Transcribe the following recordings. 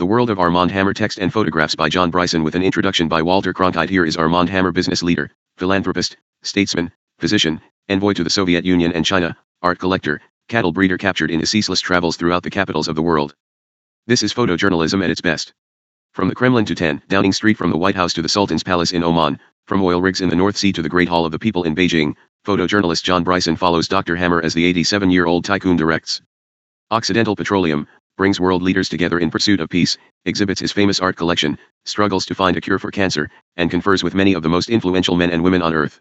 The World of Armand Hammer. Text and photographs by John Bryson with an introduction by Walter Cronkite. Here is Armand Hammer, business leader, philanthropist, statesman, physician, envoy to the Soviet Union and China, art collector, cattle breeder, captured in his ceaseless travels throughout the capitals of the world. This is photojournalism at its best. From the Kremlin to 10 Downing Street, from the White House to the Sultan's Palace in Oman, from oil rigs in the North Sea to the Great Hall of the People in Beijing, photojournalist John Bryson follows Dr. Hammer as the 87-year-old tycoon directs Occidental Petroleum, brings world leaders together in pursuit of peace, exhibits his famous art collection, struggles to find a cure for cancer, and confers with many of the most influential men and women on Earth.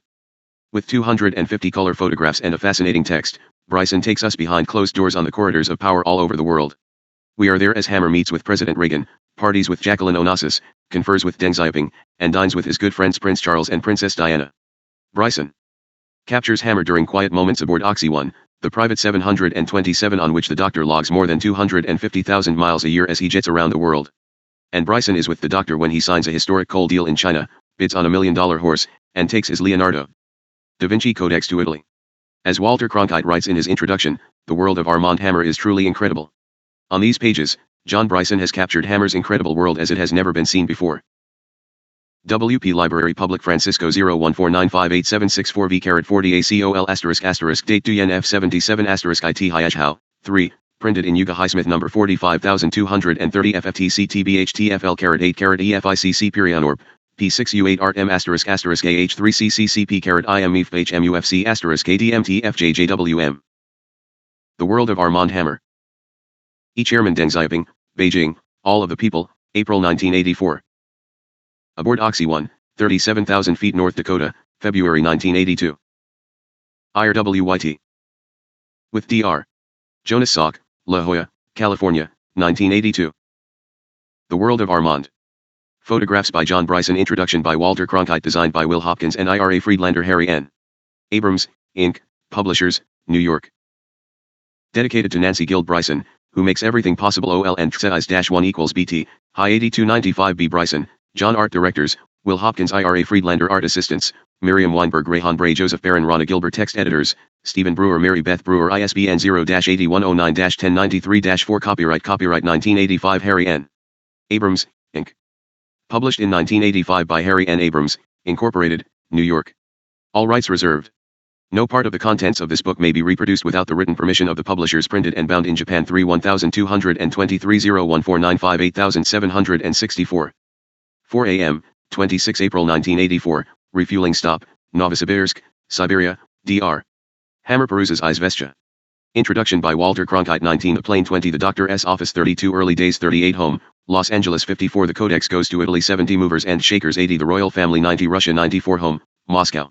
With 250 color photographs and a fascinating text, Bryson takes us behind closed doors on the corridors of power all over the world. We are there as Hammer meets with President Reagan, parties with Jacqueline Onassis, confers with Deng Xiaoping, and dines with his good friends Prince Charles and Princess Diana. Bryson captures Hammer during quiet moments aboard Oxy 1, the private 727 on which the doctor logs more than 250,000 miles a year as he jets around the world. And Bryson is with the doctor when he signs a historic coal deal in China, bids on $1 million horse, and takes his Leonardo da Vinci Codex to Italy. As Walter Cronkite writes in his introduction, the world of Armand Hammer is truly incredible. On these pages, John Bryson has captured Hammer's incredible world as it has never been seen before. WP Library Public Francisco 014958764V40 ACOL*** date Duyen F77** IT Hiashao, 3, printed in Yuga Highsmith number 45230 FFTCTBHTFL*8 EFICC Perionorp, P6U8 Art M** AH3CCCP IMEFHMUFC KDMTFJJWM. The World of Armand Hammer. E. Chairman Deng Xiaoping, Beijing, All of the People, April 1984. Aboard Oxy 1, 37,000 feet North Dakota, February 1982. IRWYT. With Dr. Jonas Salk, La Jolla, California, 1982. The World of Armand. Photographs by John Bryson. Introduction by Walter Cronkite. Designed by Will Hopkins and Ira Friedlander. Harry N. Abrams, Inc., Publishers, New York. Dedicated to Nancy Guild Bryson, who makes everything possible. OL and XIS-1 = BT, High 8295B. Bryson, John. Art Directors, Will Hopkins, Ira Friedlander. Art Assistants, Miriam Weinberg, Rehan Bray, Joseph Barron, Ronna Gilbert. Text Editors, Stephen Brewer, Mary Beth Brewer. ISBN 0-8109-1093-4. Copyright 1985. Harry N. Abrams, Inc. Published in 1985 by Harry N. Abrams, Incorporated, New York. All rights reserved. No part of the contents of this book may be reproduced without the written permission of the publishers. Printed and bound in Japan. 31223 01495 8764. 4 a.m., 26 April 1984, refueling stop, Novosibirsk, Siberia, Dr. Hammer peruses Izvestia. Introduction by Walter Cronkite. 19 The plane. 20 The doctor's office. 32 Early days. 38 Home, Los Angeles. 54 The codex goes to Italy. 70 Movers and shakers. 80 The royal family. 90 Russia. 94 Home, Moscow.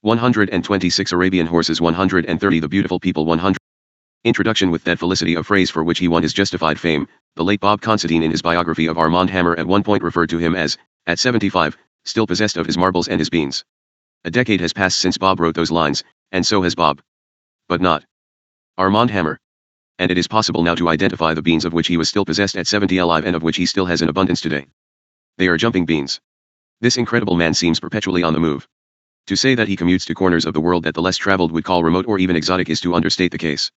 126 Arabian horses. 130 The beautiful people. 100 Introduction. With that felicity of phrase for which he won his justified fame, the late Bob Considine in his biography of Armand Hammer at one point referred to him as, at 75, still possessed of his marbles and his beans. A decade has passed since Bob wrote those lines, and so has Bob. But not Armand Hammer. And it is possible now to identify the beans of which he was still possessed at 70 alive and of which he still has in abundance today. They are jumping beans. This incredible man seems perpetually on the move. To say that he commutes to corners of the world that the less traveled would call remote or even exotic is to understate the case.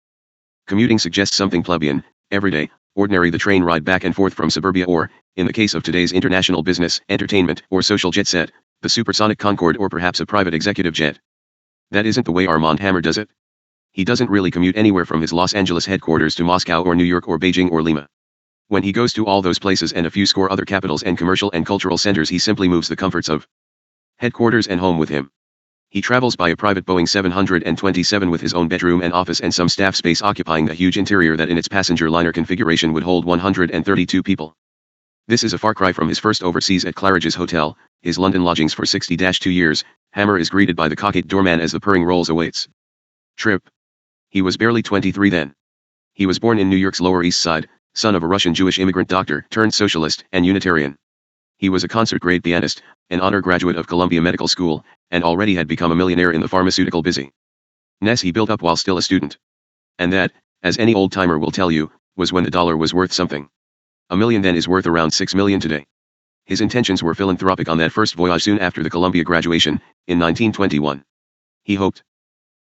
Commuting suggests something plebeian, everyday, ordinary. The train ride back and forth from suburbia, or, in the case of today's international business, entertainment, or social jet set, the supersonic Concorde, or perhaps a private executive jet. That isn't the way Armand Hammer does it. He doesn't really commute anywhere from his Los Angeles headquarters to Moscow or New York or Beijing or Lima. When he goes to all those places and a few score other capitals and commercial and cultural centers, he simply moves the comforts of headquarters and home with him. He travels by a private Boeing 727 with his own bedroom and office and some staff space occupying a huge interior that in its passenger liner configuration would hold 132 people. This is a far cry from his first overseas at Claridge's Hotel, his London lodgings for 60-2 years. Hammer is greeted by the cockeyed doorman as the purring rolls awaits. Trip. He was barely 23 then. He was born in New York's Lower East Side, son of a Russian Jewish immigrant doctor turned socialist and Unitarian. He was a concert-grade pianist, an honor graduate of Columbia Medical School, and already had become a millionaire in the pharmaceutical business he built up while still a student. And that, as any old-timer will tell you, was when the dollar was worth something. $1 million then is worth around $6 million today. His intentions were philanthropic on that first voyage soon after the Columbia graduation, in 1921. He hoped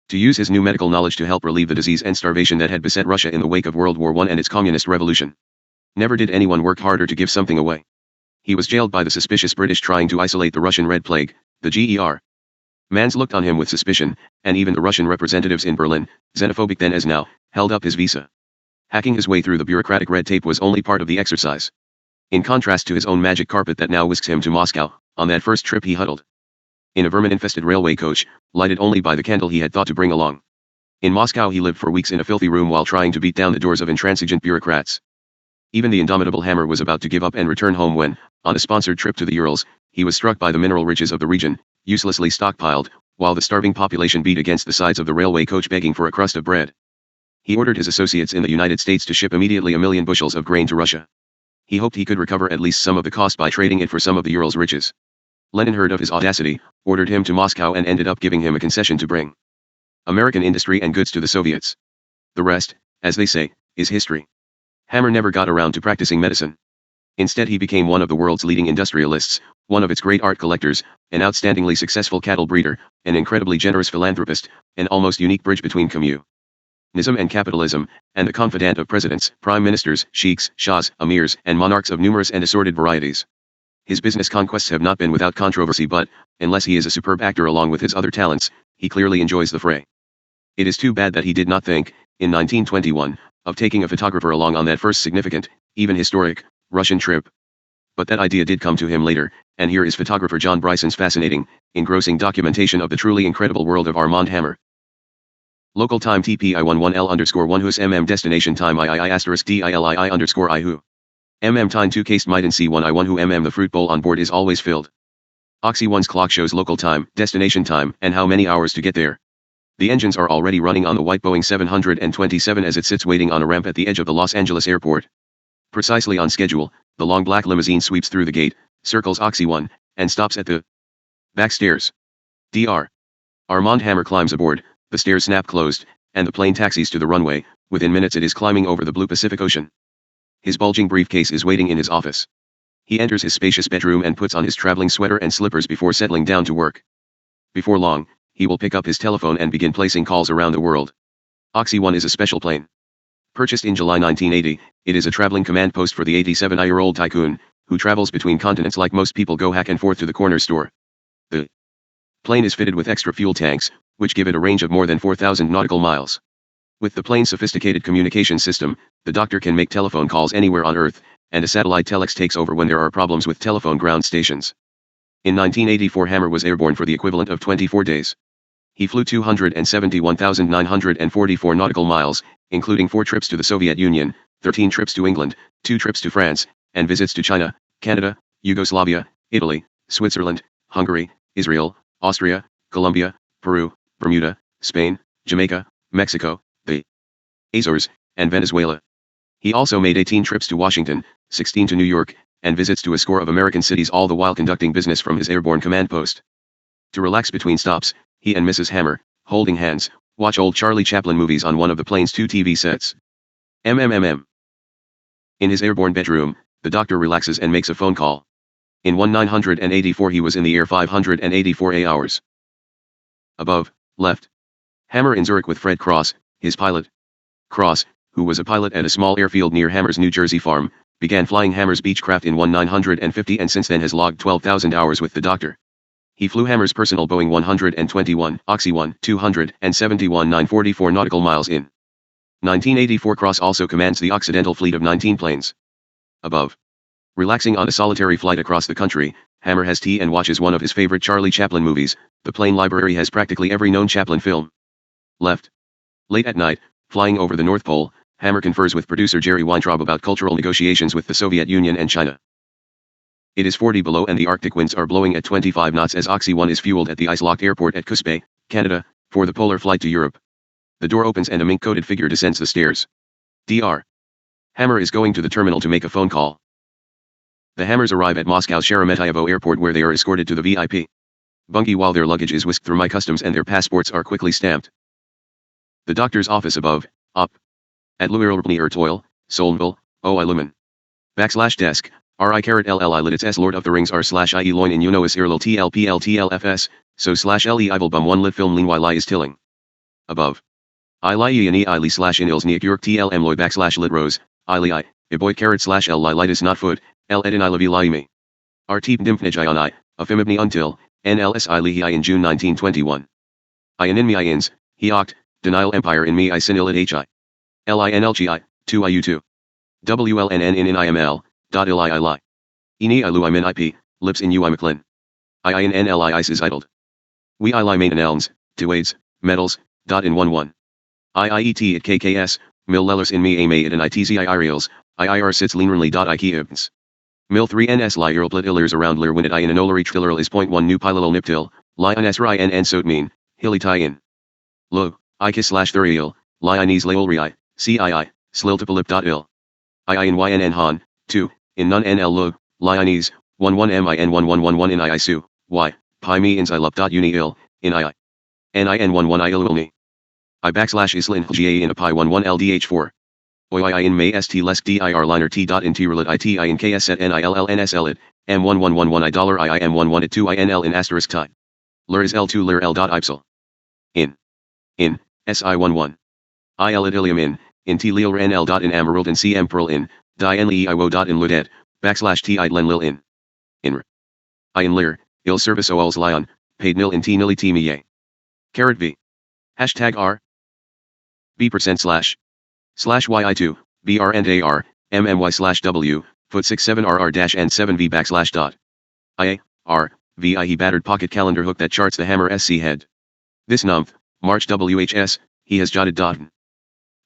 to use his new medical knowledge to help relieve the disease and starvation that had beset Russia in the wake of World War I and its communist revolution. Never did anyone work harder to give something away. He was jailed by the suspicious British trying to isolate the Russian Red Plague, the GER. Mans looked on him with suspicion, and even the Russian representatives in Berlin, xenophobic then as now, held up his visa. Hacking his way through the bureaucratic red tape was only part of the exercise. In contrast to his own magic carpet that now whisks him to Moscow, on that first trip he huddled in a vermin-infested railway coach, lighted only by the candle he had thought to bring along. In Moscow he lived for weeks in a filthy room while trying to beat down the doors of intransigent bureaucrats. Even the indomitable Hammer was about to give up and return home when, on a sponsored trip to the Urals, he was struck by the mineral riches of the region, uselessly stockpiled, while the starving population beat against the sides of the railway coach begging for a crust of bread. He ordered his associates in the United States to ship immediately 1 million bushels of grain to Russia. He hoped he could recover at least some of the cost by trading it for some of the Urals' riches. Lenin heard of his audacity, ordered him to Moscow and ended up giving him a concession to bring American industry and goods to the Soviets. The rest, as they say, is history. Hammer never got around to practicing medicine. Instead he became one of the world's leading industrialists, one of its great art collectors, an outstandingly successful cattle breeder, an incredibly generous philanthropist, an almost unique bridge between communism and capitalism, and the confidant of presidents, prime ministers, sheiks, shahs, emirs, and monarchs of numerous and assorted varieties. His business conquests have not been without controversy but, unless he is a superb actor along with his other talents, he clearly enjoys the fray. It is too bad that he did not think, in 1921, of taking a photographer along on that first significant, even historic, Russian trip. But that idea did come to him later, and here is photographer John Bryson's fascinating, engrossing documentation of the truly incredible world of Armand Hammer. Local time TPI 11L_1 Hus destination time II_DILII Ihu. Time 2 Cased Miden C1 I1 Hu the fruit bowl on board is always filled. Oxy 1's clock shows local time, destination time, and how many hours to get there. The engines are already running on the white Boeing 727 as it sits waiting on a ramp at the edge of the Los Angeles airport. Precisely on schedule, the long black limousine sweeps through the gate, circles Oxy 1, and stops at the back stairs. Dr. Armand Hammer climbs aboard, the stairs snap closed, and the plane taxis to the runway. Within minutes it is climbing over the blue Pacific Ocean. His bulging briefcase is waiting in his office. He enters his spacious bedroom and puts on his traveling sweater and slippers before settling down to work. Before long, he will pick up his telephone and begin placing calls around the world. Oxy 1 is a special plane. Purchased in July 1980, it is a traveling command post for the 87-year-old tycoon, who travels between continents like most people go back and forth to the corner store. The plane is fitted with extra fuel tanks, which give it a range of more than 4,000 nautical miles. With the plane's sophisticated communication system, the doctor can make telephone calls anywhere on Earth, and a satellite telex takes over when there are problems with telephone ground stations. In 1984 Hammer was airborne for the equivalent of 24 days. He flew 271,944 nautical miles, including 4 trips to the Soviet Union, 13 trips to England, 2 trips to France, and visits to China, Canada, Yugoslavia, Italy, Switzerland, Hungary, Israel, Austria, Colombia, Peru, Bermuda, Spain, Jamaica, Mexico, the Azores, and Venezuela. He also made 18 trips to Washington, 16 to New York, and visits to a score of American cities, all the while conducting business from his airborne command post. To relax between stops, he and Mrs. Hammer, holding hands, watch old Charlie Chaplin movies on one of the plane's 2 TV sets. In his airborne bedroom, the doctor relaxes and makes a phone call. In 1984 he was in the air 584 hours. Above, left. Hammer in Zurich with Fred Cross, his pilot. Cross, who was a pilot at a small airfield near Hammer's New Jersey farm, began flying Hammer's Beechcraft in 1950 and since then has logged 12,000 hours with the doctor. He flew Hammer's personal Boeing 121, Oxy 1, 271,944 nautical miles in 1984. Cross also commands the Occidental fleet of 19 planes. Above. Relaxing on a solitary flight across the country, Hammer has tea and watches one of his favorite Charlie Chaplin movies. The plane library has practically every known Chaplin film. Left. Late at night, flying over the North Pole, Hammer confers with producer Jerry Weintraub about cultural negotiations with the Soviet Union and China. It is 40 below and the Arctic winds are blowing at 25 knots as Oxy 1 is fueled at the ice-locked airport at Cuspe, Canada, for the polar flight to Europe. The door opens and a mink-coated figure descends the stairs. Dr. Hammer is going to the terminal to make a phone call. The Hammers arrive at Moscow's Sheremetyevo airport where they are escorted to the VIP buggy while their luggage is whisked through my customs and their passports are quickly stamped. The doctor's office above, up. At Luirlpni Toil, Solnville, O I Lumen. /desk, RI_LLI lit its S Lord of the Rings R/IE loin in Unois Irlil TLPLTLFS, so /LE Ivalbum 1 lit film meanwhile I is tilling. Above. I lie and I li /in ils neak York TLM loy /lit rose, Ili, Iboy carat slash L litis not foot, L edin I lavi laimi. Artib dimfnij I, afimibni until, NLS I lihi in June 1921. In me ins, he oct, denial empire in me I sin il at hi. Linlgi, 2 iu2. WLNN in iml, dot il I li. Ini I lu I min ip, lips in u I mclin. I in nli is idled. We I li main elms, 2 aids, metals, dot in 11. IIET at KKS, mil lellers in me ame at an ITZI irials, IIR sits leanrenly dot IK ibns. Mil 3 ns li irlplit illers around lir winnet I in anolari trillerial is 0.1 nu pilolol niptil, li ns ri n sot mean, hilly tie in. Lo, ik slash thuriil, li ines laolri, cii, sliltipalip dot il. I in YNN han, 2, in nun nl lo, li ines, 11 min 1111 in iisu, y, pi me ins I lup dot uni il, in nin 11 I ilulni. I backslash islin ga in a pi 11 ldh4. Oi in may st less dir liner t dot in t-relit it I in ks at nillns elit, m1111 I dollar I m11 at 2 inl in asterisk tie. Lur is l2 lir l dot ipsil. In si11. Il at ilium in t lil nl dot in amarult in cm pearl in, di n li iwo dot in ludet, backslash t id len lil in. In I in lir, il service ols lion, paid nil in t nilly t me. Carat v. Hashtag r. B% slash yi2, br and ar, mmy slash w, foot 67 rr dash n 7v backslash dot. Ia, r, vi he battered pocket calendar hook that charts the hammer sc head. This month, March WHS, he has jotted dot.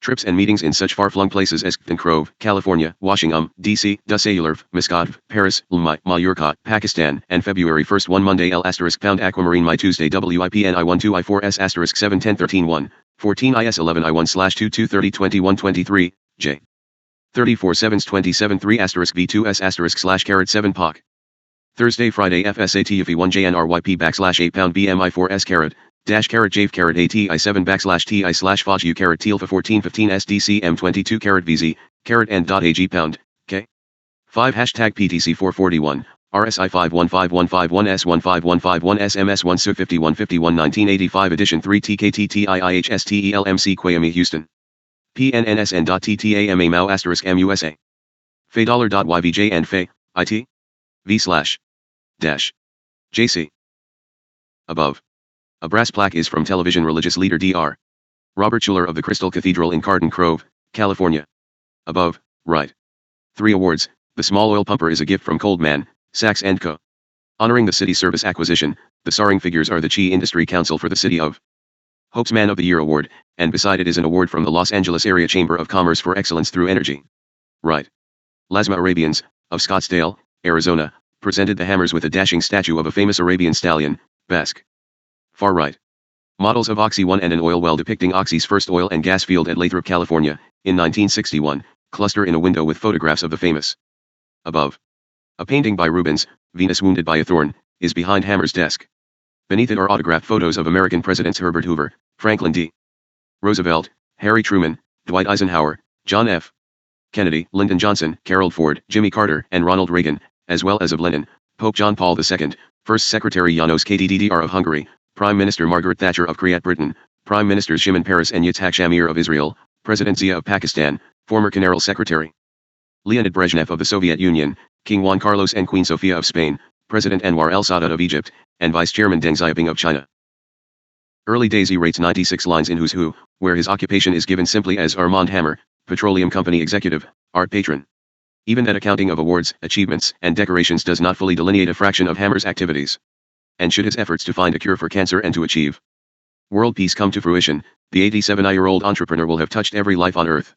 Trips and meetings in such far-flung places as Grove, California, Washington, D.C., Düsseldorf, Muscat, Paris, Mallorca, Pakistan, and February 1st 1 Monday L asterisk pound Aquamarine my Tuesday WIPN I 1 2 I 4 S asterisk 7 10 13 1, 14 IS 11 I 1 slash 2 2 30 21 23, J. 34 7s 27 3 asterisk V 2 S asterisk slash carat 7 POC. Thursday Friday FSAT UFE 1 JNRYP backslash 8 pound BMI 4 S carat. Dash carat Jave carat ATI 7 backslash TI slash Foj U carat Tealfa 1415 SDCM 22 carat VZ, carat N dot AG pound, K. 5 hashtag PTC 441, RSI 515151 S15151 SMS 1 Su 5151 1985 edition 3 TKTTIIHSTELMC Kwame Houston. PNNSN.TTAMA Mao asterisk MUSA. Fay$.YVJ and Fay, IT. V slash. Dash. JC. Above. A brass plaque is from television religious leader Dr. Robert Schuller of the Crystal Cathedral in Garden Grove, California. Above, right. 3 awards. The small oil pumper is a gift from Coldman, Sachs & Co. Honoring the city service acquisition, the soaring figures are the Chi Industry Council for the City of Hope's Man of the Year Award, and beside it is an award from the Los Angeles Area Chamber of Commerce for Excellence through Energy. Right. Lasma Arabians, of Scottsdale, Arizona, presented the hammers with a dashing statue of a famous Arabian stallion, Basque. Far right. Models of Oxy 1 and an oil well depicting Oxy's first oil and gas field at Lathrop, California, in 1961, cluster in a window with photographs of the famous. Above. A painting by Rubens, Venus Wounded by a Thorn, is behind Hammer's desk. Beneath it are autographed photos of American Presidents Herbert Hoover, Franklin D. Roosevelt, Harry Truman, Dwight Eisenhower, John F. Kennedy, Lyndon Johnson, Gerald Ford, Jimmy Carter, and Ronald Reagan, as well as of Lenin, Pope John Paul II, First Secretary Janos Kddr of Hungary, Prime Minister Margaret Thatcher of Great Britain, Prime Ministers Shimon Peres and Yitzhak Shamir of Israel, President Zia of Pakistan, former General Secretary Leonid Brezhnev of the Soviet Union, King Juan Carlos and Queen Sofia of Spain, President Anwar el-Sadat of Egypt, and Vice Chairman Deng Xiaoping of China. Early days he rates 96 lines in Who's Who, where his occupation is given simply as Armand Hammer, Petroleum Company Executive, Art Patron. Even that accounting of awards, achievements, and decorations does not fully delineate a fraction of Hammer's activities. And should his efforts to find a cure for cancer and to achieve world peace come to fruition, the 87-year-old entrepreneur will have touched every life on earth.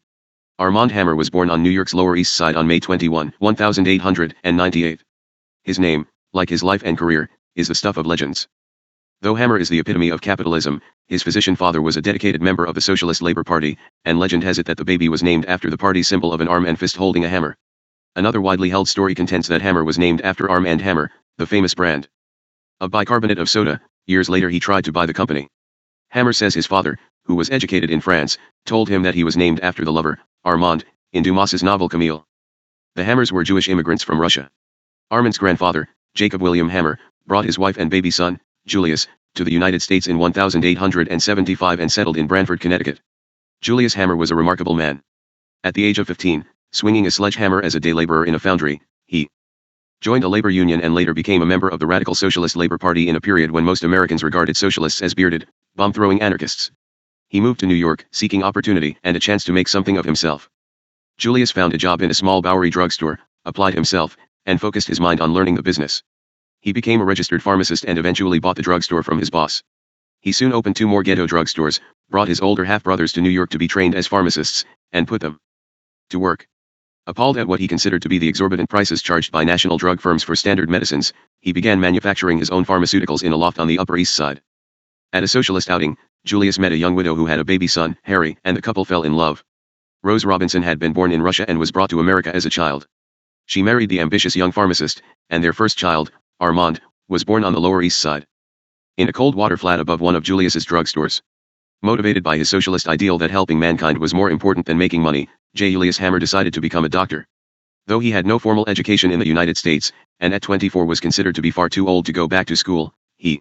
Armand Hammer was born on New York's Lower East Side on May 21, 1898. His name, like his life and career, is the stuff of legends. Though Hammer is the epitome of capitalism, his physician father was a dedicated member of the Socialist Labor Party, and legend has it that the baby was named after the party's symbol of an arm and fist holding a hammer. Another widely held story contends that Hammer was named after Arm and Hammer, the famous brand of bicarbonate of soda. Years later he tried to buy the company. Hammer says his father, who was educated in France, told him that he was named after the lover, Armand, in Dumas's novel Camille. The Hammers were Jewish immigrants from Russia. Armand's grandfather, Jacob William Hammer, brought his wife and baby son, Julius, to the United States in 1875 and settled in Branford, Connecticut. Julius Hammer was a remarkable man. At the age of 15, swinging a sledgehammer as a day laborer in a foundry. He joined a labor union and later became a member of the Radical Socialist Labor Party in a period when most Americans regarded socialists as bearded, bomb-throwing anarchists. He moved to New York, seeking opportunity and a chance to make something of himself. Julius found a job in a small Bowery drugstore, applied himself, and focused his mind on learning the business. He became a registered pharmacist and eventually bought the drugstore from his boss. He soon opened 2 more ghetto drugstores, brought his older half-brothers to New York to be trained as pharmacists, and put them to work. Appalled at what he considered to be the exorbitant prices charged by national drug firms for standard medicines, he began manufacturing his own pharmaceuticals in a loft on the Upper East Side. At a socialist outing, Julius met a young widow who had a baby son, Harry, and the couple fell in love. Rose Robinson had been born in Russia and was brought to America as a child. She married the ambitious young pharmacist, and their first child, Armand, was born on the Lower East Side, in a cold water flat above one of Julius's drugstores. Motivated by his socialist ideal that helping mankind was more important than making money, Julius Hammer decided to become a doctor. Though he had no formal education in the United States, and at 24 was considered to be far too old to go back to school, he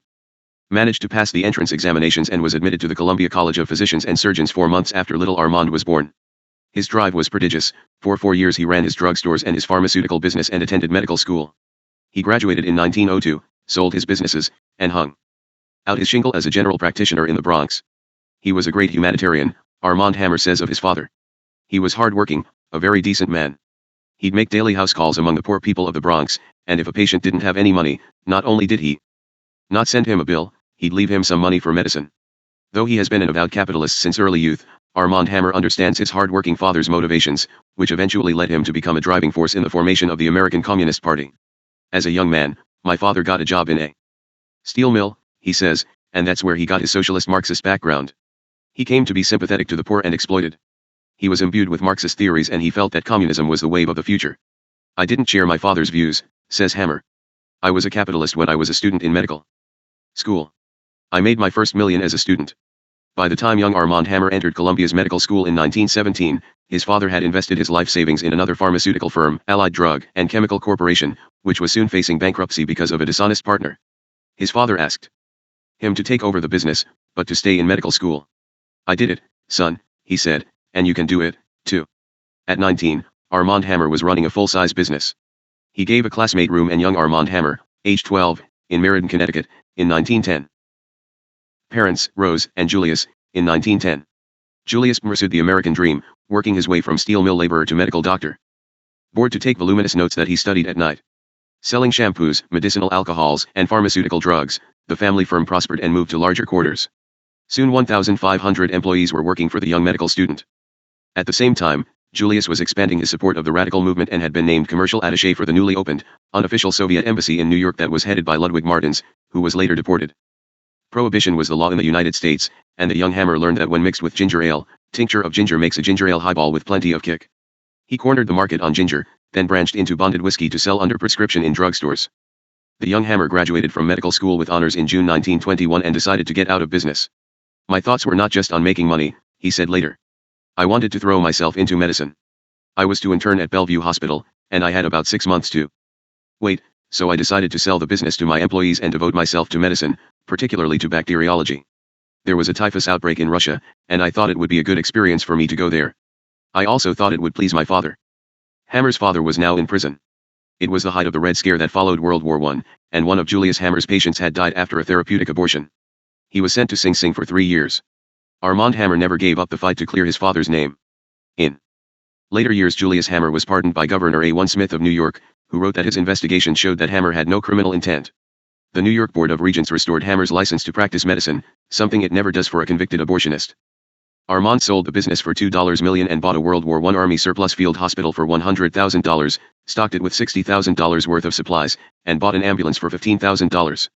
managed to pass the entrance examinations and was admitted to the Columbia College of Physicians and Surgeons 4 months after little Armand was born. His drive was prodigious. For 4 years he ran his drugstores and his pharmaceutical business and attended medical school. He graduated in 1902, sold his businesses, and hung out his shingle as a general practitioner in the Bronx. He was a great humanitarian, Armand Hammer says of his father. He was hard-working, a very decent man. He'd make daily house calls among the poor people of the Bronx, and if a patient didn't have any money, not only did he not send him a bill, he'd leave him some money for medicine. Though he has been an avowed capitalist since early youth, Armand Hammer understands his hard-working father's motivations, which eventually led him to become a driving force in the formation of the American Communist Party. As a young man, my father got a job in a steel mill, he says, and that's where he got his socialist Marxist background. He came to be sympathetic to the poor and exploited. He was imbued with Marxist theories and he felt that communism was the wave of the future. I didn't share my father's views, says Hammer. I was a capitalist when I was a student in medical school. I made my first million as a student. By the time young Armand Hammer entered Columbia's medical school in 1917, his father had invested his life savings in another pharmaceutical firm, Allied Drug and Chemical Corporation, which was soon facing bankruptcy because of a dishonest partner. His father asked him to take over the business, but to stay in medical school. I did it, son, he said, and you can do it, too. At 19, Armand Hammer was running a full-size business. He gave a classmate room and young Armand Hammer, age 12, in Meriden, Connecticut, in 1910. Parents, Rose and Julius, in 1910. Julius pursued the American dream, working his way from steel mill laborer to medical doctor. Bored to take voluminous notes that he studied at night. Selling shampoos, medicinal alcohols, and pharmaceutical drugs, the family firm prospered and moved to larger quarters. Soon 1,500 employees were working for the young medical student. At the same time, Julius was expanding his support of the radical movement and had been named commercial attaché for the newly opened, unofficial Soviet embassy in New York that was headed by Ludwig Martins, who was later deported. Prohibition was the law in the United States, and the young Hammer learned that when mixed with ginger ale, tincture of ginger makes a ginger ale highball with plenty of kick. He cornered the market on ginger, then branched into bonded whiskey to sell under prescription in drugstores. The young Hammer graduated from medical school with honors in June 1921 and decided to get out of business. My thoughts were not just on making money, he said later. I wanted to throw myself into medicine. I was to intern at Bellevue Hospital, and I had about 6 months to wait, so I decided to sell the business to my employees and devote myself to medicine, particularly to bacteriology. There was a typhus outbreak in Russia, and I thought it would be a good experience for me to go there. I also thought it would please my father. Hammer's father was now in prison. It was the height of the Red Scare that followed World War I, and one of Julius Hammer's patients had died after a therapeutic abortion. He was sent to Sing Sing for 3 years. Armand Hammer never gave up the fight to clear his father's name. In later years, Julius Hammer was pardoned by Governor A. Smith of New York, who wrote that his investigation showed that Hammer had no criminal intent. The New York Board of Regents restored Hammer's license to practice medicine, something it never does for a convicted abortionist. Armand sold the business for $2 million and bought a World War I Army surplus field hospital for $100,000, stocked it with $60,000 worth of supplies, and bought an ambulance for $15,000.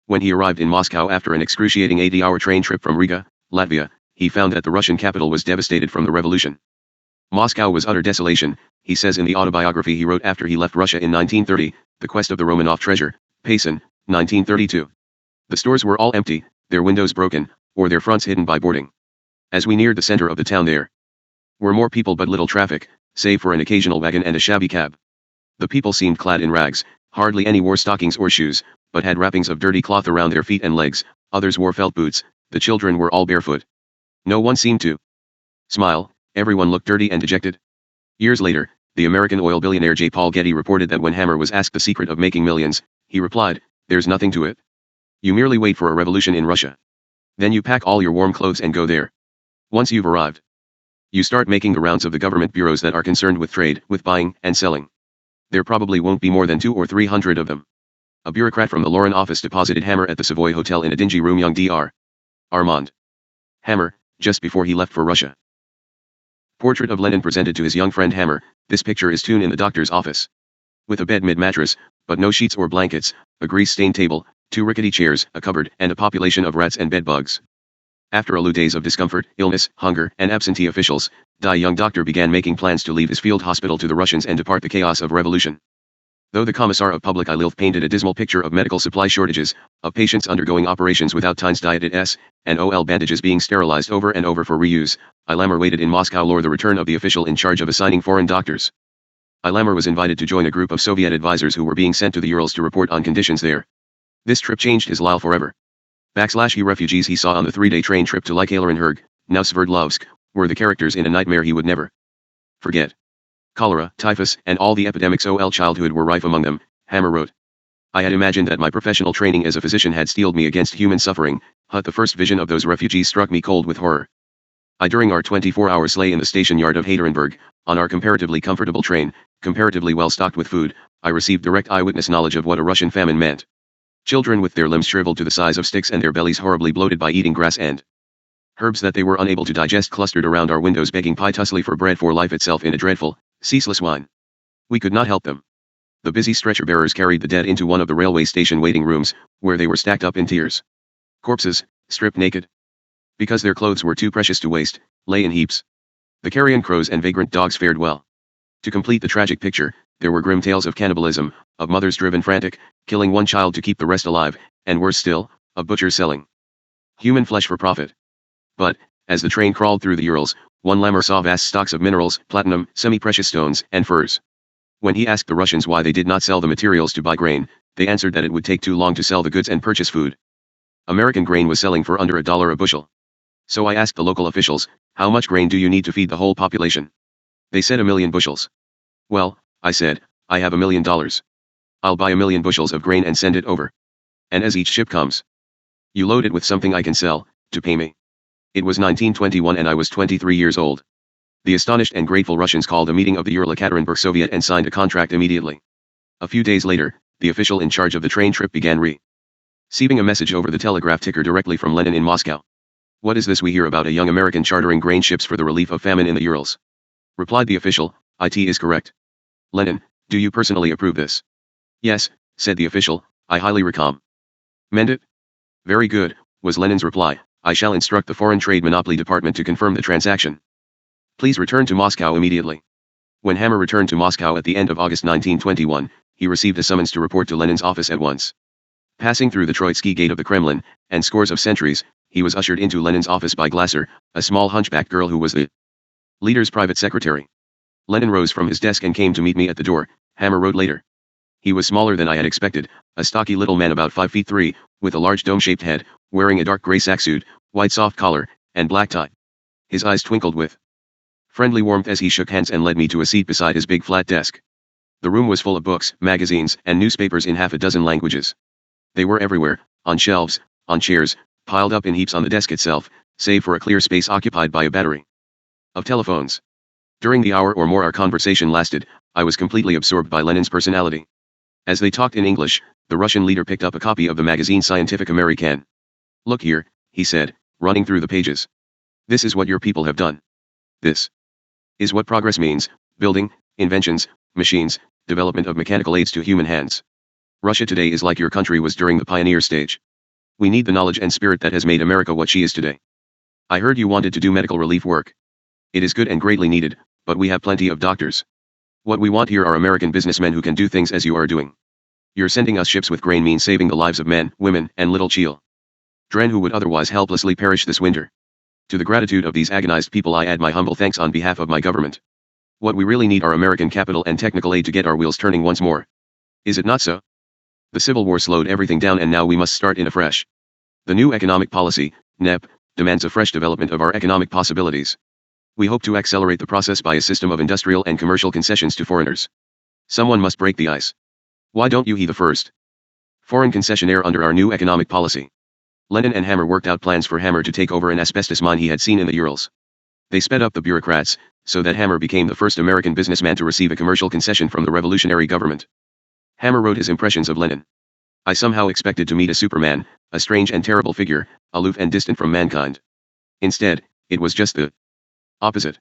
When he arrived in Moscow after an excruciating 80-hour train trip from Riga, Latvia, he found that the Russian capital was devastated from the revolution. Moscow was utter desolation, he says in the autobiography he wrote after he left Russia in 1930, The Quest of the Romanov Treasure, Payson, 1932. The stores were all empty, their windows broken, or their fronts hidden by boarding. As we neared the center of the town there were more people but little traffic, save for an occasional wagon and a shabby cab. The people seemed clad in rags, hardly any wore stockings or shoes, but had wrappings of dirty cloth around their feet and legs, others wore felt boots, the children were all barefoot. No one seemed to smile, everyone looked dirty and dejected. Years later, The American oil billionaire J. Paul Getty reported that when Hammer was asked the secret of making millions, he replied, "There's nothing to it. You merely wait for a revolution in Russia. Then you pack all your warm clothes and go there. Once you've arrived, you start making the rounds of the government bureaus that are concerned with trade, with buying and selling. There probably won't be more than 200 or 300 of them." A bureaucrat from the Lauren office deposited Hammer at the Savoy Hotel in a dingy room. Young Dr. Armand Hammer, just before he left for Russia. Portrait of Lenin presented to his young friend Hammer. This picture is taken in the doctor's office. With a bed mid-mattress, but no sheets or blankets, a grease-stained table, 2 rickety chairs, a cupboard, and a population of rats and bedbugs. After a few days of discomfort, illness, hunger, and absentee officials, the young doctor began making plans to leave his field hospital to the Russians and depart the chaos of revolution. Though the Commissar of Public Health painted a dismal picture of medical supply shortages, of patients undergoing operations without tines dieted and OL bandages being sterilized over and over for reuse, Ilamar waited in Moscow for the return of the official in charge of assigning foreign doctors. Ilamar was invited to join a group of Soviet advisors who were being sent to the Urals to report on conditions there. This trip changed his life forever. He refugees he saw on the 3-day train trip to Yekaterinburg, now Sverdlovsk, were the characters in a nightmare he would never forget. Cholera, typhus, and all the epidemics of childhood were rife among them, Hammer wrote. I had imagined that my professional training as a physician had steeled me against human suffering, but the first vision of those refugees struck me cold with horror. During our 24-hour stay in the station yard of Yekaterinburg, on our comparatively comfortable train, comparatively well stocked with food, I received direct eyewitness knowledge of what a Russian famine meant. Children with their limbs shriveled to the size of sticks and their bellies horribly bloated by eating grass and herbs that they were unable to digest clustered around our windows begging piteously for bread for life itself in a dreadful, ceaseless whine. We could not help them. The busy stretcher bearers carried the dead into one of the railway station waiting rooms, where they were stacked up in tiers. Corpses, stripped naked, because their clothes were too precious to waste, lay in heaps. The carrion crows and vagrant dogs fared well. To complete the tragic picture, there were grim tales of cannibalism, of mothers driven frantic, killing one child to keep the rest alive, and worse still, of butchers selling human flesh for profit. But, as the train crawled through the Urals, one Lamar saw vast stocks of minerals, platinum, semi-precious stones, and furs. When he asked the Russians why they did not sell the materials to buy grain, they answered that it would take too long to sell the goods and purchase food. American grain was selling for under $1 a bushel. So I asked the local officials, how much grain do you need to feed the whole population? They said 1 million bushels. Well, I said, I have $1 million. I'll buy 1 million bushels of grain and send it over. And as each ship comes, you load it with something I can sell, to pay me. It was 1921 and I was 23 years old. The astonished and grateful Russians called a meeting of the Ural-Ekaterinburg Soviet and signed a contract immediately. A few days later, the official in charge of the train trip began receiving a message over the telegraph ticker directly from Lenin in Moscow. What is this we hear about a young American chartering grain ships for the relief of famine in the Urals? Replied the official, it is correct. Lenin, do you personally approve this? Yes, said the official, I highly recommend it. Very good, was Lenin's reply. I shall instruct the Foreign Trade Monopoly Department to confirm the transaction. Please return to Moscow immediately. When Hammer returned to Moscow at the end of August 1921, he received a summons to report to Lenin's office at once. Passing through the Troitsky Gate of the Kremlin, and scores of sentries, he was ushered into Lenin's office by Glasser, a small hunchbacked girl who was the leader's private secretary. Lenin rose from his desk and came to meet me at the door, Hammer wrote later. He was smaller than I had expected, a stocky little man about 5 feet 3, with a large dome-shaped head, wearing a dark gray sack suit, white soft collar, and black tie. His eyes twinkled with friendly warmth as he shook hands and led me to a seat beside his big flat desk. The room was full of books, magazines, and newspapers in half a dozen languages. They were everywhere, on shelves, on chairs, piled up in heaps on the desk itself, save for a clear space occupied by a battery of telephones. During the hour or more our conversation lasted, I was completely absorbed by Lenin's personality. As they talked in English, the Russian leader picked up a copy of the magazine Scientific American. Look here, he said, running through the pages. This is what your people have done. This is what progress means: building, inventions, machines, development of mechanical aids to human hands. Russia today is like your country was during the pioneer stage. We need the knowledge and spirit that has made America what she is today. I heard you wanted to do medical relief work. It is good and greatly needed, but we have plenty of doctors. What we want here are American businessmen who can do things as you are doing. Your sending us ships with grain means saving the lives of men, women, and little children who would otherwise helplessly perish this winter. To the gratitude of these agonized people I add my humble thanks on behalf of my government. What we really need are American capital and technical aid to get our wheels turning once more. Is it not so? The Civil War slowed everything down and now we must start in afresh. The new economic policy, NEP, demands a fresh development of our economic possibilities. We hope to accelerate the process by a system of industrial and commercial concessions to foreigners. Someone must break the ice. Why don't you he the first? Foreign concessionaire under our new economic policy. Lenin and Hammer worked out plans for Hammer to take over an asbestos mine he had seen in the Urals. They sped up the bureaucrats, so that Hammer became the first American businessman to receive a commercial concession from the revolutionary government. Hammer wrote his impressions of Lenin. I somehow expected to meet a Superman, a strange and terrible figure, aloof and distant from mankind. Instead, it was just the opposite.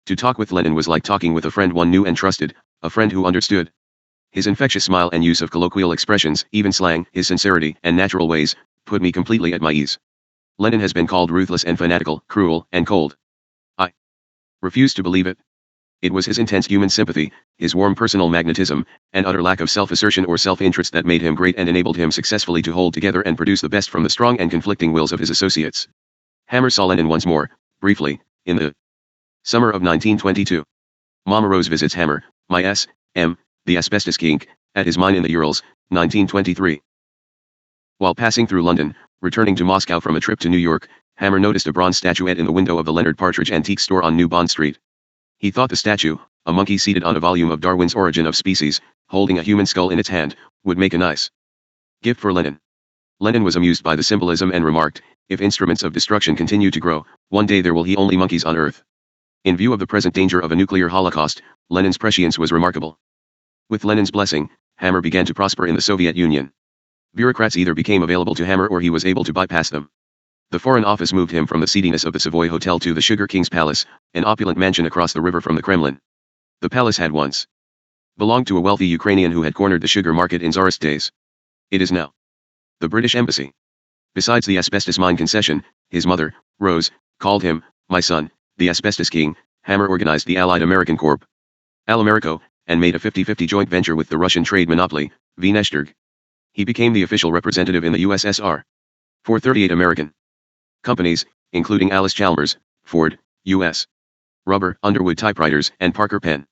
To talk with Lenin was like talking with a friend one knew and trusted, a friend who understood. His infectious smile and use of colloquial expressions, even slang, his sincerity and natural ways, put me completely at my ease. Lenin has been called ruthless and fanatical, cruel and cold. I refused to believe it. It was his intense human sympathy, his warm personal magnetism, and utter lack of self-assertion or self-interest that made him great and enabled him successfully to hold together and produce the best from the strong and conflicting wills of his associates. Hammer saw Lenin once more, briefly, in the summer of 1922. Mama Rose visits Hammer, my S.M., the asbestos king, at his mine in the Urals, 1923. While passing through London, returning to Moscow from a trip to New York, Hammer noticed a bronze statuette in the window of the Leonard Partridge Antique Store on New Bond Street. He thought the statue, a monkey seated on a volume of Darwin's Origin of Species, holding a human skull in its hand, would make a nice gift for Lenin. Lenin was amused by the symbolism and remarked, if instruments of destruction continue to grow, one day there will be only monkeys on Earth. In view of the present danger of a nuclear holocaust, Lenin's prescience was remarkable. With Lenin's blessing, Hammer began to prosper in the Soviet Union. Bureaucrats either became available to Hammer or he was able to bypass them. The Foreign Office moved him from the seediness of the Savoy Hotel to the Sugar King's Palace, an opulent mansion across the river from the Kremlin. The palace had once belonged to a wealthy Ukrainian who had cornered the sugar market in Tsarist days. It is now the British Embassy. Besides the asbestos mine concession, his mother, Rose, called him, my son, the asbestos king. Hammer organized the Allied American Corp. Al-Americo, and made a 50-50 joint venture with the Russian trade monopoly, Vneshturg. He became the official representative in the USSR for 38 American companies, including Alice Chalmers, Ford, U.S. Rubber, Underwood typewriters, and Parker Pen.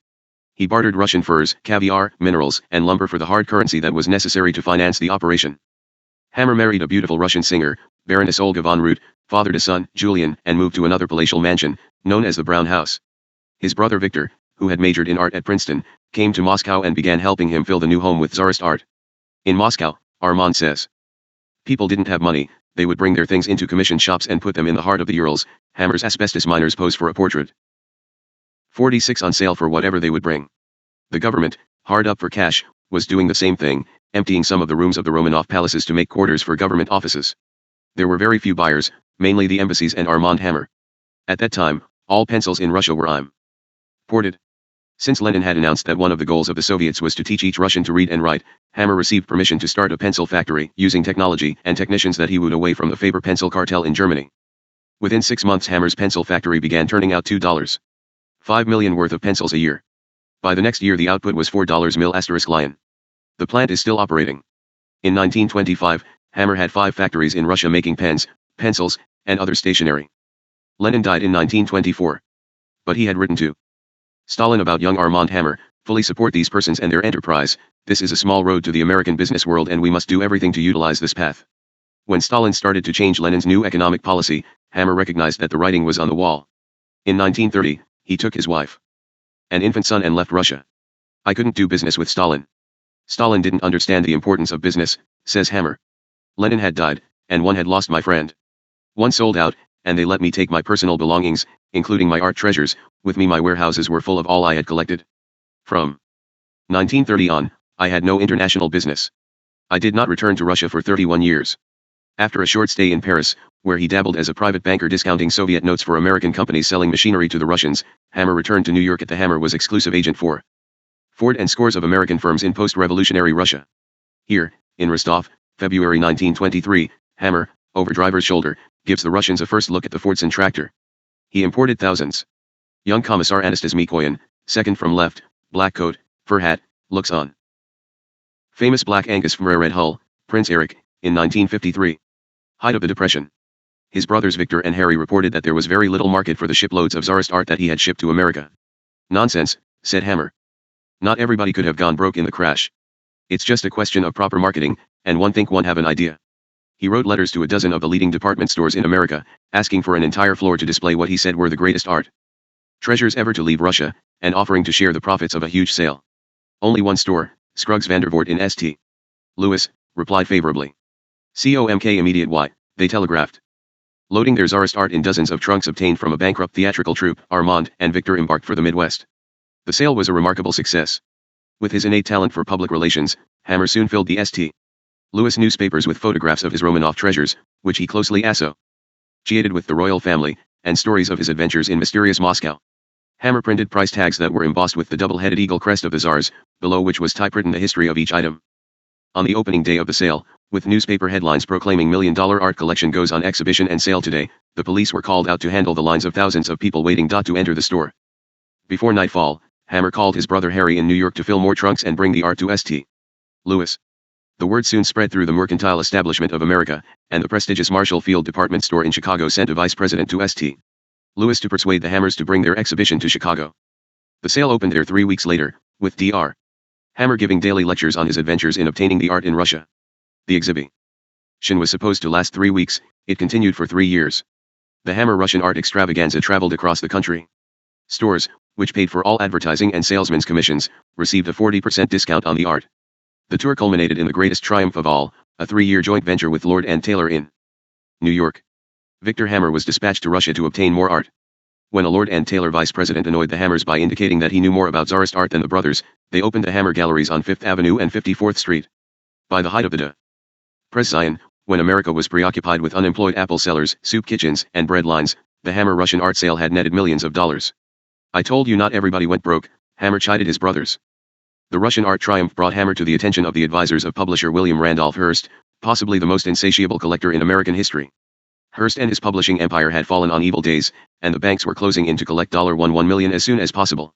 He bartered Russian furs, caviar, minerals, and lumber for the hard currency that was necessary to finance the operation. Hammer married a beautiful Russian singer, Baroness Olga von Root, fathered a son, Julian, and moved to another palatial mansion, known as the Brown House. His brother Victor, who had majored in art at Princeton, came to Moscow and began helping him fill the new home with Tsarist art. In Moscow, Armand says, people didn't have money, they would bring their things into commission shops and put them in the heart of the Urals. Hammer's asbestos miners pose for a portrait. 46 on sale for whatever they would bring. The government, hard up for cash, was doing the same thing, emptying some of the rooms of the Romanov palaces to make quarters for government offices. There were very few buyers, mainly the embassies and Armand Hammer. At that time, all pencils in Russia were imported. Since Lenin had announced that one of the goals of the Soviets was to teach each Russian to read and write, Hammer received permission to start a pencil factory using technology and technicians that he wooed away from the Faber pencil cartel in Germany. Within 6 months Hammer's pencil factory began turning out $2.5 million worth of pencils a year. By the next year the output was $4 mil *lion. The plant is still operating. In 1925, Hammer had 5 factories in Russia making pens, pencils, and other stationery. Lenin died in 1924. But he had written to Stalin about young Armand Hammer, fully support these persons and their enterprise. This is a small road to the American business world and we must do everything to utilize this path. When Stalin started to change Lenin's new economic policy, Hammer recognized that the writing was on the wall. In 1930, he took his wife, an infant son, and left Russia. I couldn't do business with Stalin. Stalin didn't understand the importance of business, says Hammer. Lenin had died, and one had lost my friend. One sold out, and they let me take my personal belongings, including my art treasures, with me. My warehouses were full of all I had collected. From 1930 on, I had no international business. I did not return to Russia for 31 years. After a short stay in Paris, where he dabbled as a private banker discounting Soviet notes for American companies selling machinery to the Russians, Hammer returned to New York. At the Hammer was exclusive agent for Ford and scores of American firms in post-revolutionary Russia. Here, in Rostov, February 1923, Hammer, over driver's shoulder, gives the Russians a first look at the Fordson tractor. He imported thousands. Young Commissar Anastas Mikoyan, second from left, black coat, fur hat, looks on. Famous Black Angus from Red Hull, Prince Eric, in 1953. Height of the Depression. His brothers Victor and Harry reported that there was very little market for the shiploads of Tsarist art that he had shipped to America. Nonsense, said Hammer. Not everybody could have gone broke in the crash. It's just a question of proper marketing, and one have an idea. He wrote letters to a dozen of the leading department stores in America, asking for an entire floor to display what he said were the greatest art. treasures ever to leave Russia, and offering to share the profits of a huge sale. Only one store, Scruggs Vandervoort in St. Louis, replied favorably. COMK immediate why, they telegraphed. Loading their Tsarist art in dozens of trunks obtained from a bankrupt theatrical troupe, Armand and Victor embarked for the Midwest. The sale was a remarkable success. With his innate talent for public relations, Hammer soon filled the St. Louis newspapers with photographs of his Romanov treasures, which he closely associated with the royal family, and stories of his adventures in mysterious Moscow. Hammer printed price tags that were embossed with the double-headed eagle crest of the Tsars, below which was typewritten the history of each item. On the opening day of the sale, with newspaper headlines proclaiming $1 million art collection goes on exhibition and sale today, the police were called out to handle the lines of thousands of people waiting to enter the store. Before nightfall, Hammer called his brother Harry in New York to fill more trunks and bring the art to St. Louis. The word soon spread through the mercantile establishment of America, and the prestigious Marshall Field department store in Chicago sent a vice president to St. Louis to persuade the Hammers to bring their exhibition to Chicago. The sale opened there 3 weeks later, with Dr. Hammer giving daily lectures on his adventures in obtaining the art in Russia. The exhibition was supposed to last 3 weeks, it continued for 3 years. The Hammer Russian art extravaganza traveled across the country. Stores, which paid for all advertising and salesmen's commissions, received a 40% discount on the art. The tour culminated in the greatest triumph of all, a 3-year joint venture with Lord and Taylor in New York. Victor Hammer was dispatched to Russia to obtain more art. When a Lord and Taylor vice president annoyed the Hammers by indicating that he knew more about Tsarist art than the brothers, they opened the Hammer galleries on 5th Avenue and 54th Street. By the height of the Depression, when America was preoccupied with unemployed apple sellers, soup kitchens, and bread lines, the Hammer Russian art sale had netted millions of dollars. I told you not everybody went broke, Hammer chided his brothers. The Russian art triumph brought Hammer to the attention of the advisors of publisher William Randolph Hearst, possibly the most insatiable collector in American history. Hearst and his publishing empire had fallen on evil days, and the banks were closing in to collect $1 million as soon as possible.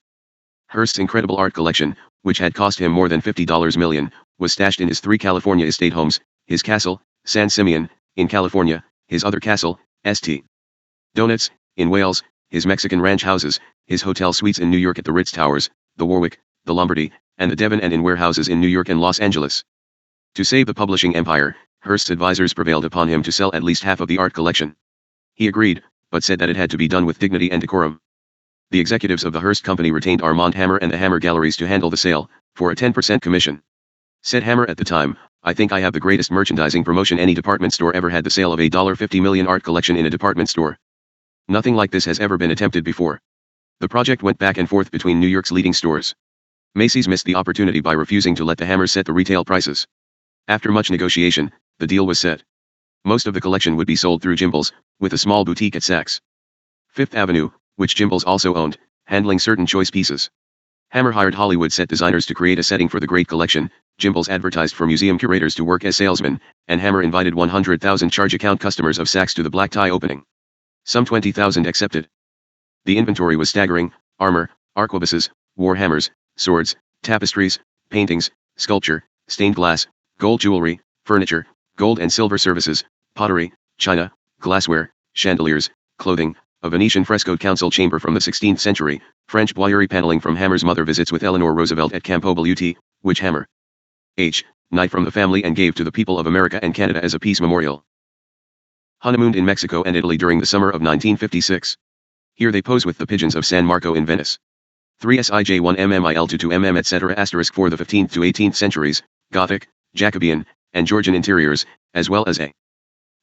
Hearst's incredible art collection, which had cost him more than $50 million, was stashed in his 3 California estate homes, his castle, San Simeon, in California, his other castle, St. Donuts, in Wales, his Mexican ranch houses, his hotel suites in New York at the Ritz Towers, the Warwick, the Lombardy, and the Devon, and in warehouses in New York and Los Angeles. To save the publishing empire, Hearst's advisors prevailed upon him to sell at least half of the art collection. He agreed, but said that it had to be done with dignity and decorum. The executives of the Hearst Company retained Armand Hammer and the Hammer Galleries to handle the sale, for a 10% commission. Said Hammer at the time, I think I have the greatest merchandising promotion any department store ever had, the sale of a $50 million art collection in a department store. Nothing like this has ever been attempted before. The project went back and forth between New York's leading stores. Macy's missed the opportunity by refusing to let the Hammers set the retail prices. After much negotiation, the deal was set. Most of the collection would be sold through Gimbel's, with a small boutique at Saks Fifth Avenue, which Gimbel's also owned, handling certain choice pieces. Hammer hired Hollywood set designers to create a setting for the great collection, Gimbel's advertised for museum curators to work as salesmen, and Hammer invited 100,000 charge account customers of Saks to the black tie opening. Some 20,000 accepted. The inventory was staggering: armor, arquebuses, war hammers, swords, tapestries, paintings, sculpture, stained glass, gold jewelry, furniture, gold and silver services, pottery, china, glassware, chandeliers, clothing, a Venetian frescoed council chamber from the 16th century, French boiserie paneling from Hammer's mother visits with Eleanor Roosevelt at Campo Beluti, which Hammer Knight from the family and gave to the people of America and Canada as a peace memorial. Honeymooned in Mexico and Italy during the summer of 1956. Here they pose with the pigeons of San Marco in Venice. 3 Sij 1 mmil to 2 mm etc. * for the 15th to 18th centuries, Gothic, Jacobean, and Georgian interiors, as well as a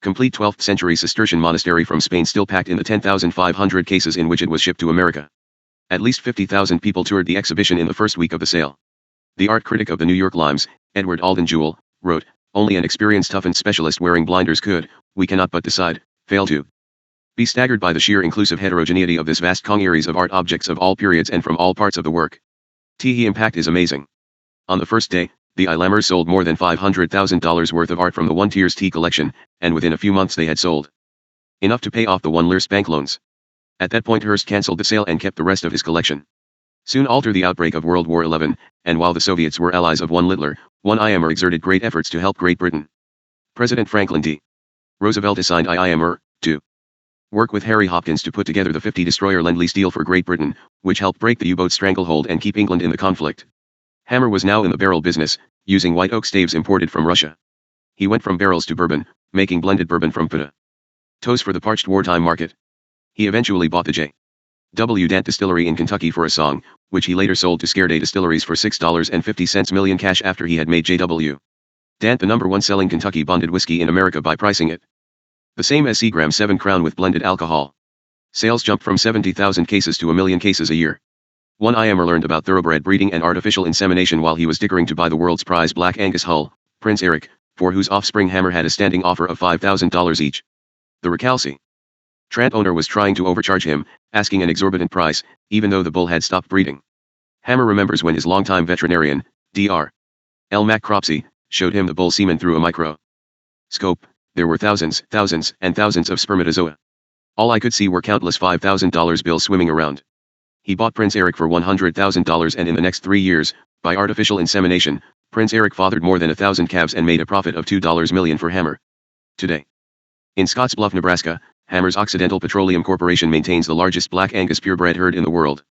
complete 12th century Cistercian monastery from Spain still packed in the 10,500 cases in which it was shipped to America. At least 50,000 people toured the exhibition in the first week of the sale. The art critic of the New York Limes, Edward Alden Jewell, wrote, "Only an experienced toughened specialist wearing blinders could, we cannot but decide, fail to be staggered by the sheer inclusive heterogeneity of this vast congeries of art objects of all periods and from all parts of the work. The impact is amazing." On the first day, the Lammers sold more than $500,000 worth of art from the One Tiers T collection, and within a few months they had sold enough to pay off the 1 Lire bank loans. At that point Hearst cancelled the sale and kept the rest of his collection. Soon after the outbreak of World War XI, and while the Soviets were allies of 1 Littler, 1 IMR exerted great efforts to help Great Britain. President Franklin D. Roosevelt assigned IMR to work with Harry Hopkins to put together the 50-destroyer Lend-Lease deal for Great Britain, which helped break the U-boat stranglehold and keep England in the conflict. Hammer was now in the barrel business, using white oak staves imported from Russia. He went from barrels to bourbon, making blended bourbon from potatoes for the parched wartime market. He eventually bought the J. W. Dant Distillery in Kentucky for a song, which he later sold to Scareday Distilleries for $6.50 million cash after he had made J.W. Dant the #1 selling Kentucky bonded whiskey in America by pricing it the same as Seagram 7 Crown with blended alcohol. Sales jumped from 70,000 cases to 1 million cases a year. One IMer learned about thoroughbred breeding and artificial insemination while he was dickering to buy the world's prize Black Angus Hull, Prince Eric, for whose offspring Hammer had a standing offer of $5,000 each. The recalcitrant owner was trying to overcharge him, asking an exorbitant price, even though the bull had stopped breeding. Hammer remembers when his longtime veterinarian, Dr. L. Mac Cropsey, showed him the bull semen through a microscope. There were thousands and thousands of spermatozoa. All I could see were countless $5,000 bills swimming around. He bought Prince Eric for $100,000 and in the next 3 years, by artificial insemination, Prince Eric fathered more than 1,000 calves and made a profit of $2 million for Hammer. Today, in Scottsbluff, Nebraska, Hammer's Occidental Petroleum Corporation maintains the largest Black Angus purebred herd in the world.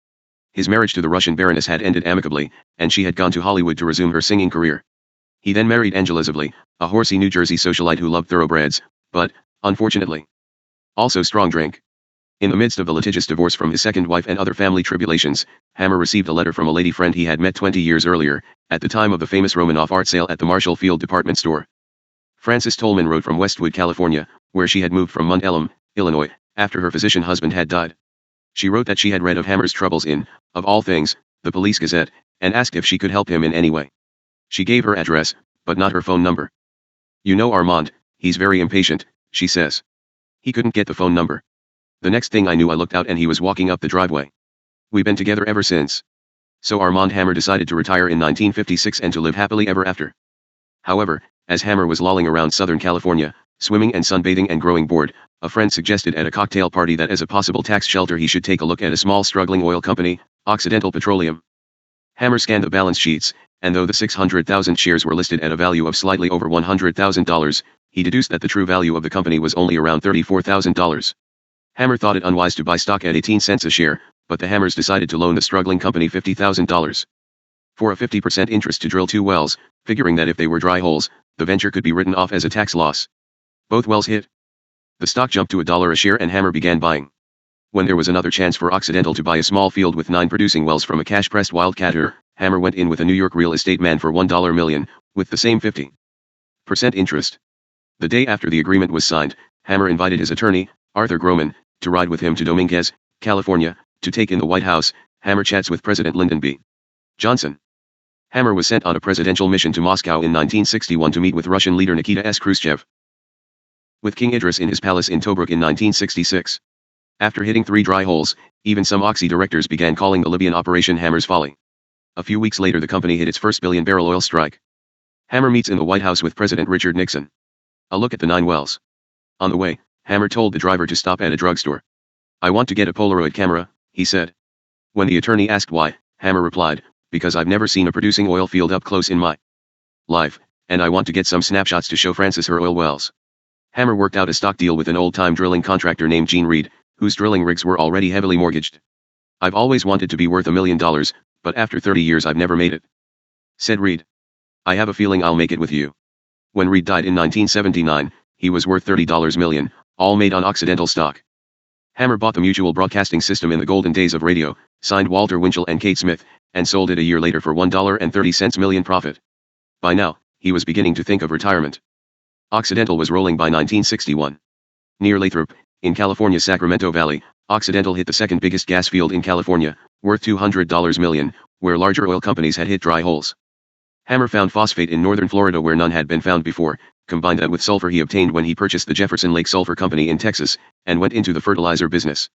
His marriage to the Russian Baroness had ended amicably, and she had gone to Hollywood to resume her singing career. He then married Angela Zivley, a horsey New Jersey socialite who loved thoroughbreds, but, unfortunately, also strong drink. In the midst of the litigious divorce from his second wife and other family tribulations, Hammer received a letter from a lady friend he had met 20 years earlier, at the time of the famous Romanoff art sale at the Marshall Field department store. Frances Tolman wrote from Westwood, California, where she had moved from Mount Elam, Illinois, after her physician husband had died. She wrote that she had read of Hammer's troubles in, of all things, the Police Gazette, and asked if she could help him in any way. She gave her address, but not her phone number. "You know Armand, he's very impatient," she says. "He couldn't get the phone number. The next thing I knew I looked out and he was walking up the driveway. We've been together ever since." So Armand Hammer decided to retire in 1956 and to live happily ever after. However, as Hammer was lolling around Southern California, swimming and sunbathing and growing bored, a friend suggested at a cocktail party that as a possible tax shelter he should take a look at a small struggling oil company, Occidental Petroleum. Hammer scanned the balance sheets, and though the 600,000 shares were listed at a value of slightly over $100,000, he deduced that the true value of the company was only around $34,000. Hammer thought it unwise to buy stock at 18 cents a share, but the Hammers decided to loan the struggling company $50,000 for a 50% interest to drill 2 wells, figuring that if they were dry holes, the venture could be written off as a tax loss. Both wells hit. The stock jumped to $1 a share and Hammer began buying. When there was another chance for Occidental to buy a small field with 9 producing wells from a cash-pressed wildcatter, Hammer went in with a New York real estate man for $1 million, with the same 50% interest. The day after the agreement was signed, Hammer invited his attorney, Arthur Groman, to ride with him to Dominguez, California, to take in the White House. Hammer chats with President Lyndon B. Johnson. Hammer was sent on a presidential mission to Moscow in 1961 to meet with Russian leader Nikita S. Khrushchev. With King Idris in his palace in Tobruk in 1966. After hitting 3 dry holes, even some Oxy directors began calling the Libyan operation Hammer's folly. A few weeks later the company hit its first billion-barrel oil strike. Hammer meets in the White House with President Richard Nixon. A look at the 9 wells. On the way, Hammer told the driver to stop at a drugstore. "I want to get a Polaroid camera," he said. When the attorney asked why, Hammer replied, "Because I've never seen a producing oil field up close in my life, and I want to get some snapshots to show Frances her oil wells." Hammer worked out a stock deal with an old-time drilling contractor named Gene Reed, whose drilling rigs were already heavily mortgaged. "I've always wanted to be worth $1 million, but after 30 years I've never made it," said Reed. "I have a feeling I'll make it with you." When Reed died in 1979, he was worth $30 million, all made on Occidental stock. Hammer bought the Mutual Broadcasting System in the golden days of radio, signed Walter Winchell and Kate Smith, and sold it a year later for $1.30 million profit. By now, he was beginning to think of retirement. Occidental was rolling by 1961. Near Lathrop, in California's Sacramento Valley, Occidental hit the second biggest gas field in California, worth $200 million, where larger oil companies had hit dry holes. Hammer found phosphate in northern Florida where none had been found before, combined that with sulfur he obtained when he purchased the Jefferson Lake Sulfur Company in Texas, and went into the fertilizer business.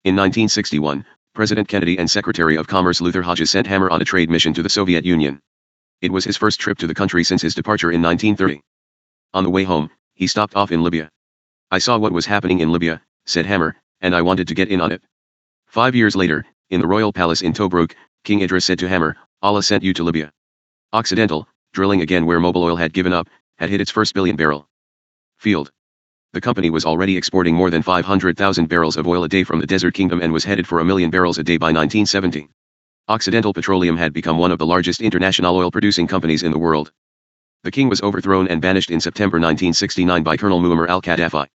In 1961, President Kennedy and Secretary of Commerce Luther Hodges sent Hammer on a trade mission to the Soviet Union. It was his first trip to the country since his departure in 1930. On the way home, he stopped off in Libya. "I saw what was happening in Libya," said Hammer, "and I wanted to get in on it." 5 years later, in the royal palace in Tobruk, King Idris said to Hammer, "Allah sent you to Libya." Occidental, drilling again where Mobil Oil had given up, had hit its first billion-barrel field. The company was already exporting more than 500,000 barrels of oil a day from the Desert Kingdom and was headed for 1 million barrels a day by 1970. Occidental Petroleum had become one of the largest international oil-producing companies in the world. The king was overthrown and banished in September 1969 by Colonel Muammar al-Gaddafi.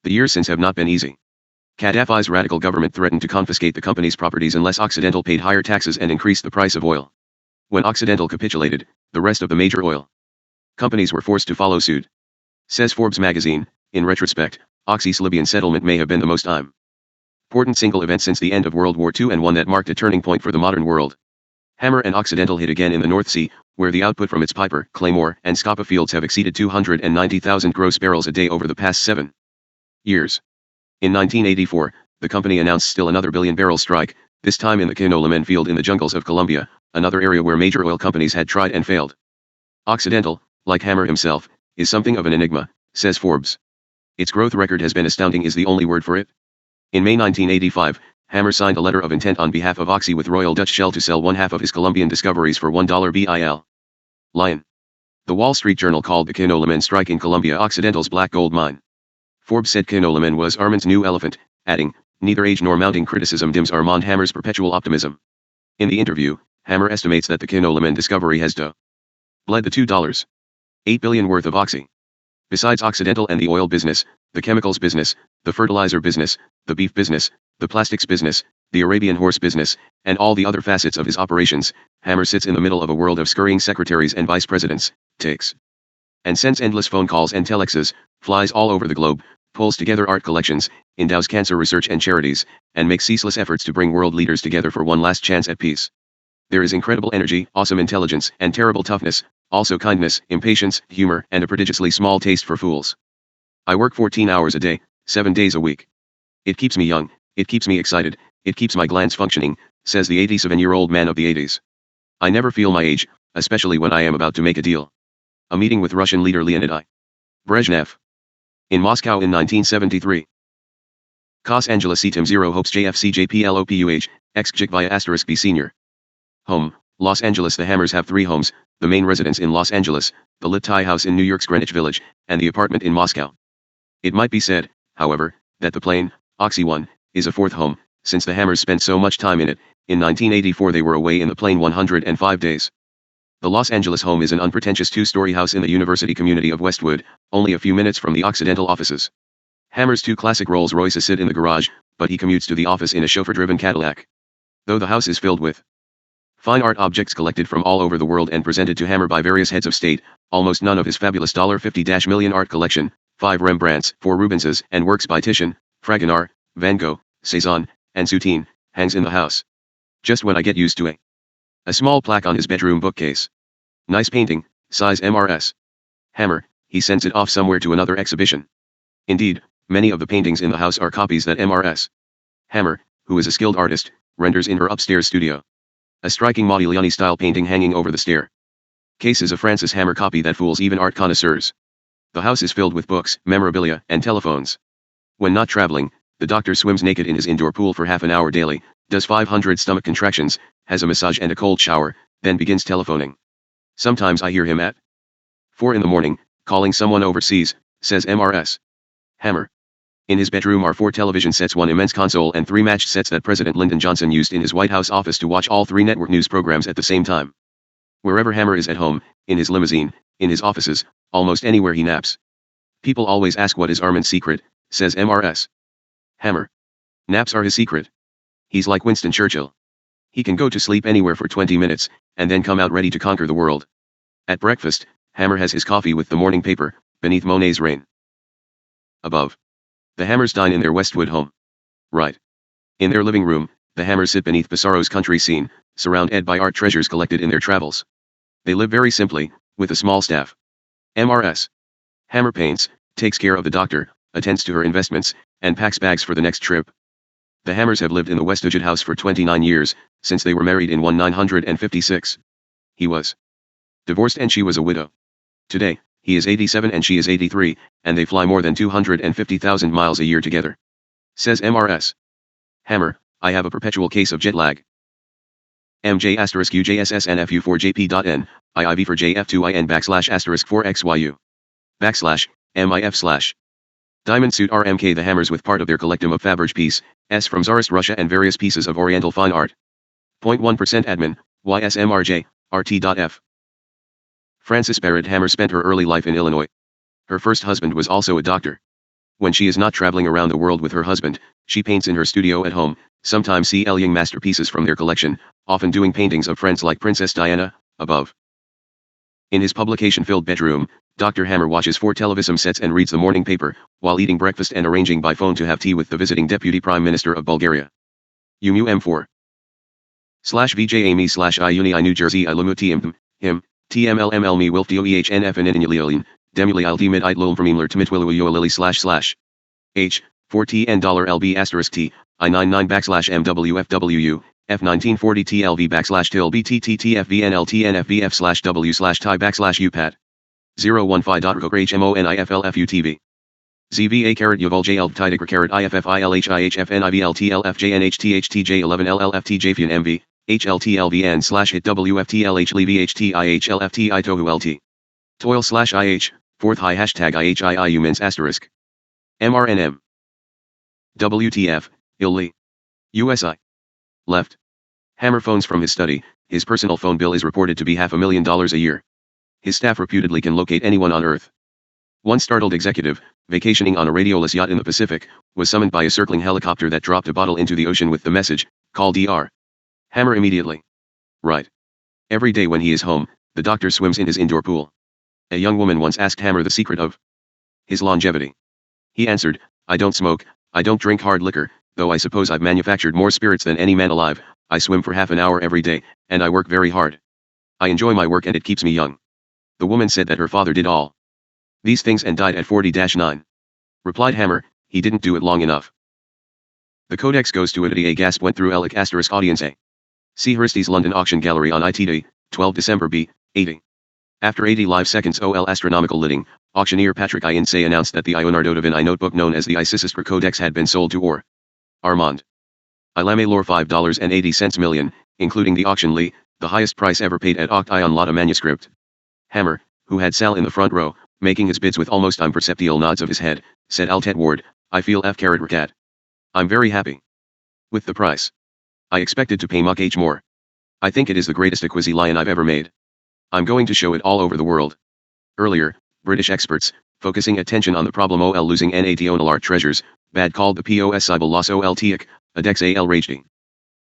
The years since have not been easy. Gaddafi's radical government threatened to confiscate the company's properties unless Occidental paid higher taxes and increased the price of oil. When Occidental capitulated, the rest of the major oil companies were forced to follow suit. Says Forbes magazine, in retrospect, Oxy's Libyan settlement may have been the most important single event since the end of World War II and one that marked a turning point for the modern world. Hammer and Occidental hit again in the North Sea, where the output from its Piper, Claymore, and Scapa fields have exceeded 290,000 gross barrels a day over the past 7 years. In 1984, the company announced still another billion-barrel strike, this time in the Kino-Lamen field in the jungles of Colombia, another area where major oil companies had tried and failed. Occidental, like Hammer himself, is something of an enigma, says Forbes. Its growth record has been astounding is the only word for it. In May 1985, Hammer signed a letter of intent on behalf of Oxy with Royal Dutch Shell to sell one half of his Colombian discoveries for $1 bil. Lion. The Wall Street Journal called the Kino-Lamen strike in Colombia Occidental's black gold mine. Forbes said Kino-Lamen was Armand's new elephant, adding, neither age nor mounting criticism dims Armand Hammer's perpetual optimism. In the interview, Hammer estimates that the Kino-Lamen discovery has bled the $2.8 billion worth of Oxy. Besides Occidental and the oil business, the chemicals business, the fertilizer business, the beef business, the plastics business, the Arabian horse business, and all the other facets of his operations, Hammer sits in the middle of a world of scurrying secretaries and vice presidents, takes and sends endless phone calls and telexes, flies all over the globe, pulls together art collections, endows cancer research and charities, and makes ceaseless efforts to bring world leaders together for one last chance at peace. There is incredible energy, awesome intelligence, and terrible toughness, also kindness, impatience, humor, and a prodigiously small taste for fools. I work 14 hours a day, 7 days a week. It keeps me young, it keeps me excited, it keeps my glands functioning, says the 87-year-old man of the 80s. I never feel my age, especially when I am about to make a deal. A meeting with Russian leader Leonid I. Brezhnev. In Moscow in 1973. Los Angeles Setim 0 Hopes JFCJPLOPUH, XJIK via asterisk B Senior. Home, Los Angeles. The Hammers have 3 homes, the main residence in Los Angeles, the Lit Thai house in New York's Greenwich Village, and the apartment in Moscow. It might be said, however, that the plane, Oxy 1, is a 4th home, since the Hammers spent so much time in it. In 1984 they were away in the plane 105 days. The Los Angeles home is an unpretentious 2-story house in the university community of Westwood, only a few minutes from the Occidental offices. Hammer's 2 classic Rolls Royces sit in the garage, but he commutes to the office in a chauffeur-driven Cadillac. Though the house is filled with fine art objects collected from all over the world and presented to Hammer by various heads of state, almost none of his fabulous $50 million art collection, 5 Rembrandts, 4 Rubenses, and works by Titian, Fragonard, Van Gogh, Cézanne, and Soutine, hangs in the house. Just when I get used to a small plaque on his bedroom bookcase. Nice painting, size MRS. Hammer, he sends it off somewhere to another exhibition. Indeed, many of the paintings in the house are copies that MRS. Hammer, who is a skilled artist, renders in her upstairs studio. A striking Modigliani-style painting hanging over the stair case is a Francis Hammer copy that fools even art connoisseurs. The house is filled with books, memorabilia, and telephones. When not traveling, the doctor swims naked in his indoor pool for half an hour daily, does 500 stomach contractions, has a massage and a cold shower, then begins telephoning. Sometimes I hear him at 4 in the morning, calling someone overseas, says MRS. Hammer. In his bedroom are 4 television sets, 1 immense console, and 3 matched sets that President Lyndon Johnson used in his White House office to watch all 3 network news programs at the same time. Wherever Hammer is at home, in his limousine, in his offices, almost anywhere he naps. People always ask what is Armand's secret, says MRS. Hammer. Naps are his secret. He's like Winston Churchill. He can go to sleep anywhere for 20 minutes, and then come out ready to conquer the world. At breakfast, Hammer has his coffee with the morning paper, beneath Monet's rain. Above. The Hammers dine in their Westwood home. Right. In their living room, the Hammers sit beneath Pissarro's country scene, surrounded by art treasures collected in their travels. They live very simply, with a small staff. MRS. Hammer paints, takes care of the doctor, attends to her investments, and packs bags for the next trip. The Hammers have lived in the Westwood house for 29 years, since they were married in 1956. He was divorced and she was a widow. Today, he is 87 and she is 83, and they fly more than 250,000 miles a year together. Says MRS. Hammer, I have a perpetual case of jet lag. MJ*UJSSNFU4JP.N, IIV for JF2IN \4XYU. \MIF/. Diamond suit RMK. The Hammers with part of their collectum of Faberge piece, S from Tsarist Russia and various pieces of Oriental fine art. 0.1% admin, YSMRJ, RT.F. Frances Barrett Hammer spent her early life in Illinois. Her first husband was also a doctor. When she is not traveling around the world with her husband, she paints in her studio at home, sometimes selling masterpieces from their collection, often doing paintings of friends like Princess Diana, above. In his publication-filled bedroom, Dr. Hammer watches 4 television sets and reads the morning paper, while eating breakfast and arranging by phone to have tea with the visiting Deputy Prime Minister of Bulgaria. UMU-M4 /VJ-AME/I Uni I New Jersey I Lumuti him, TMLML me Wilf DOEHNF and Inulilin, Demuli Alti Mid Lulm from Imler Tmitwilu Lily // H4TN $LB *T I99 F1940 TLV /til BTTTFVNLTNFVF/W/TI /UPAT 015.HMONIFLFUTV ZVA UVOL Tidigra IFFILHIHFNIVLTLFJNHTHTJ11 LLFTJ HLTLVN/hit WFTLHLEVHTIHLFTI TOHULT toil /IH 4th high #IHIIU mins * MRNM WTF ILLI USI left. Hammer phones from his study. His personal phone bill is reported to be $500,000 a year. His staff reputedly can locate anyone on Earth. One startled executive, vacationing on a radioless yacht in the Pacific, was summoned by a circling helicopter that dropped a bottle into the ocean with the message, "Call DR." Hammer immediately. Right. Every day when he is home, the doctor swims in his indoor pool. A young woman once asked Hammer the secret of his longevity. He answered, "I don't smoke, I don't drink hard liquor, though I suppose I've manufactured more spirits than any man alive. I swim for half an hour every day, and I work very hard. I enjoy my work and it keeps me young." The woman said that her father did all these things and died at 40-9. Replied Hammer, "He didn't do it long enough." The Codex goes to Italy. A gasp went through Elic * audience A. See Christie's London Auction Gallery on ITD, 12 December B. 80. After 80 live seconds OL astronomical lighting, auctioneer Patrick Insay announced that the Ionardo da Vinci notebook known as the Isisistra Codex had been sold to Armand. Ilame Lore $5.80 million, including the auction Lee, the highest price ever paid at Oct Ion Lotta manuscript. Hammer, who had Sal in the front row, making his bids with almost imperceptible nods of his head, said Altet Ward, "I feel F***. I'm very happy with the price. I expected to pay much more. I think it is the greatest acquisition I've ever made. I'm going to show it all over the world." Earlier, British experts, focusing attention on the problem OL losing national art treasures, bad called the possible loss OL tiak, adex al ragedi.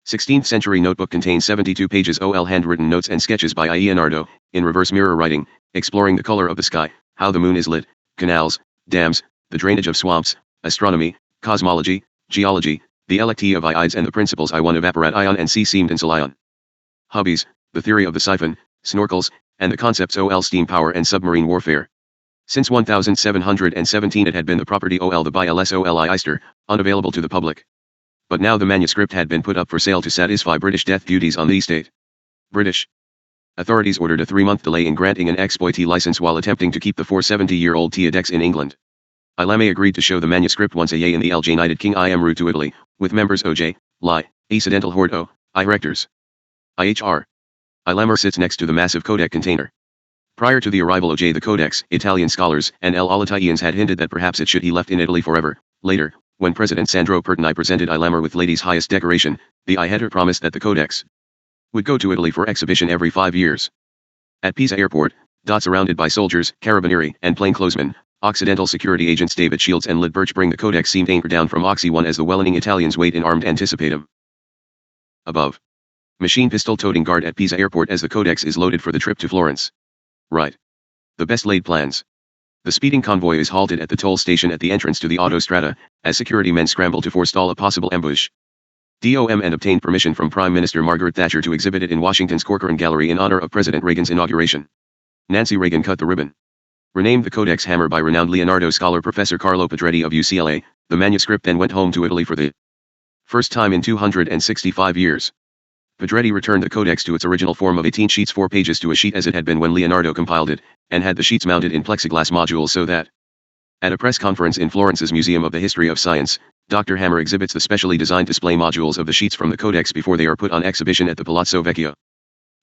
16th century notebook contains 72 pages OL handwritten notes and sketches by Leonardo, in reverse mirror writing, exploring the color of the sky, how the moon is lit, canals, dams, the drainage of swamps, astronomy, cosmology, geology, the electy of ides and the principles I1 of apparation and C seamed in Salion. Hobbies, the theory of the siphon, snorkels, and the concepts OL steam power and submarine warfare. Since 1717 it had been the property OL the by LSOLI Eister, unavailable to the public. But now the manuscript had been put up for sale to satisfy British death duties on the estate. British authorities ordered a 3-month delay in granting an exploitee license while attempting to keep the 470-year-old Teodex in England. Ilame agreed to show the manuscript once a year in the LJ United King I am route to Italy, with members OJ, Li, Accidental Horde O, I rectors. IHR. Ilame sits next to the massive codex container. Prior to the arrival OJ the codex, Italian scholars and Alitaeans had hinted that perhaps it should be left in Italy forever. Later, when President Sandro Pertini presented Ilame with lady's highest decoration, the I-header promised that the codex would go to Italy for exhibition every 5 years. At Pisa airport, surrounded by soldiers, carabinieri, and plainclothesmen, Occidental security agents David Shields and Lyd Birch bring the codex seemed anchored down from Oxy 1 as the wellining Italians wait in armed anticipatum. Above. Machine pistol-toting guard at Pisa airport as the codex is loaded for the trip to Florence. Right. The best laid plans. The speeding convoy is halted at the toll station at the entrance to the autostrada, as security men scramble to forestall a possible ambush. DOM and obtained permission from Prime Minister Margaret Thatcher to exhibit it in Washington's Corcoran Gallery in honor of President Reagan's inauguration. Nancy Reagan cut the ribbon. Renamed the Codex Hammer by renowned Leonardo scholar Professor Carlo Pedretti of UCLA, the manuscript then went home to Italy for the first time in 265 years. Pedretti returned the codex to its original form of 18 sheets 4 pages to a sheet as it had been when Leonardo compiled it, and had the sheets mounted in plexiglass modules so that, at a press conference in Florence's Museum of the History of Science, Dr. Hammer exhibits the specially designed display modules of the sheets from the codex before they are put on exhibition at the Palazzo Vecchio.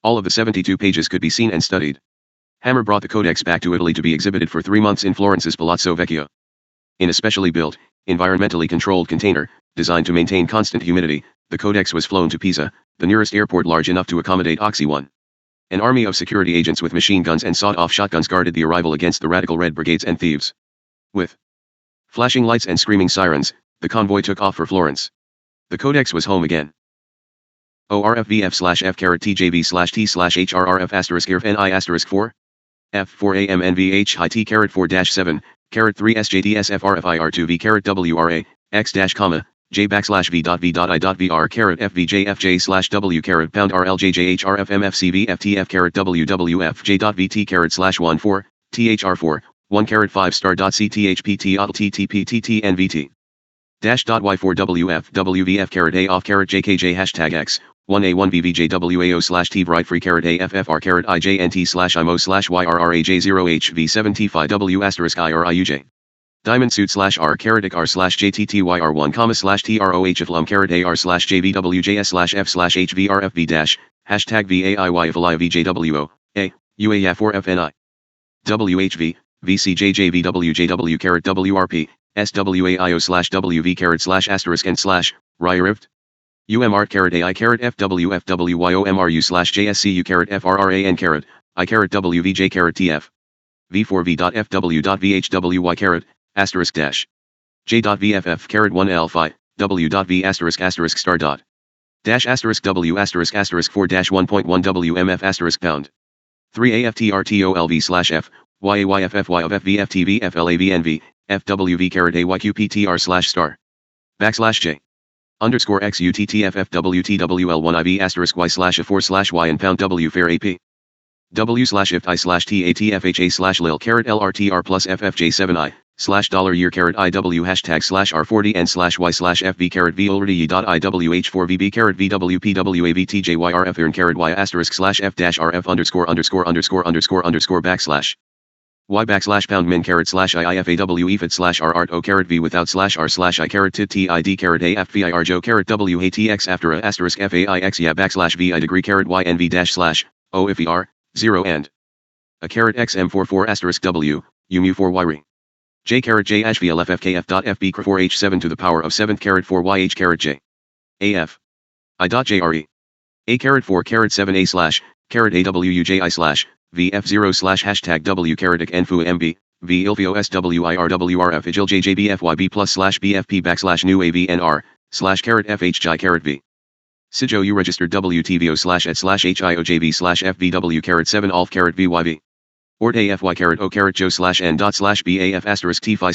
All of the 72 pages could be seen and studied. Hammer brought the codex back to Italy to be exhibited for 3 months in Florence's Palazzo Vecchio. In a specially built, environmentally controlled container, designed to maintain constant humidity, the codex was flown to Pisa, the nearest airport large enough to accommodate Oxy 1. An army of security agents with machine guns and sawed-off shotguns guarded the arrival against the radical Red Brigades and thieves. With Flashing lights and screaming sirens, the convoy took off for Florence. The codex was home again. ORFVF/F_TJB/T/HRRF *IRF *4 F4AMNVH high T 4-7 3 SJDSFRFIR2V WRA X J \V.V.I.VR FVJFJ/W pound RLJJHRFMFCVFTF WWF J.VT/14 THR4 1 5 star.CTHPT TTPTTNVT -Y4WF WVF A off JKJ #X 1A1VVJWAO/T right free AFFR IJNT/IMO/YRRAJ0HV75W *IRIUJ Diamond suit /R /R/JTTYR1 /TROH LUM AR/JVWJS/F/HVRFV #VAIYFLIVJWO A UAF4FNI WHV VCJJVWJW WRP SWAIO/WV /and/ RYRIVT UMR AI FWFWYOMRU/JSCU FRRAN I WVJ TF V4V.FW.VHWY *J.VFF *1 Phi W.V *** dot dash ** W ** 4-1.1 WMF pound 3 AFTRTOLV/F YAYFFY of FVFTV FLAVNV FWV AYQPTR/* \J _XUTTFFWTWL1IV *Y/A4/Y and pound W fair AP W/IFT/TATFHA/lil LRTR plus FFJ7I $year IW #/R40 and /Y/FV V olrdy.IWH4VB VWPWAVTJYRF y *F-RF_______ Y \pound min /IIFAW EFIT /R art O V without /R/I TID AFVIR jo WATX after a *FAIX ya \V I degree Y NV /O if ER 0 and a XM44 W UMU4 YRE J J HVLFFKF.FB 4H7 to the power of 7 4 YH J AF I.JRE A 4 7 A/ AWUJI/ VF0 # W *NFU MB V ILVIO SWIRWRF IJIL JJBFYB plus /BFP /new AVNR /FHJ V Sijo U registered WTVO /at/HIOJV /FVW 7 ALF VYV Ort AFY O Jo /N dot /BAF *T Phi /1 */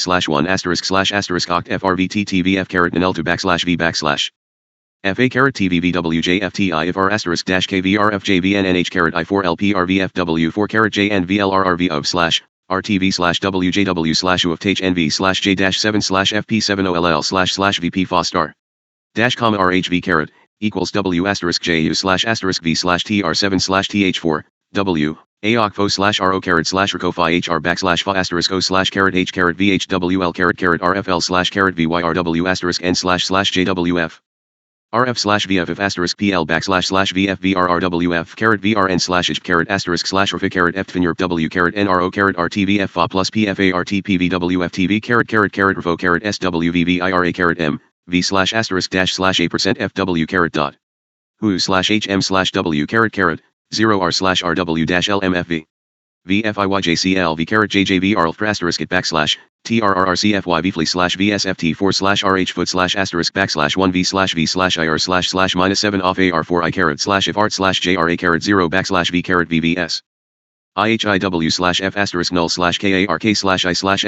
oct FRVTTVF NL to \V FA TVVWJFTI if R *KVRFJVNNH I4 LPRVFW 4 JNVLRRV of /RTV /WJW /UFTHNV /J-7 /FP70LL /VP FA star -RHV equals W *JU /V /TR7 /TH4 W AOCFO /RO /RCOFI HR \FA *O /H VHWL RFL /VYRW *N /JWF RF/VFF *PL \VFVRRWF VRN /H *RFI *FTFNURP W NRO RTVF FA plus PFARTPVWFTV RVO SWVVIRA M V /*A% FW dot who /HM/W 0 R/RW LMFV VFIYJCL V JJV RL *it TRRRCFYV VSFT 4 /RH foot *1 V /V/IR /-7 off AR4 I if art JRA 0 \V VVS IHIW /F null KARK /I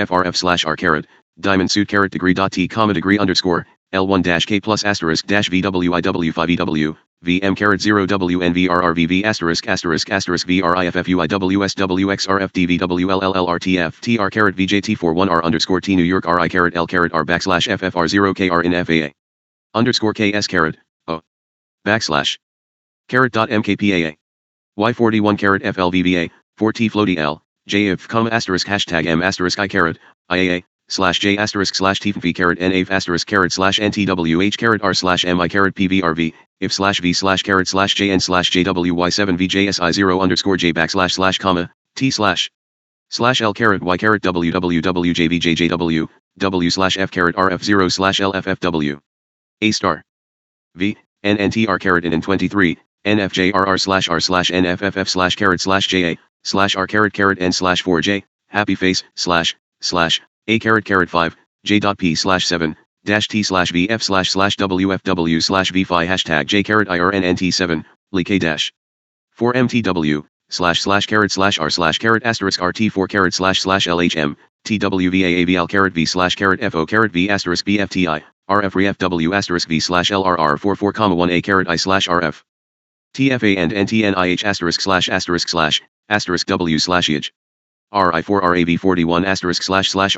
/FRF diamond suit degree.T degree L1-K plus *VWIW5EW VM 0 WNVRRVV *VRIFFUIWSWXRFDVWLLRTF TR VJT41R _T New York RI L R /FFR 0 KR in FAA _KS O /MKPAA Y41 FLVVA 4T floaty L JIF #M I IAA /J */TFV NAF *NTWH R/MI PVRV if /V /JN /JWY7 VJSI 0 _J /T /L Y WWWJVJJW W /F RF 0 /LFFW A star V NNTR in 23 NFJRR/R/NFFF /JA /R /N/4J happy face // A 5 J.P/7 T/VF/WFW/V5 hashtag J IRNNT7 Lik 4 MTW //R RT4 LHM TWVAAVL V FO V BFTI RF V/LRR 44,1 I RF TFA and NTNIH *//W/IH RI4RAV41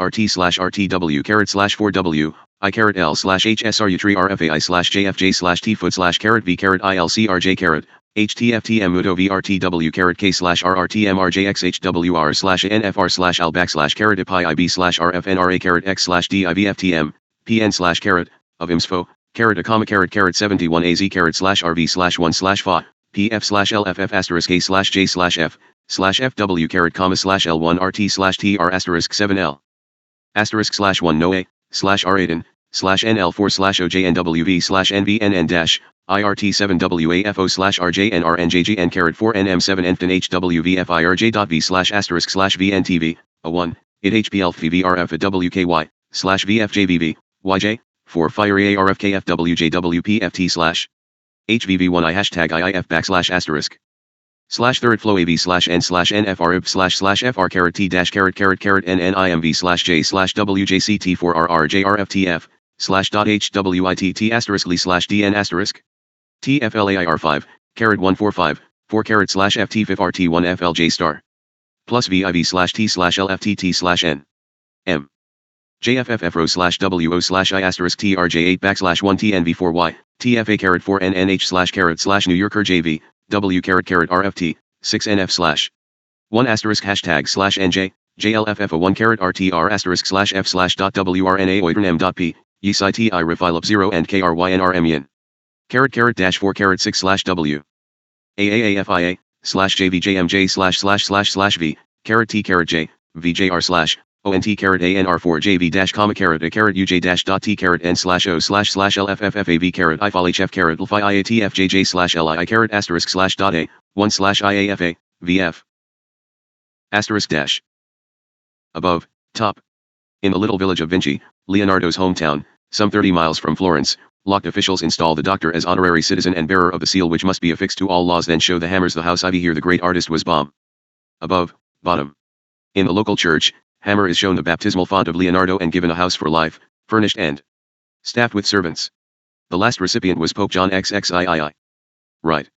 *//RT/RTW /4W I*L/HSRU3 RFAI/JFJ/T-foot/V ILCRJ HTFTM Mudo VRTW K/RRTMRJXHWR/NFR/L /IB/RFNRA X/DIVFTM PN/. Of IMSFO *71 AZ /RV/1/FA PF/LFF *K/J/F/FW *L1 RT/TR *7L *1 NOA /R8 /NL4/OJNWV/NVNN- IRT7WAFO/RJNRNJGN 4 NM7 HWVFIRJ.V/*VNTV, A1, IT HPL/VRF WKY/VFJVV, YJ, 4 Fire ARFKFWJWPFT/ HVV1I hashtag IIF /third flow AV/N/NFRIB//FR T-NNIMV/J/WJCT4RRJRFTF /HWITT*Li/DN*. TFLAIR5, 145, 4/FT5RT1FLJ* plus VIV/T/LFTT/N. M. JFFRO/WO/I*TRJ8 /1TNV4Y, TFA4NNH/New Yorker JV, W RFT, 6NF/1 *#NJ, JLFF1 RTR*/F/.WRNA oitern YCITI Refilop 0 and KRYNRMIN. *4 6/W. AAAFIA/JVJMJ//V, T/J, VJR/ ONT/ANR4 JV comma UJ.T/N/O/LFFFAV IFOLHF LFI IATFJJ/LI **A 1/IAFA VF **. Above, top. In the little village of Vinci, Leonardo's hometown, some 30 miles from Florence, locked officials install the doctor as honorary citizen and bearer of the seal which must be affixed to all laws, then show the hammers the house ivy. Here the great artist was bomb. Above, bottom. In the local church, hammer is shown the baptismal font of Leonardo and given a house for life, furnished and staffed with servants. The last recipient was Pope John XXIII. Right.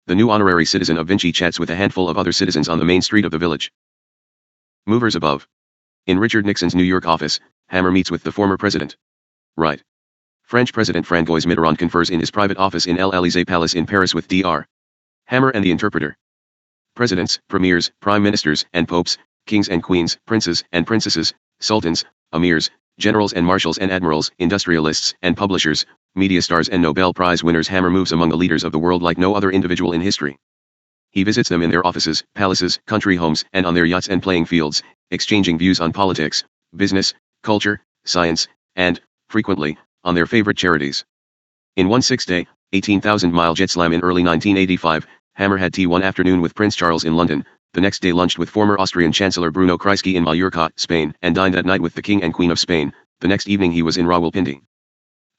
The new honorary citizen of Vinci chats with a handful of other citizens on the main street of the village. Movers above. In Richard Nixon's New York office, Hammer meets with the former president. Right. French President François Mitterrand confers in his private office in l'Élysée Palace in Paris with Dr. Hammer and the interpreter. Presidents, premiers, prime ministers, and popes, kings and queens, princes and princesses, sultans, emirs, generals and marshals and admirals, industrialists and publishers, media stars and Nobel Prize winners. Hammer moves among the leaders of the world like no other individual in history. He visits them in their offices, palaces, country homes, and on their yachts and playing fields, exchanging views on politics, business, culture, science, and, frequently, on their favorite charities. In one 6-day, 18,000-mile jet slam in early 1985, Hammer had tea one afternoon with Prince Charles in London, the next day lunched with former Austrian Chancellor Bruno Kreisky in Mallorca, Spain, and dined that night with the King and Queen of Spain. The next evening he was in Rawalpindi,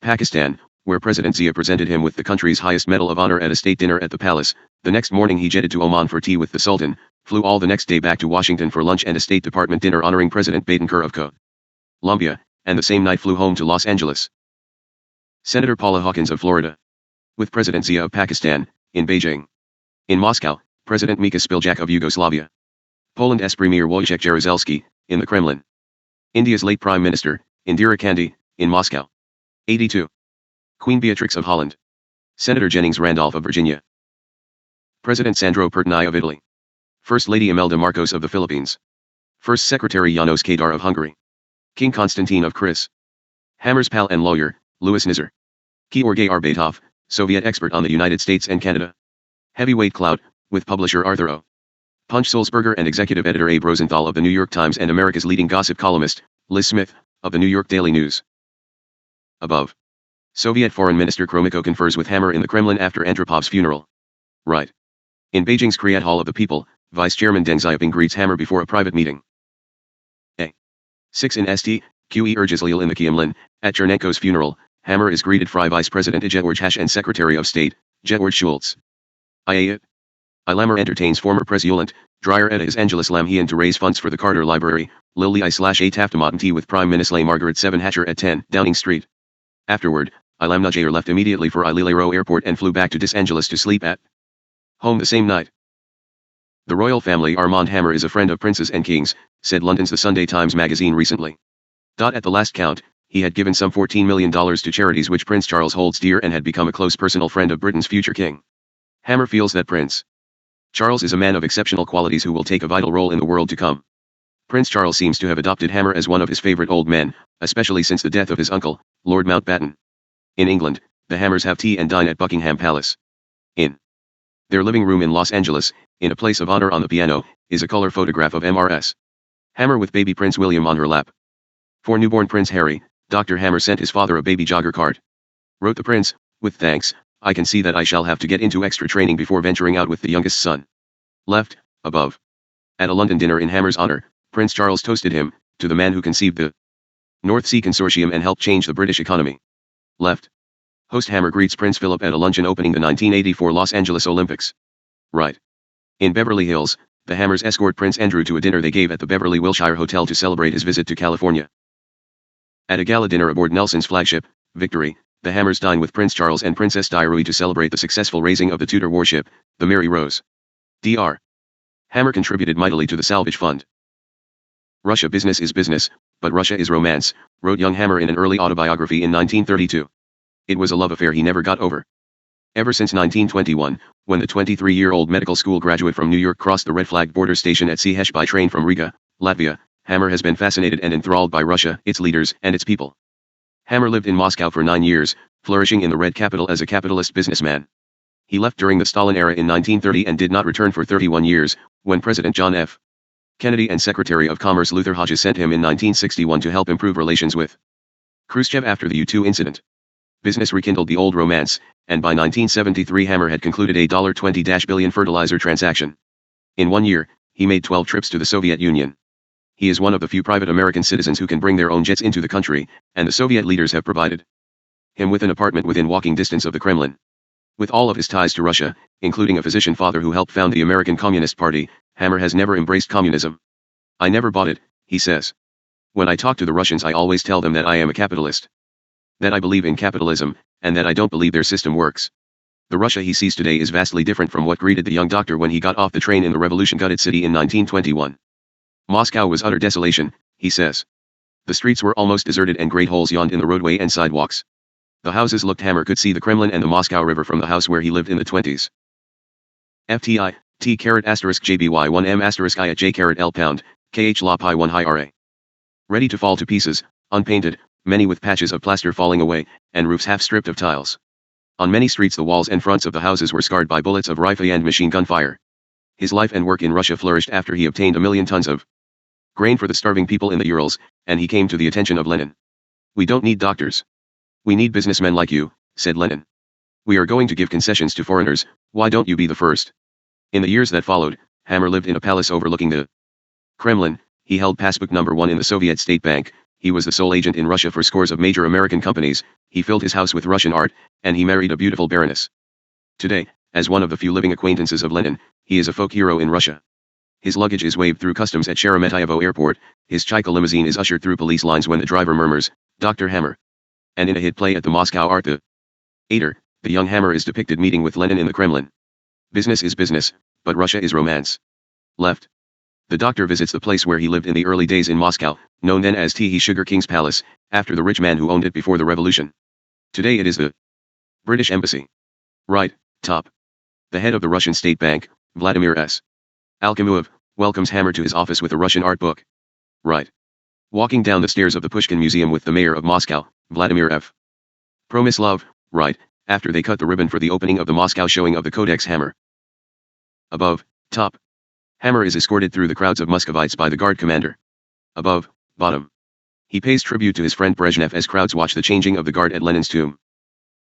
Pakistan, where President Zia presented him with the country's highest medal of honor at a state dinner at the palace. The next morning he jetted to Oman for tea with the Sultan, flew all the next day back to Washington for lunch and a State Department dinner honoring President Beidenkar of Columbia, and the same night flew home to Los Angeles. Senator Paula Hawkins of Florida. With President Zia of Pakistan, in Beijing. In Moscow, President Mika Spiljak of Yugoslavia. Poland's Premier Wojciech Jaruzelski, in the Kremlin. India's late Prime Minister, Indira Gandhi, in Moscow. 82. Queen Beatrix of Holland. Senator Jennings Randolph of Virginia. President Sandro Pertini of Italy. First Lady Imelda Marcos of the Philippines. First Secretary Janos Kadar of Hungary. King Constantine of Chris. Hammer's pal and lawyer, Louis Nizar. Georgy Arbatov, Soviet expert on the United States and Canada. Heavyweight clout, with publisher Arthur O. Punch Sulzberger and executive editor Abe Rosenthal of the New York Times and America's leading gossip columnist, Liz Smith, of the New York Daily News. Above. Soviet Foreign Minister Gromyko confers with Hammer in the Kremlin after Andropov's funeral. Right. In Beijing's Kriyat Hall of the People, Vice Chairman Deng Xiaoping greets Hammer before a private meeting. A. 6 in St. QE urges Leal in the Kremlin. At Chernenko's funeral, Hammer is greeted by Vice President George Hash and Secretary of State, George Schultz. Ilammer entertains former President, Dreyer at his Angelus Lamhian to raise funds for the Carter Library, Lily I/A Taftamotten tea with Prime Minister Margaret 7 Hatcher at 10 Downing Street. Afterward, Ilamnajayer left immediately for Ililero Airport and flew back to Los Angeles to sleep at home the same night. The royal family Armand Hammer is a friend of princes and kings, said London's The Sunday Times magazine recently. At the last count, he had given some $14 million to charities which Prince Charles holds dear and had become a close personal friend of Britain's future king. Hammer feels that Prince Charles is a man of exceptional qualities who will take a vital role in the world to come. Prince Charles seems to have adopted Hammer as one of his favorite old men, especially since the death of his uncle, Lord Mountbatten. In England, the Hammers have tea and dine at Buckingham Palace. In their living room in Los Angeles, in a place of honor on the piano, is a color photograph of Mrs. Hammer with baby Prince William on her lap. For newborn Prince Harry, Dr. Hammer sent his father a baby jogger card. Wrote the prince, "With thanks, I can see that I shall have to get into extra training before venturing out with the youngest son." Left, above. At a London dinner in Hammer's honor, Prince Charles toasted him, "To the man who conceived the North Sea Consortium and helped change the British economy." Left. Host Hammer greets Prince Philip at a luncheon opening the 1984 Los Angeles Olympics. Right. In Beverly Hills, the Hammers escort Prince Andrew to a dinner they gave at the Beverly Wilshire Hotel to celebrate his visit to California. At a gala dinner aboard Nelson's flagship, Victory, the Hammers dine with Prince Charles and Princess Diarrhea to celebrate the successful raising of the Tudor warship, the Mary Rose. Dr. Hammer contributed mightily to the salvage fund. "Russia business is business, but Russia is romance," wrote young Hammer in an early autobiography in 1932. It was a love affair he never got over. Ever since 1921, when the 23-year-old medical school graduate from New York crossed the red-flagged border station at Sehesh by train from Riga, Latvia, Hammer has been fascinated and enthralled by Russia, its leaders, and its people. Hammer lived in Moscow for 9 years, flourishing in the Red Capital as a capitalist businessman. He left during the Stalin era in 1930 and did not return for 31 years, when President John F. Kennedy and Secretary of Commerce Luther Hodges sent him in 1961 to help improve relations with Khrushchev after the U-2 incident. Business rekindled the old romance, and by 1973 Hammer had concluded a $20 billion fertilizer transaction. In 1 year, he made 12 trips to the Soviet Union. He is one of the few private American citizens who can bring their own jets into the country, and the Soviet leaders have provided him with an apartment within walking distance of the Kremlin. With all of his ties to Russia, including a physician father who helped found the American Communist Party, Hammer has never embraced communism. "I never bought it," he says. "When I talk to the Russians I always tell them that I am a capitalist. That I believe in capitalism, and that I don't believe their system works." The Russia he sees today is vastly different from what greeted the young doctor when he got off the train in the revolution-gutted city in 1921. "Moscow was utter desolation," he says. "The streets were almost deserted and great holes yawned in the roadway and sidewalks. The houses looked." Hammer could see the Kremlin and the Moscow River from the house where he lived in the 20s. FTI, T*JBY1M*I at J*L pound, KH La Pi 1 high RA. Ready to fall to pieces, unpainted, many with patches of plaster falling away, and roofs half stripped of tiles. On many streets the walls and fronts of the houses were scarred by bullets of rifle and machine gun fire. His life and work in Russia flourished after he obtained 1 million tons of grain for the starving people in the Urals, and he came to the attention of Lenin. "We don't need doctors. We need businessmen like you," said Lenin. "We are going to give concessions to foreigners, why don't you be the first?" In the years that followed, Hammer lived in a palace overlooking the Kremlin. He held passbook number 1 in the Soviet State Bank. He was the sole agent in Russia for scores of major American companies. He filled his house with Russian art, and he married a beautiful baroness. Today, as one of the few living acquaintances of Lenin, he is a folk hero in Russia. His luggage is waved through customs at Sheremetyevo Airport. His Chaika limousine is ushered through police lines when the driver murmurs, "Dr. Hammer." And in a hit play at the Moscow Art Theater, the young Hammer is depicted meeting with Lenin in the Kremlin. Business is business, but Russia is romance. Left. The doctor visits the place where he lived in the early days in Moscow, known then as Th Sugar King's Palace, after the rich man who owned it before the revolution. Today it is the British Embassy. Right, top. The head of the Russian State Bank, Vladimir S. Alkamuev, welcomes Hammer to his office with a Russian art book. Right. Walking down the stairs of the Pushkin Museum with the mayor of Moscow, Vladimir F. Promislov, right, after they cut the ribbon for the opening of the Moscow showing of the Codex Hammer. Above, top. Hammer is escorted through the crowds of Muscovites by the guard commander. Above, bottom. He pays tribute to his friend Brezhnev as crowds watch the changing of the guard at Lenin's tomb.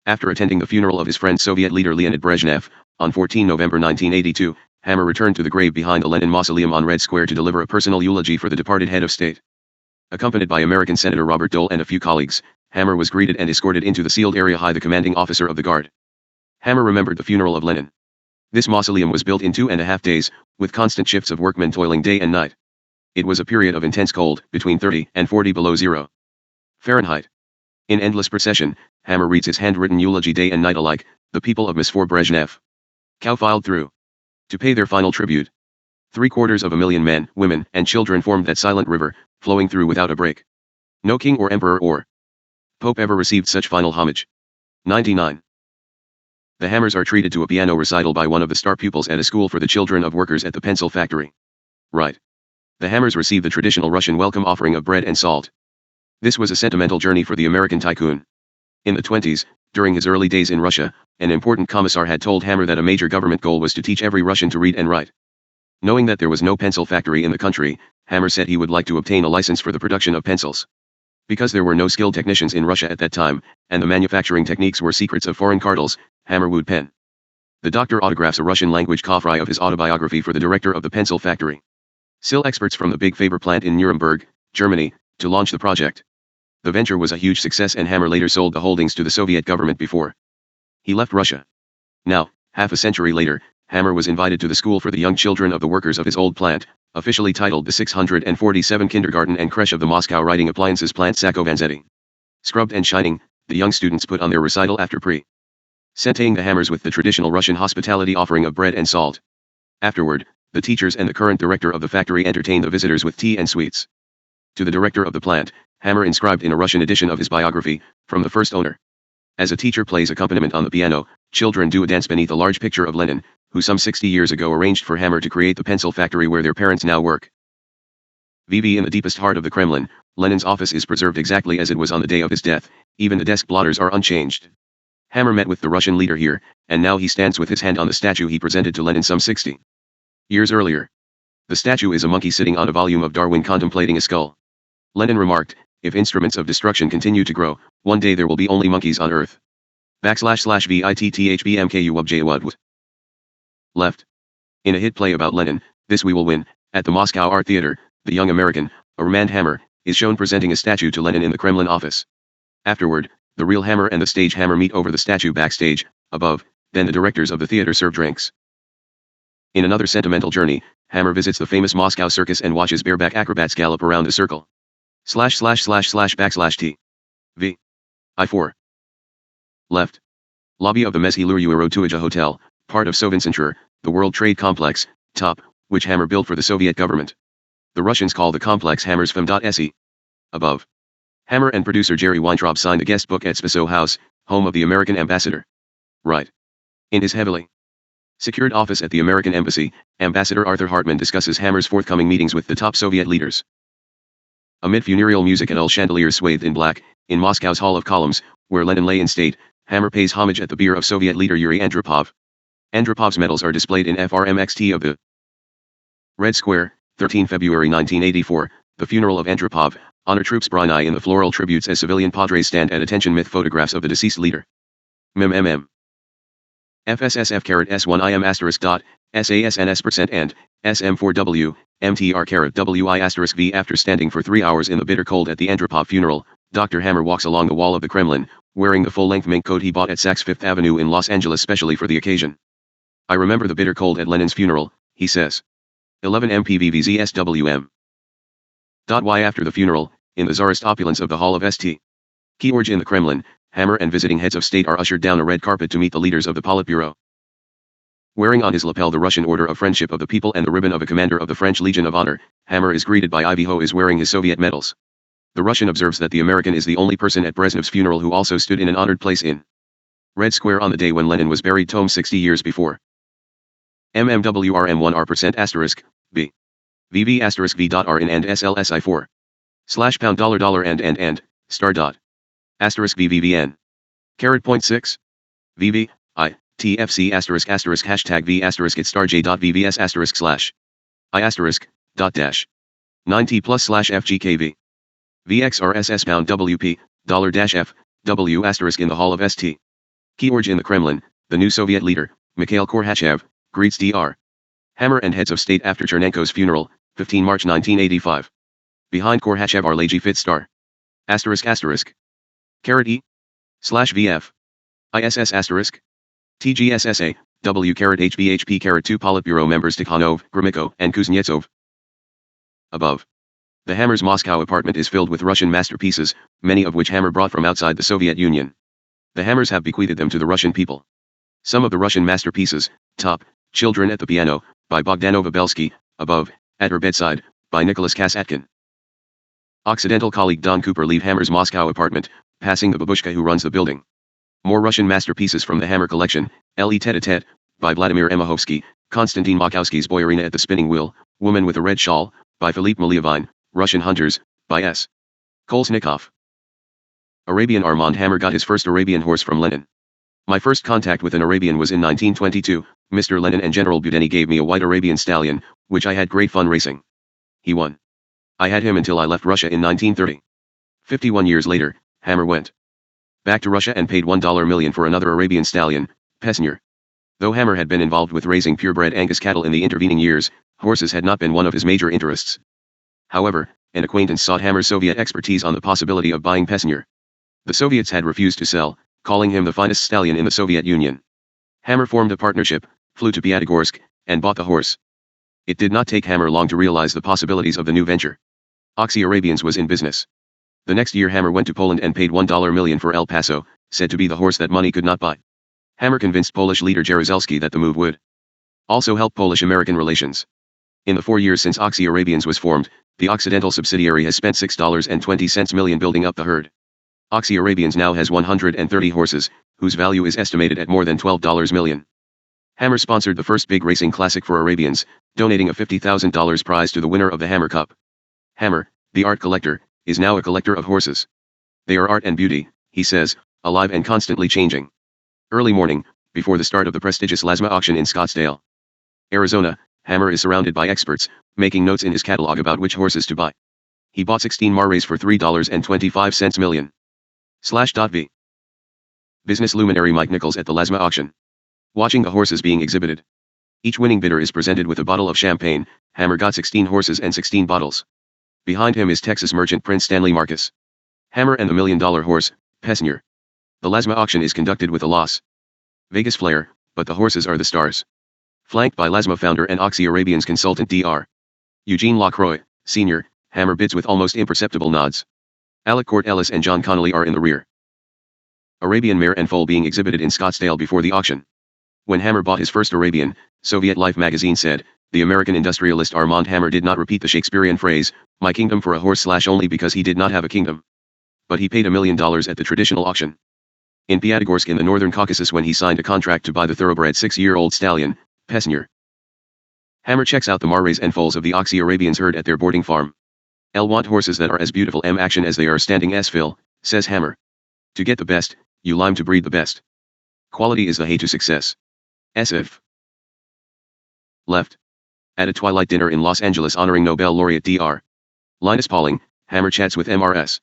After attending the funeral of his friend Soviet leader Leonid Brezhnev, on 14 November 1982, Hammer returned to the grave behind the Lenin Mausoleum on Red Square to deliver a personal eulogy for the departed head of state. Accompanied by American Senator Robert Dole and a few colleagues, Hammer was greeted and escorted into the sealed area by the commanding officer of the guard. Hammer remembered the funeral of Lenin. This mausoleum was built in 2.5 days, with constant shifts of workmen toiling day and night. It was a period of intense cold, between 30 and 40 below zero Fahrenheit. In endless procession, Hammer reads his handwritten eulogy day and night alike. The people of Miss for Brezhnev cow filed through to pay their final tribute. 750,000 men, women, and children formed that silent river, flowing through without a break. No king or emperor or pope ever received such final homage. 99. The Hammers are treated to a piano recital by one of the star pupils at a school for the children of workers at the pencil factory. Right. The Hammers receive the traditional Russian welcome offering of bread and salt. This was a sentimental journey for the American tycoon. In the 20s, during his early days in Russia, an important commissar had told Hammer that a major government goal was to teach every Russian to read and write. Knowing that there was no pencil factory in the country, Hammer said he would like to obtain a license for the production of pencils. Because there were no skilled technicians in Russia at that time, and the manufacturing techniques were secrets of foreign cartels, Hammer wooed pen. The doctor autographs a Russian-language copy of his autobiography for the director of the pencil factory. SIL experts from the big Faber plant in Nuremberg, Germany, to launch the project. The venture was a huge success and Hammer later sold the holdings to the Soviet government before he left Russia. Now, half a century later, Hammer was invited to the school for the young children of the workers of his old plant, officially titled the 647 Kindergarten and Creche of the Moscow Writing Appliances Plant Sakovanzeti. Scrubbed and shining, the young students put on their recital after presenting the Hammers with the traditional Russian hospitality offering of bread and salt. Afterward, the teachers and the current director of the factory entertained the visitors with tea and sweets. To the director of the plant, Hammer inscribed in a Russian edition of his biography, from the first owner. As a teacher plays accompaniment on the piano, children do a dance beneath a large picture of Lenin, who some 60 years ago arranged for Hammer to create the pencil factory where their parents now work. VV in the deepest heart of the Kremlin, Lenin's office is preserved exactly as it was on the day of his death, even the desk blotters are unchanged. Hammer met with the Russian leader here, and now he stands with his hand on the statue he presented to Lenin some 60 years earlier. The statue is a monkey sitting on a volume of Darwin contemplating a skull. Lenin remarked, "If instruments of destruction continue to grow, one day there will be only monkeys on Earth." //VITTHBMKUWJWUD. Left. In a hit play about Lenin, This We Will Win, at the Moscow Art Theater, the young American, Armand Hammer, is shown presenting a statue to Lenin in the Kremlin office. Afterward, the real Hammer and the stage Hammer meet over the statue backstage, above, then the directors of the theater serve drinks. In another sentimental journey, Hammer visits the famous Moscow circus and watches bareback acrobats gallop around a circle. /////T. V. I4. Left. Lobby of the Meshy-Luruerotuija Hotel, part of Sovincentur, the World Trade Complex, top, which Hammer built for the Soviet government. The Russians call the complex Hammer's Fem.Se. Above. Hammer and producer Jerry Weintraub signed a guest book at Spiso House, home of the American ambassador. Right. In his heavily secured office at the American embassy, Ambassador Arthur Hartman discusses Hammer's forthcoming meetings with the top Soviet leaders. Amid funereal music and old chandeliers swathed in black, in Moscow's Hall of Columns, where Lenin lay in state, Hammer pays homage at the bier of Soviet leader Yuri Andropov. Andropov's medals are displayed in FRMXT of the Red Square, 13 February 1984, the funeral of Andropov, honor troops Bryson in the floral tributes as civilian padres stand at attention myth photographs of the deceased leader. FSSF_S1IM*. SASNS% and SM4W, MTR*WI*V. After standing for 3 hours in the bitter cold at the Andropov funeral, Dr. Hammer walks along the wall of the Kremlin, wearing the full-length mink coat he bought at Saks Fifth Avenue in Los Angeles specially for the occasion. "I remember the bitter cold at Lenin's funeral," he says. 11 MPVVZSWM. Y after the funeral, in the czarist opulence of the Hall of St. George in the Kremlin, Hammer and visiting heads of state are ushered down a red carpet to meet the leaders of the Politburo. Wearing on his lapel the Russian Order of Friendship of the People and the ribbon of a commander of the French Legion of Honor, Hammer is greeted by Ivy Ho is wearing his Soviet medals. The Russian observes that the American is the only person at Brezhnev's funeral who also stood in an honored place in Red Square on the day when Lenin was buried. Tome 60 years before. MMWRM1R% B. VV *V.R in and SLSI4. /$$ and star dot. *VVVN. .6. VV, I, TFC *** hashtag V *** star J dot VVS */ I *. Dash. 9T plus /FGKV. VXRSS $WP, $F, W ** in the Hall of St. George in the Kremlin, the new Soviet leader, Mikhail Gorbachev, greets Dr. Hammer and heads of state after Chernenko's funeral, 15 March 1985. Behind Korhachev Arlaji fit star. Asterisk asterisk. Caret E. Slash VF. ISS asterisk. TGSSA. W caret HBHP caret 2 Politburo members Tikhanov, Gromyko, and Kuznetsov. Above. The Hammer's Moscow apartment is filled with Russian masterpieces, many of which Hammer brought from outside the Soviet Union. The Hammers have bequeathed them to the Russian people. Some of the Russian masterpieces, top, Children at the Piano, by Bogdanova Belsky, above, At Her Bedside, by Nicholas Kasatkin. Occidental colleague Don Cooper leave Hammer's Moscow apartment, passing the babushka who runs the building. More Russian masterpieces from the Hammer collection, L.E. Tete-a-Tete, by Vladimir Emahovsky, Konstantin Makowski's Boyarina at the Spinning Wheel, Woman with a Red Shawl, by Philippe Maliavine, Russian Hunters, by S. Kolesnikov. Arabian Armand Hammer got his first Arabian horse from Lenin. My first contact with an Arabian was in 1922, Mr. Lenin and General Budeni gave me a white Arabian stallion, which I had great fun racing. He won. I had him until I left Russia in 1930. 51 years later, Hammer went back to Russia and paid $1 million for another Arabian stallion, Pesnier. Though Hammer had been involved with raising purebred Angus cattle in the intervening years, horses had not been one of his major interests. However, an acquaintance sought Hammer's Soviet expertise on the possibility of buying Pesnier. The Soviets had refused to sell, calling him the finest stallion in the Soviet Union. Hammer formed a partnership, flew to Pyatigorsk, and bought the horse. It did not take Hammer long to realize the possibilities of the new venture. Oxy Arabians was in business. The next year Hammer went to Poland and paid $1 million for El Paso, said to be the horse that money could not buy. Hammer convinced Polish leader Jaruzelski that the move would also help Polish-American relations. In the 4 years since Oxy Arabians was formed, the Occidental subsidiary has spent $6.20 million building up the herd. Oxy Arabians now has 130 horses, whose value is estimated at more than $12 million. Hammer sponsored the first big racing classic for Arabians, donating a $50,000 prize to the winner of the Hammer Cup. Hammer, the art collector, is now a collector of horses. They are art and beauty, he says, alive and constantly changing. Early morning, before the start of the prestigious Lasma auction in Scottsdale, Arizona, Hammer is surrounded by experts, making notes in his catalog about which horses to buy. He bought 16 Mares for $3.25 million. /v. Business luminary Mike Nichols at the Lasma auction. Watching the horses being exhibited. Each winning bidder is presented with a bottle of champagne. Hammer got 16 horses and 16 bottles. Behind him is Texas merchant Prince Stanley Marcus. Hammer and the $1 million horse, Pesnier. The Lasma auction is conducted with a Las Vegas flair, but the horses are the stars. Flanked by Lasma founder and Oxy Arabians consultant Dr. Eugene Lacroix, Sr., Hammer bids with almost imperceptible nods. Alec Court Ellis and John Connolly are in the rear. Arabian mare and foal being exhibited in Scottsdale before the auction. When Hammer bought his first Arabian, Soviet Life magazine said, the American industrialist Armand Hammer did not repeat the Shakespearean phrase, my kingdom for a horse only because he did not have a kingdom. But he paid $1 million at the traditional auction. In Pyatigorsk in the northern Caucasus when he signed a contract to buy the thoroughbred 6-year-old stallion, Pesnier. Hammer checks out the Mares and foals of the Oxy Arabians herd at their boarding farm. L want horses that are as beautiful action as they are standing Phil, says Hammer. To get the best, you lime to breed the best. Quality is the hay to success. If. Left. At a twilight dinner in Los Angeles honoring Nobel laureate Dr. Linus Pauling, Hammer chats with Mrs.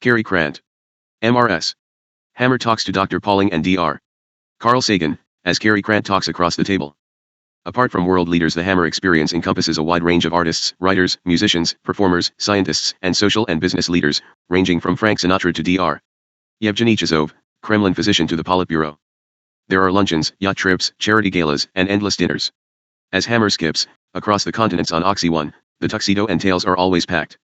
Cary Grant. Mrs. Hammer talks to Dr. Pauling and Dr. Carl Sagan, as Cary Grant talks across the table. Apart from world leaders, the Hammer experience encompasses a wide range of artists, writers, musicians, performers, scientists, and social and business leaders, ranging from Frank Sinatra to Dr. Yevgeny Chizov, Kremlin physician to the Politburo. There are luncheons, yacht trips, charity galas, and endless dinners. As Hammer skips across the continents on Oxy 1, the tuxedo and tails are always packed.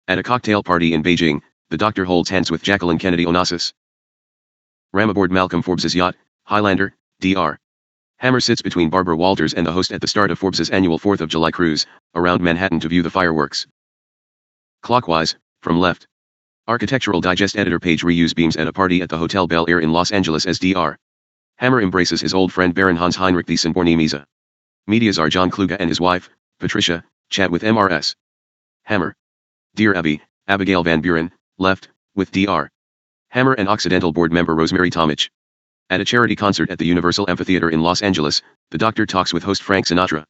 At a cocktail party in Beijing, the doctor holds hands with Jacqueline Kennedy Onassis. Ram aboard Malcolm Forbes's yacht, Highlander, Dr. Hammer sits between Barbara Walters and the host at the start of Forbes's annual 4th of July cruise, around Manhattan to view the fireworks. Clockwise, from left. Architectural Digest editor page reuse beams at a party at the Hotel Bel Air in Los Angeles as Dr. Hammer embraces his old friend Baron Hans Heinrich Thiessen-Bornemisza. Medias are John Kluge and his wife, Patricia, chat with Mrs. Hammer. Dear Abby, Abigail Van Buren, left, with Dr. Hammer and Occidental board member Rosemary Tomich. At a charity concert at the Universal Amphitheater in Los Angeles, the doctor talks with host Frank Sinatra.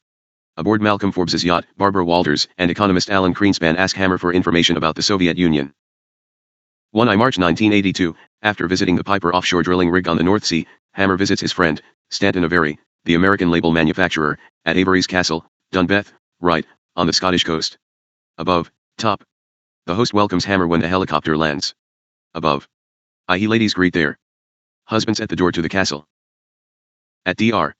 Aboard Malcolm Forbes's yacht, Barbara Walters and economist Alan Greenspan ask Hammer for information about the Soviet Union. 1 March 1982, after visiting the Piper offshore drilling rig on the North Sea, Hammer visits his friend, Stanton Avery, the American label manufacturer, at Avery's Castle, Dunbeth, right, on the Scottish coast. Above, top. The host welcomes Hammer when the helicopter lands. Above. He ladies greet their husbands at the door to the castle. At Dr.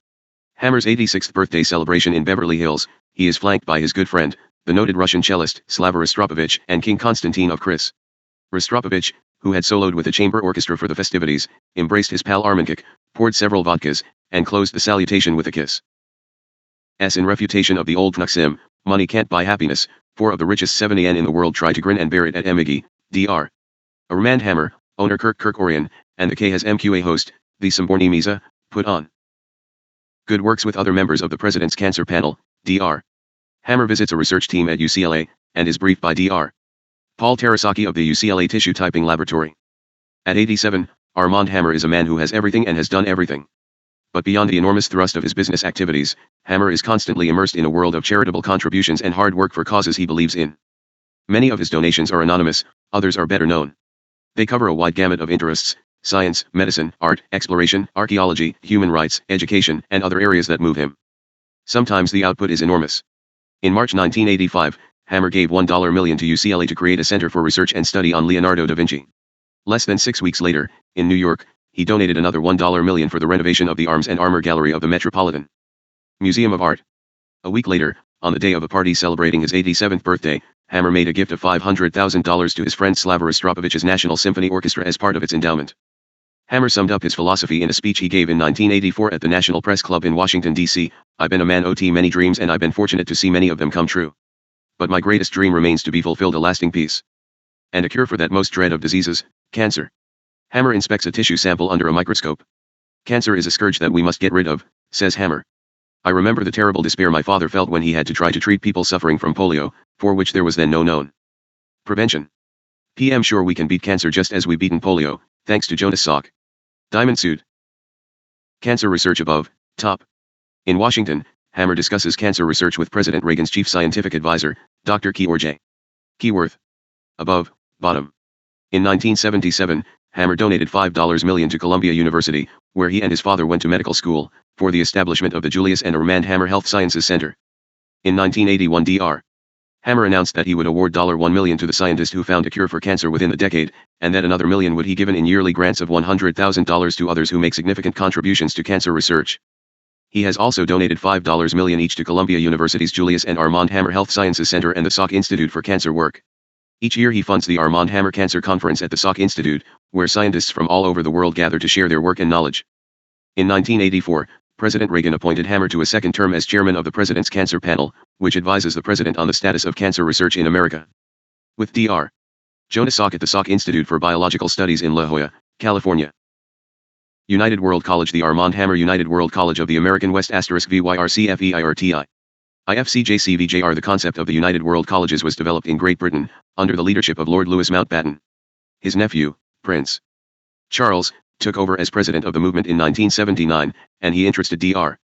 Hammer's 86th birthday celebration in Beverly Hills, he is flanked by his good friend, the noted Russian cellist Slava Rostropovich and King Konstantin of Kris. Rostropovich, who had soloed with the chamber orchestra for the festivities, embraced his pal Armand, poured several vodkas, and closed the salutation with a kiss. In refutation of the old maxim, money can't buy happiness, 4 of the richest 70 in the world try to grin and bear it at Emigi, Dr. Armand Hammer, owner Kirk Orion, and the K has MQA host, the Samborni Misa, put on good works with other members of the President's Cancer Panel. Dr. Hammer visits a research team at UCLA, and is briefed by Dr. Paul Terasaki of the UCLA Tissue Typing Laboratory. At 87, Armand Hammer is a man who has everything and has done everything. But beyond the enormous thrust of his business activities, Hammer is constantly immersed in a world of charitable contributions and hard work for causes he believes in. Many of his donations are anonymous, others are better known. They cover a wide gamut of interests: science, medicine, art, exploration, archaeology, human rights, education, and other areas that move him. Sometimes the output is enormous. In March 1985, Hammer gave $1 million to UCLA to create a center for research and study on Leonardo da Vinci. Less than 6 weeks later, in New York, he donated another $1 million for the renovation of the Arms and Armor Gallery of the Metropolitan Museum of Art. A week later, on the day of a party celebrating his 87th birthday, Hammer made a gift of $500,000 to his friend Slava Rostropovich's National Symphony Orchestra as part of its endowment. Hammer summed up his philosophy in a speech he gave in 1984 at the National Press Club in Washington, D.C. "I've been a man ot many dreams and I've been fortunate to see many of them come true. But my greatest dream remains to be fulfilled, a lasting peace and a cure for that most dread of diseases, cancer." Hammer inspects a tissue sample under a microscope. "Cancer is a scourge that we must get rid of," says Hammer. "I remember the terrible despair my father felt when he had to try to treat people suffering from polio, for which there was then no known prevention. I'm sure we can beat cancer just as we've beaten polio, thanks to Jonas Salk." Diamond suit. Cancer research above, top. In Washington, Hammer discusses cancer research with President Reagan's chief scientific advisor, Dr. Keyork J. Keyworth. Above, bottom. In 1977, Hammer donated $5 million to Columbia University, where he and his father went to medical school, for the establishment of the Julius and Armand Hammer Health Sciences Center. In 1981, Dr. Hammer announced that he would award $1 million to the scientist who found a cure for cancer within the decade, and that another $1 million would be given in yearly grants of $100,000 to others who make significant contributions to cancer research. He has also donated $5 million each to Columbia University's Julius and Armand Hammer Health Sciences Center and the Salk Institute for Cancer Work. Each year he funds the Armand Hammer Cancer Conference at the Salk Institute, where scientists from all over the world gather to share their work and knowledge. In 1984, President Reagan appointed Hammer to a second term as chairman of the President's Cancer Panel, which advises the president on the status of cancer research in America. With Dr. Jonas Salk at the Salk Institute for Biological Studies in La Jolla, California. United World College. The Armand Hammer United World College of the American West *VYRCFEIRTI. IFCJCVJR. The concept of the United World Colleges was developed in Great Britain, under the leadership of Lord Louis Mountbatten. His nephew, Prince Charles, took over as president of the movement in 1979, and he interested Dr.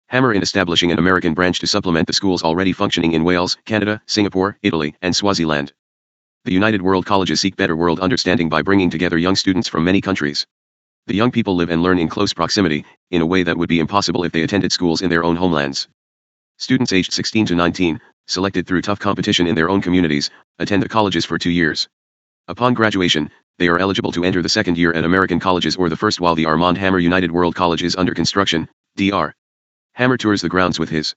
Hammer in establishing an American branch to supplement the schools already functioning in Wales, Canada, Singapore, Italy, and Swaziland. The United World Colleges seek better world understanding by bringing together young students from many countries. The young people live and learn in close proximity, in a way that would be impossible if they attended schools in their own homelands. Students aged 16 to 19, selected through tough competition in their own communities, attend the colleges for 2 years. Upon graduation, they are eligible to enter the second year at American colleges or the first. While the Armand Hammer United World College is under construction, Dr. Hammer tours the grounds with his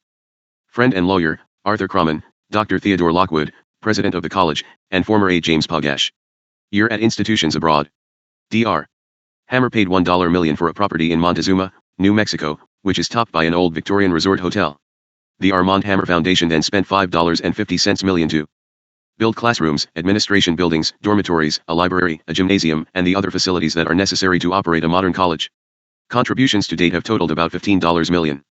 friend and lawyer, Arthur Cromman, Dr. Theodore Lockwood, president of the college, and former aide James Pogash. Year at institutions abroad. Dr. Hammer paid $1 million for a property in Montezuma, New Mexico, which is topped by an old Victorian resort hotel. The Armand Hammer Foundation then spent $5.50 million to build classrooms, administration buildings, dormitories, a library, a gymnasium, and the other facilities that are necessary to operate a modern college. Contributions to date have totaled about $15 million.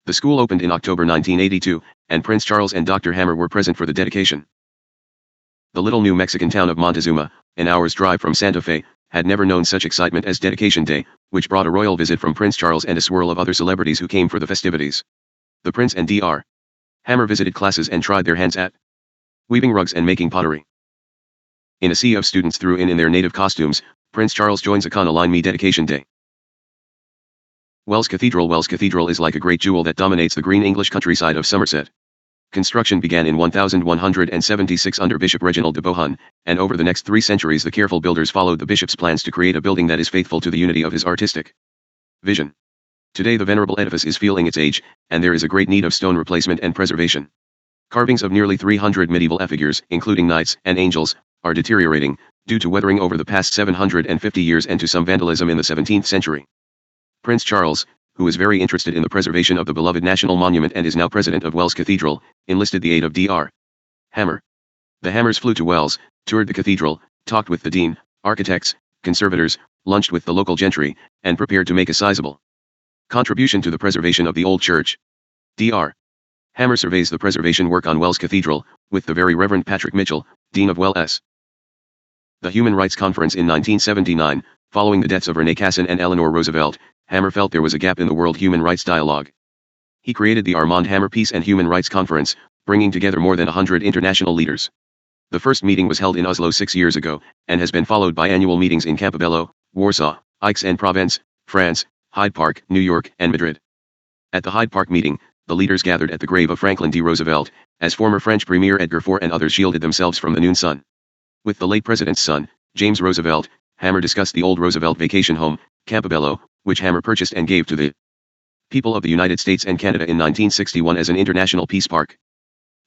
The school opened in October 1982, and Prince Charles and Dr. Hammer were present for the dedication. The little New Mexican town of Montezuma, an hour's drive from Santa Fe, had never known such excitement as Dedication Day, which brought a royal visit from Prince Charles and a swirl of other celebrities who came for the festivities. The Prince and Dr. Hammer visited classes and tried their hands at weaving rugs and making pottery. In a sea of students threw in their native costumes, Prince Charles joins a Con-Align Me Dedication Day. Wells Cathedral. Wells Cathedral is like a great jewel that dominates the green English countryside of Somerset. Construction began in 1176 under Bishop Reginald de Bohun, and over the next 3 centuries the careful builders followed the bishop's plans to create a building that is faithful to the unity of his artistic vision. Today the venerable edifice is feeling its age, and there is a great need of stone replacement and preservation. Carvings of nearly 300 medieval figures, including knights and angels, are deteriorating, due to weathering over the past 750 years and to some vandalism in the 17th century. Prince Charles, who is very interested in the preservation of the beloved national monument and is now president of Wells Cathedral, enlisted the aid of Dr. Hammer. The Hammers flew to Wells, toured the cathedral, talked with the dean, architects, conservators, lunched with the local gentry, and prepared to make a sizable contribution to the preservation of the old church. Dr. Hammer surveys the preservation work on Wells Cathedral, with the very Reverend Patrick Mitchell, Dean of Wells. The Human Rights Conference in 1979, following the deaths of Rene Cassin and Eleanor Roosevelt, Hammer felt there was a gap in the world human rights dialogue. He created the Armand Hammer Peace and Human Rights Conference, bringing together more than 100 international leaders. The first meeting was held in Oslo 6 years ago, and has been followed by annual meetings in Campobello, Warsaw, Aix-en-Provence, France, Hyde Park, New York, and Madrid. At the Hyde Park meeting, the leaders gathered at the grave of Franklin D. Roosevelt, as former French Premier Edgar Faure and others shielded themselves from the noon sun. With the late president's son, James Roosevelt, Hammer discussed the old Roosevelt vacation home, Campobello, which Hammer purchased and gave to the people of the United States and Canada in 1961 as an international peace park.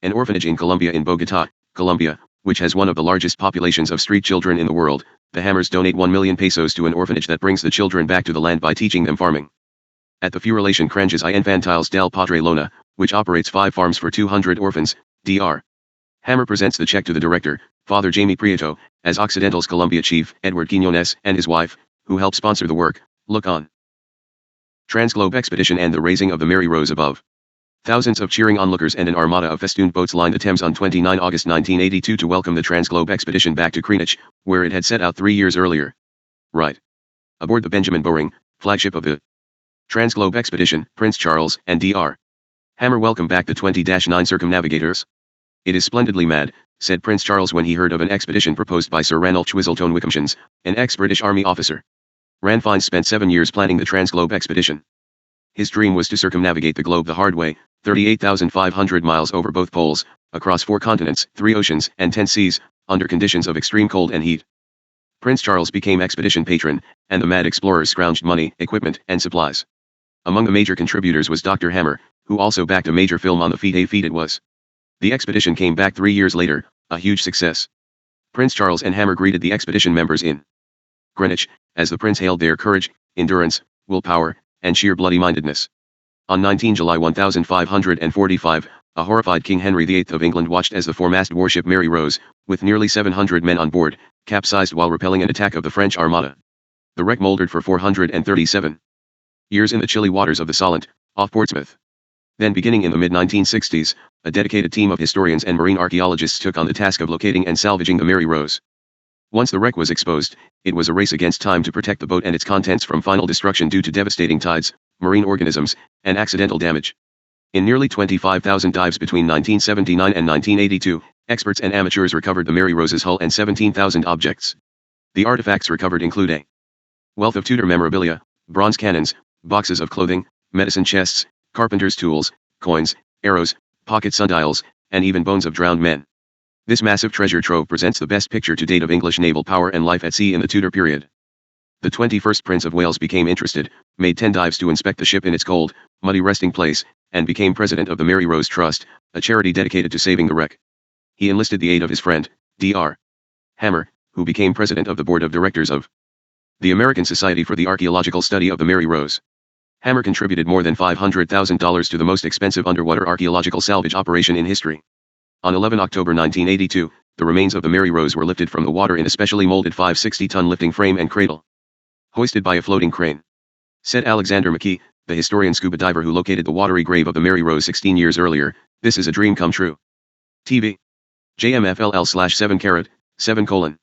An orphanage in Colombia in Bogota, Colombia, which has one of the largest populations of street children in the world, the Hammers donate 1 million pesos to an orphanage that brings the children back to the land by teaching them farming. At the Fundación Granjas y Infantiles del Padre Lona, which operates 5 farms for 200 orphans, Dr. Hammer presents the check to the director, Father Jamie Prieto, as Occidental's Colombia chief, Edward Quiñones, and his wife, who help sponsor the work, look on. Transglobe Expedition and the raising of the Mary Rose above. Thousands of cheering onlookers and an armada of festooned boats lined the Thames on 29 August 1982 to welcome the Transglobe Expedition back to Greenwich, where it had set out 3 years earlier. Right. Aboard the Benjamin Boring, flagship of the Transglobe Expedition, Prince Charles and Dr. Hammer welcome back the 20-9 circumnavigators. It is splendidly mad, said Prince Charles when he heard of an expedition proposed by Sir Ranulph Twisleton Wickhams, an ex-British Army officer. Ranfine spent 7 years planning the Transglobe Expedition. His dream was to circumnavigate the globe the hard way, 38,500 miles over both poles, across 4 continents, 3 oceans, and 10 seas, under conditions of extreme cold and heat. Prince Charles became expedition patron, and the mad explorers scrounged money, equipment, and supplies. Among the major contributors was Dr. Hammer, who also backed a major film on the feat it was. The expedition came back 3 years later, a huge success. Prince Charles and Hammer greeted the expedition members in Greenwich, as the prince hailed their courage, endurance, willpower, and sheer bloody-mindedness. On 19 July 1545, a horrified King Henry VIII of England watched as the four-mast warship Mary Rose, with nearly 700 men on board, capsized while repelling an attack of the French Armada. The wreck mouldered for 437 years in the chilly waters of the Solent, off Portsmouth. Then beginning in the mid-1960s, a dedicated team of historians and marine archaeologists took on the task of locating and salvaging the Mary Rose. Once the wreck was exposed, it was a race against time to protect the boat and its contents from final destruction due to devastating tides, marine organisms, and accidental damage. In nearly 25,000 dives between 1979 and 1982, experts and amateurs recovered the Mary Rose's hull and 17,000 objects. The artifacts recovered include a wealth of Tudor memorabilia, bronze cannons, boxes of clothing, medicine chests, carpenter's tools, coins, arrows, pocket sundials, and even bones of drowned men. This massive treasure trove presents the best picture to date of English naval power and life at sea in the Tudor period. The 21st Prince of Wales became interested, made 10 dives to inspect the ship in its cold, muddy resting place, and became president of the Mary Rose Trust, a charity dedicated to saving the wreck. He enlisted the aid of his friend, Dr. Hammer, who became president of the board of directors of the American Society for the Archaeological Study of the Mary Rose. Hammer contributed more than $500,000 to the most expensive underwater archaeological salvage operation in history. On 11 October 1982, the remains of the Mary Rose were lifted from the water in a specially molded 560-ton lifting frame and cradle, hoisted by a floating crane. Said Alexander McKee, the historian scuba diver who located the watery grave of the Mary Rose 16 years earlier, "This is a dream come true." TV. JMFLL/7 7 colon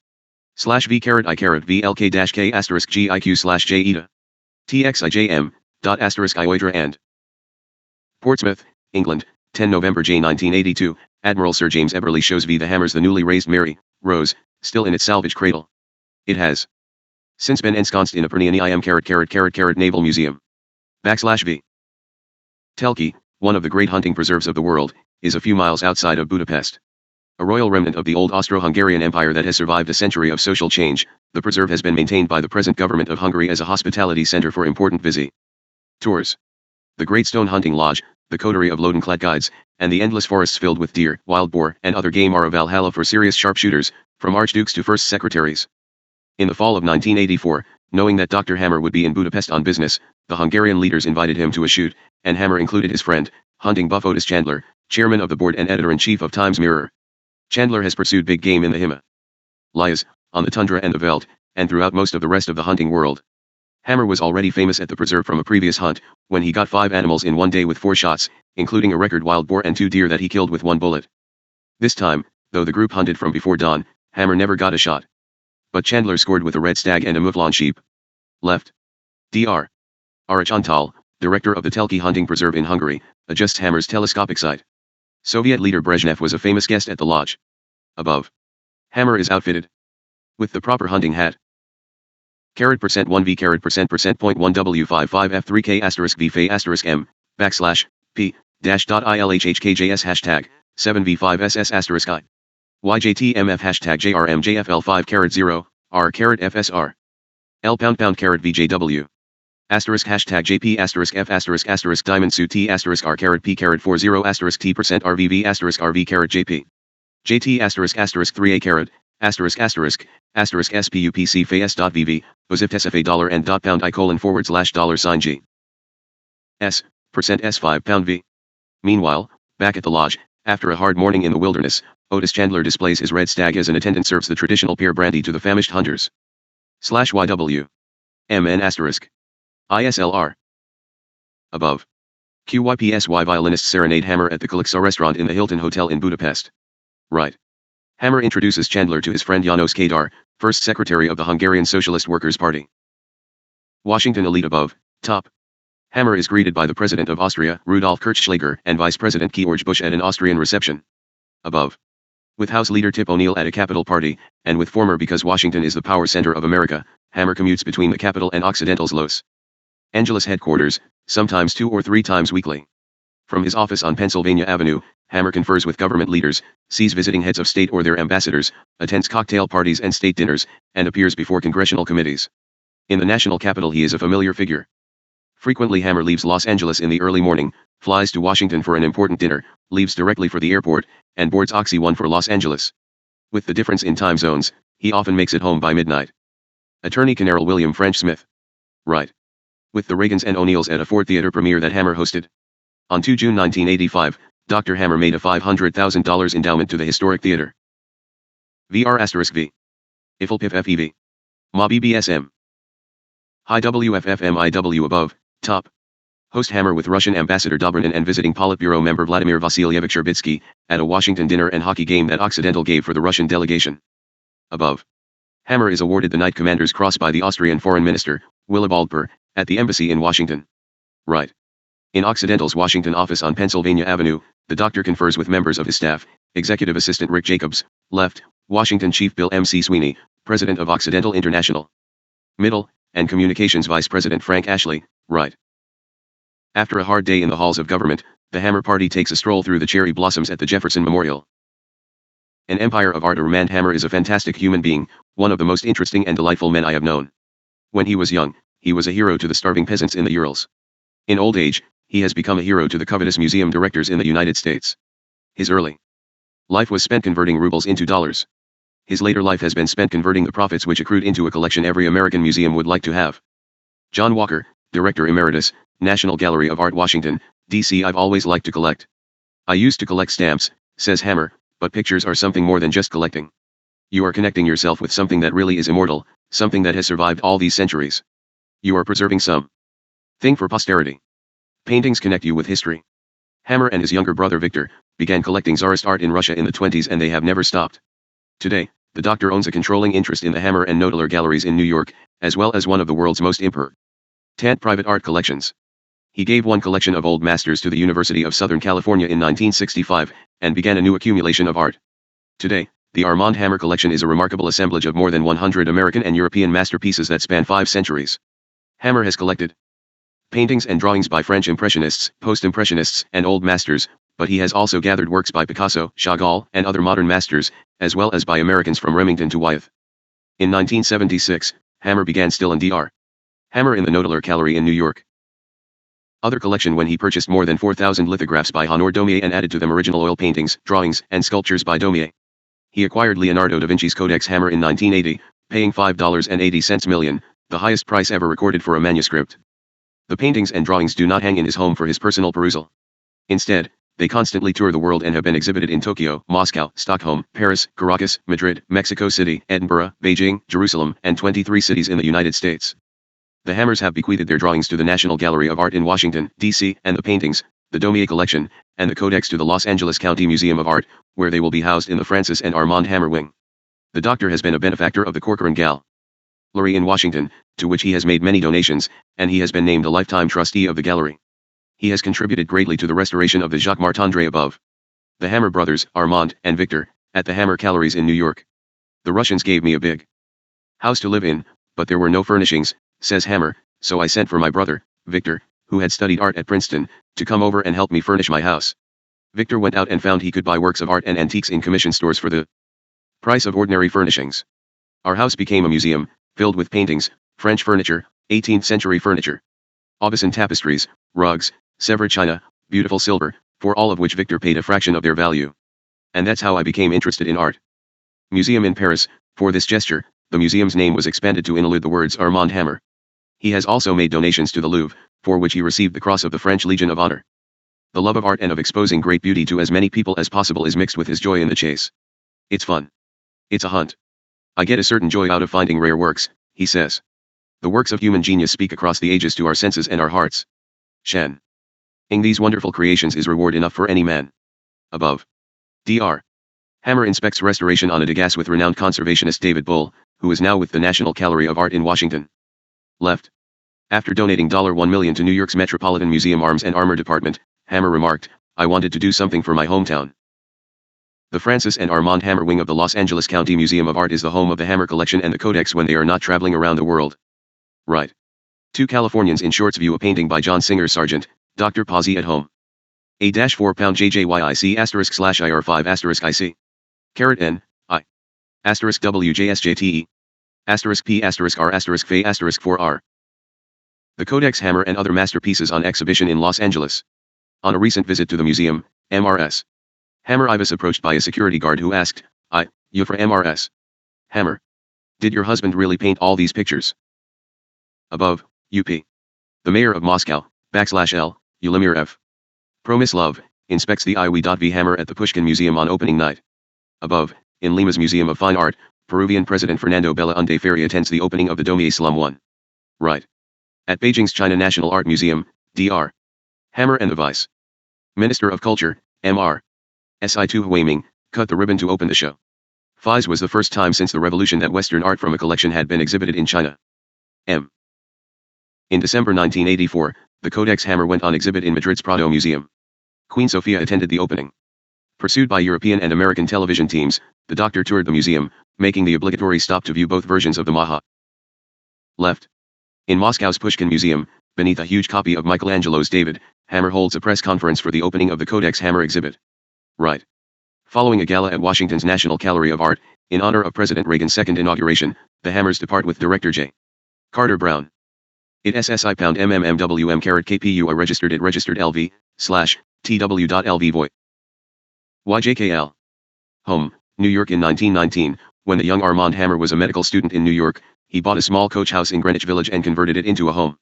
/V I VLK K *GIQ /J ETA. TXIJM. *Ioidra and Portsmouth, England, 10 November J 1982, Admiral Sir James Eberly shows V the Hammers the newly raised Mary Rose, still in its salvage cradle. It has since been ensconced in a Pernian IM Naval Museum. \V. Telki, one of the great hunting preserves of the world, is a few miles outside of Budapest. A royal remnant of the old Austro-Hungarian Empire that has survived a century of social change, the preserve has been maintained by the present government of Hungary as a hospitality center for important tours. The Great Stone Hunting Lodge, the coterie of loden-clad guides, and the endless forests filled with deer, wild boar, and other game are a valhalla for serious sharpshooters, from archdukes to first secretaries. In the fall of 1984, knowing that Dr. Hammer would be in Budapest on business, the Hungarian leaders invited him to a shoot, and Hammer included his friend, hunting buff Otis Chandler, chairman of the board and editor-in-chief of Times Mirror. Chandler has pursued big game in the Himalayas, on the tundra and the veldt, and throughout most of the rest of the hunting world. Hammer was already famous at the preserve from a previous hunt, when he got 5 animals in one day with 4 shots, including a record wild boar and 2 deer that he killed with 1 bullet. This time, though the group hunted from before dawn, Hammer never got a shot. But Chandler scored with a red stag and a mouflon sheep. Left. Dr. Arachantal, director of the Telki Hunting Preserve in Hungary, adjusts Hammer's telescopic sight. Soviet leader Brezhnev was a famous guest at the lodge. Above. Hammer is outfitted with the proper hunting hat. %1V %.1W55F3K *V F *M \P -.ILHHKJS hashtag 7V5SS *I YJTMF hashtag JRMJFL5 R FSR L #VJW hashtag JP F diamond suit T R P 40 T %RVV RV JP JT *3A SPUPC FAS.VV Posivtesfa dollar and pound I $/ G S %S5 pound V. Meanwhile, back at the lodge, after a hard morning in the wilderness, Otis Chandler displays his red stag as an attendant serves the traditional pear brandy to the famished hunters. /YW MN ISLR above. QYPSY violinists serenade Hammer at the Kaliksa restaurant in the Hilton Hotel in Budapest. Right. Hammer introduces Chandler to his friend János Kadar, first secretary of the Hungarian Socialist Workers' Party. Washington elite above, top. Hammer is greeted by the President of Austria, Rudolf Kirchschlager, and Vice President George Bush at an Austrian reception. Above. With House Leader Tip O'Neill at a Capitol party, and with former because Washington is the power center of America, Hammer commutes between the Capitol and Occidental's Los Angeles headquarters, sometimes 2 or 3 times weekly. From his office on Pennsylvania Avenue, Hammer confers with government leaders, sees visiting heads of state or their ambassadors, attends cocktail parties and state dinners, and appears before congressional committees. In the national capital he is a familiar figure. Frequently Hammer leaves Los Angeles in the early morning, flies to Washington for an important dinner, leaves directly for the airport, and boards Oxy 1 for Los Angeles. With the difference in time zones, he often makes it home by midnight. Attorney General William French Smith. Right. With the Reagans and O'Neills at a Ford Theater premiere that Hammer hosted. On 2 June 1985, Dr. Hammer made a $500,000 endowment to the historic theater. VR *V. IFLPIF FEV. Ma BBSM. High WFFMIW above, top. Host Hammer with Russian Ambassador Dobrynin and visiting Politburo member Vladimir Vasilyevich Sherbitsky, at a Washington dinner and hockey game that Occidental gave for the Russian delegation. Above. Hammer is awarded the Knight Commander's Cross by the Austrian Foreign Minister, Willibald Burr, at the embassy in Washington. Right. In Occidental's Washington office on Pennsylvania Avenue, the doctor confers with members of his staff, Executive Assistant Rick Jacobs, left, Washington Chief Bill M.C. Sweeney, President of Occidental International. Middle, and Communications Vice President Frank Ashley, right. After a hard day in the halls of government, the Hammer party takes a stroll through the cherry blossoms at the Jefferson Memorial. An empire of art. Armand Hammer is a fantastic human being, one of the most interesting and delightful men I have known. When he was young, he was a hero to the starving peasants in the Urals. In old age, he has become a hero to the covetous museum directors in the United States. His early life was spent converting rubles into dollars. His later life has been spent converting the profits which accrued into a collection every American museum would like to have. John Walker, Director Emeritus, National Gallery of Art, Washington, D.C. I've always liked to collect. I used to collect stamps, says Hammer, but pictures are something more than just collecting. You are connecting yourself with something that really is immortal, something that has survived all these centuries. You are preserving some thing for posterity. Paintings connect you with history. Hammer and his younger brother Victor began collecting Tsarist art in Russia in the 1920s and they have never stopped. Today, the doctor owns a controlling interest in the Hammer and Knoedler galleries in New York, as well as one of the world's most important private art collections. He gave one collection of old masters to the University of Southern California in 1965, and began a new accumulation of art. Today, the Armand Hammer collection is a remarkable assemblage of more than 100 American and European masterpieces that span 5 centuries. Hammer has collected paintings and drawings by French Impressionists, Post-Impressionists, and Old Masters, but he has also gathered works by Picasso, Chagall, and other modern masters, as well as by Americans from Remington to Wyeth. In 1976, Hammer began still in Dr. Hammer in the Nodeler Gallery in New York. Other collection when he purchased more than 4,000 lithographs by Honor Daumier and added to them original oil paintings, drawings, and sculptures by Daumier. He acquired Leonardo da Vinci's Codex Hammer in 1980, paying $5.80 million, the highest price ever recorded for a manuscript. The paintings and drawings do not hang in his home for his personal perusal. Instead, they constantly tour the world and have been exhibited in Tokyo, Moscow, Stockholm, Paris, Caracas, Madrid, Mexico City, Edinburgh, Beijing, Jerusalem, and 23 cities in the United States. The Hammers have bequeathed their drawings to the National Gallery of Art in Washington, D.C., and the paintings, the Daumier Collection, and the Codex to the Los Angeles County Museum of Art, where they will be housed in the Francis and Armand Hammer Wing. The doctor has been a benefactor of the Corcoran Gallery in Washington, to which he has made many donations, and he has been named a lifetime trustee of the gallery. He has contributed greatly to the restoration of the Jacques Martindre above. The Hammer brothers, Armand and Victor, at the Hammer Galleries in New York. The Russians gave me a big house to live in, but there were no furnishings, says Hammer, so I sent for my brother, Victor, who had studied art at Princeton, to come over and help me furnish my house. Victor went out and found he could buy works of art and antiques in commission stores for the price of ordinary furnishings. Our house became a museum, filled with paintings, French furniture, 18th century furniture, Aubusson tapestries, rugs, Sèvres china, beautiful silver, for all of which Victor paid a fraction of their value. And that's how I became interested in art. Museum in Paris, for this gesture, the museum's name was expanded to include the words Armand Hammer. He has also made donations to the Louvre, for which he received the Cross of the French Legion of Honor. The love of art and of exposing great beauty to as many people as possible is mixed with his joy in the chase. It's fun. It's a hunt. I get a certain joy out of finding rare works, he says. The works of human genius speak across the ages to our senses and our hearts. Shen. In these wonderful creations is reward enough for any man. Above. Dr. Hammer inspects restoration on a Degas with renowned conservationist David Bull, who is now with the National Gallery of Art in Washington. Left. After donating $1 million to New York's Metropolitan Museum Arms and Armor Department, Hammer remarked, "I wanted to do something for my hometown." The Francis and Armand Hammer Wing of the Los Angeles County Museum of Art is the home of the Hammer Collection and the Codex when they are not traveling around the world. Right. Two Californians in shorts view a painting by John Singer Sargent, Dr. Pazzi at home. A-4-pound JJYIC*IR5*IC. Caret N, I. *WJSJTE. *P**R*F*4R. The Codex Hammer and other masterpieces on exhibition in Los Angeles. On a recent visit to the museum, MRS. Hammer I was approached by a security guard who asked, "You for MRS? Hammer. Did your husband really paint all these pictures?" Above, UP. The mayor of Moscow, \L, Ulimir F. Promislov, inspects the IW.V Hammer at the Pushkin Museum on opening night. Above, in Lima's Museum of Fine Art, Peruvian President Fernando Belaúnde Ferry attends the opening of the Daumier Slum 1. Right. At Beijing's China National Art Museum, Dr. Hammer and the Vice Minister of Culture, Mr. Si Tu Huiming, cut the ribbon to open the show. FIS was the first time since the revolution that Western art from a collection had been exhibited in China. In December 1984, the Codex Hammer went on exhibit in Madrid's Prado Museum. Queen Sofia attended the opening. Pursued by European and American television teams, the doctor toured the museum, making the obligatory stop to view both versions of the Maha. Left. In Moscow's Pushkin Museum, beneath a huge copy of Michelangelo's David, Hammer holds a press conference for the opening of the Codex Hammer exhibit. Right. Following a gala at Washington's National Gallery of Art, in honor of President Reagan's second inauguration, the Hammers depart with director J. Carter Brown. It SSI pound MMMWM caret KPU registered LV, /TW.LV void. YJKL. Home, New York. In 1919, when the young Armand Hammer was a medical student in New York, he bought a small coach house in Greenwich Village and converted it into a home.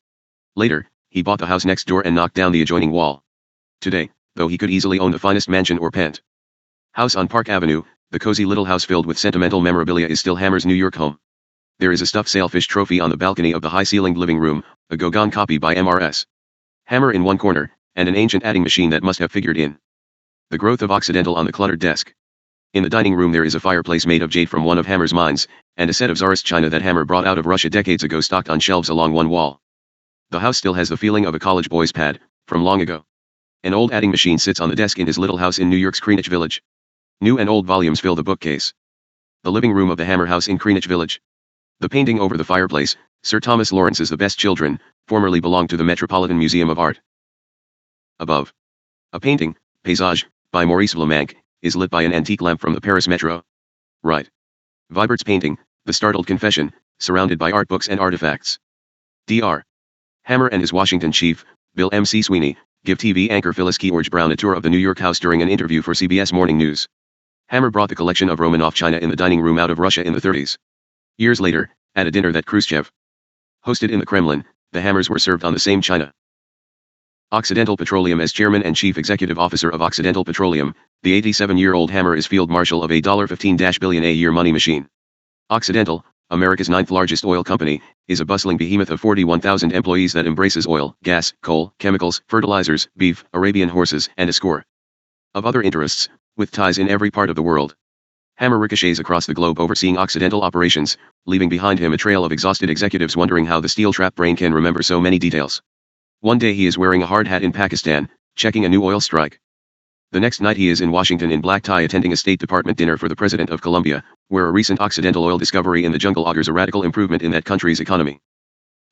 Later, he bought the house next door and knocked down the adjoining wall. Today, though he could easily own the finest mansion or pent house on Park Avenue, the cozy little house filled with sentimental memorabilia is still Hammer's New York home. There is a stuffed sailfish trophy on the balcony of the high-ceilinged living room, a Gauguin copy by MRS. Hammer in one corner, and an ancient adding machine that must have figured in the growth of Occidental on the cluttered desk. In the dining room there is a fireplace made of jade from one of Hammer's mines, and a set of Tsarist china that Hammer brought out of Russia decades ago stocked on shelves along one wall. The house still has the feeling of a college boy's pad, from long ago. An old adding machine sits on the desk in his little house in New York's Greenwich Village. New and old volumes fill the bookcase. The living room of the Hammer house in Greenwich Village. The painting over the fireplace, Sir Thomas Lawrence's The Best Children, formerly belonged to the Metropolitan Museum of Art. Above. A painting, Paysage, by Maurice Vlaminck, is lit by an antique lamp from the Paris metro. Right. Vibert's painting, The Startled Confession, surrounded by art books and artifacts. Dr. Hammer and his Washington chief, Bill M.C. Sweeney, give TV anchor Phyllis George Brown a tour of the New York house during an interview for CBS Morning News. Hammer brought the collection of Romanov china in the dining room out of Russia in the 30s. Years later, at a dinner that Khrushchev hosted in the Kremlin, the Hammers were served on the same china. Occidental Petroleum. As chairman and chief executive officer of Occidental Petroleum, the 87-year-old Hammer is field marshal of a $15 billion a year money machine. Occidental, America's ninth largest oil company, is a bustling behemoth of 41,000 employees that embraces oil, gas, coal, chemicals, fertilizers, beef, Arabian horses, and a score of other interests, with ties in every part of the world. Hammer ricochets across the globe overseeing Occidental operations, leaving behind him a trail of exhausted executives wondering how the steel-trap brain can remember so many details. One day he is wearing a hard hat in Pakistan, checking a new oil strike. The next night he is in Washington in black tie attending a State Department dinner for the President of Colombia, where a recent Occidental oil discovery in the jungle augurs a radical improvement in that country's economy.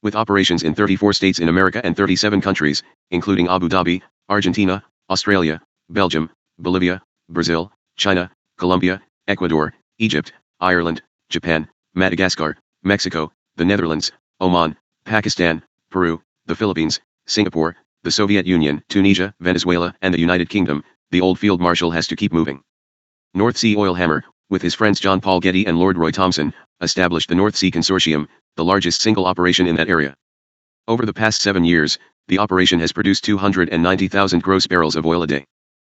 With operations in 34 states in America and 37 countries, including Abu Dhabi, Argentina, Australia, Belgium, Bolivia, Brazil, China, Colombia, Ecuador, Egypt, Ireland, Japan, Madagascar, Mexico, the Netherlands, Oman, Pakistan, Peru, the Philippines, Singapore, the Soviet Union, Tunisia, Venezuela, and the United Kingdom, the old field marshal has to keep moving. North Sea Oil. Hammer, with his friends John Paul Getty and Lord Roy Thomson, established the North Sea Consortium, the largest single operation in that area. Over the past 7 years, the operation has produced 290,000 gross barrels of oil a day.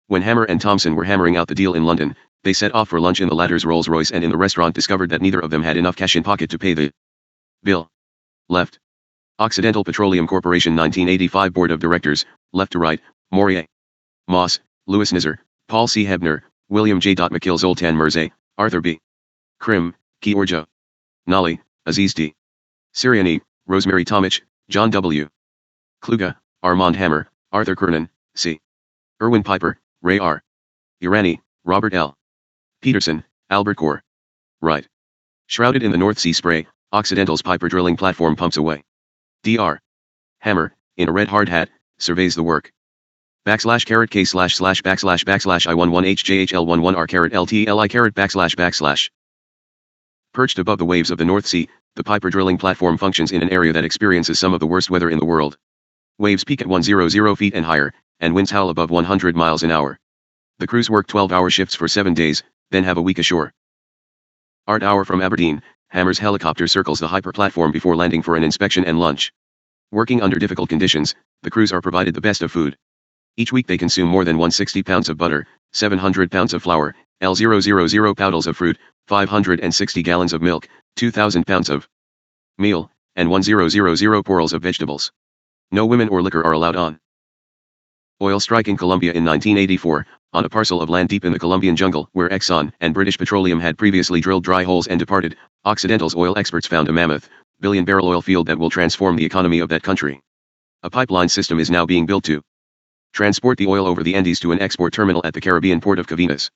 When Hammer and Thomson were hammering out the deal in London, they set off for lunch in the latter's Rolls-Royce and in the restaurant discovered that neither of them had enough cash in pocket to pay the bill. Left. Occidental Petroleum Corporation 1985 Board of Directors, left to right, Morier, Moss, Louis Nizar, Paul C. Hebner, William J. McKill, Zoltan Merzey, Arthur B. Krim, Georgia Nali, Aziz D. Siriani, Rosemary Tomich, John W. Kluge, Armand Hammer, Arthur Kernan, C. Irwin Piper, Ray R. Irani, Robert L. Peterson, Albert Gore. Right. Shrouded in the North Sea spray, Occidental's Piper drilling platform pumps away. Dr. Hammer, in a red hard hat, surveys the work. /K//I11HJHL11R LTLI /LTLI. Perched above the waves of the North Sea, the Piper drilling platform functions in an area that experiences some of the worst weather in the world. Waves peak at 100 feet and higher, and winds howl above 100 miles an hour. The crews work 12-hour shifts for 7 days, then have a week ashore. Art hour from Aberdeen, Hammer's helicopter circles the Hyper platform before landing for an inspection and lunch. Working under difficult conditions, the crews are provided the best of food. Each week they consume more than 160 pounds of butter, 700 pounds of flour, 000 poundals of fruit, 560 gallons of milk, 2,000 pounds of meal, and 1000 porals of vegetables. No women or liquor are allowed on oil strike in Colombia in 1984, on a parcel of land deep in the Colombian jungle where Exxon and British Petroleum had previously drilled dry holes and departed. Occidental's oil experts found a mammoth, billion-barrel oil field that will transform the economy of that country. A pipeline system is now being built to transport the oil over the Andes to an export terminal at the Caribbean port of Cavinas.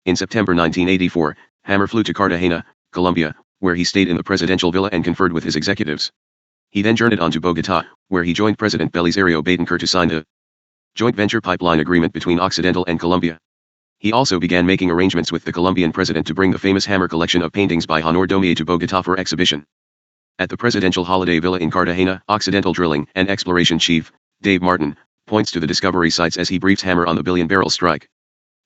In September 1984, Hammer flew to Cartagena, Colombia, where he stayed in the presidential villa and conferred with his executives. He then journeyed on to Bogotá, where he joined President Belisario Betancur to sign the joint venture pipeline agreement between Occidental and Colombia. He also began making arrangements with the Colombian president to bring the famous Hammer collection of paintings by Honor Domier to Bogotá for exhibition. At the presidential holiday villa in Cartagena, Occidental drilling and exploration chief, Dave Martin, points to the discovery sites as he briefs Hammer on the billion-barrel strike.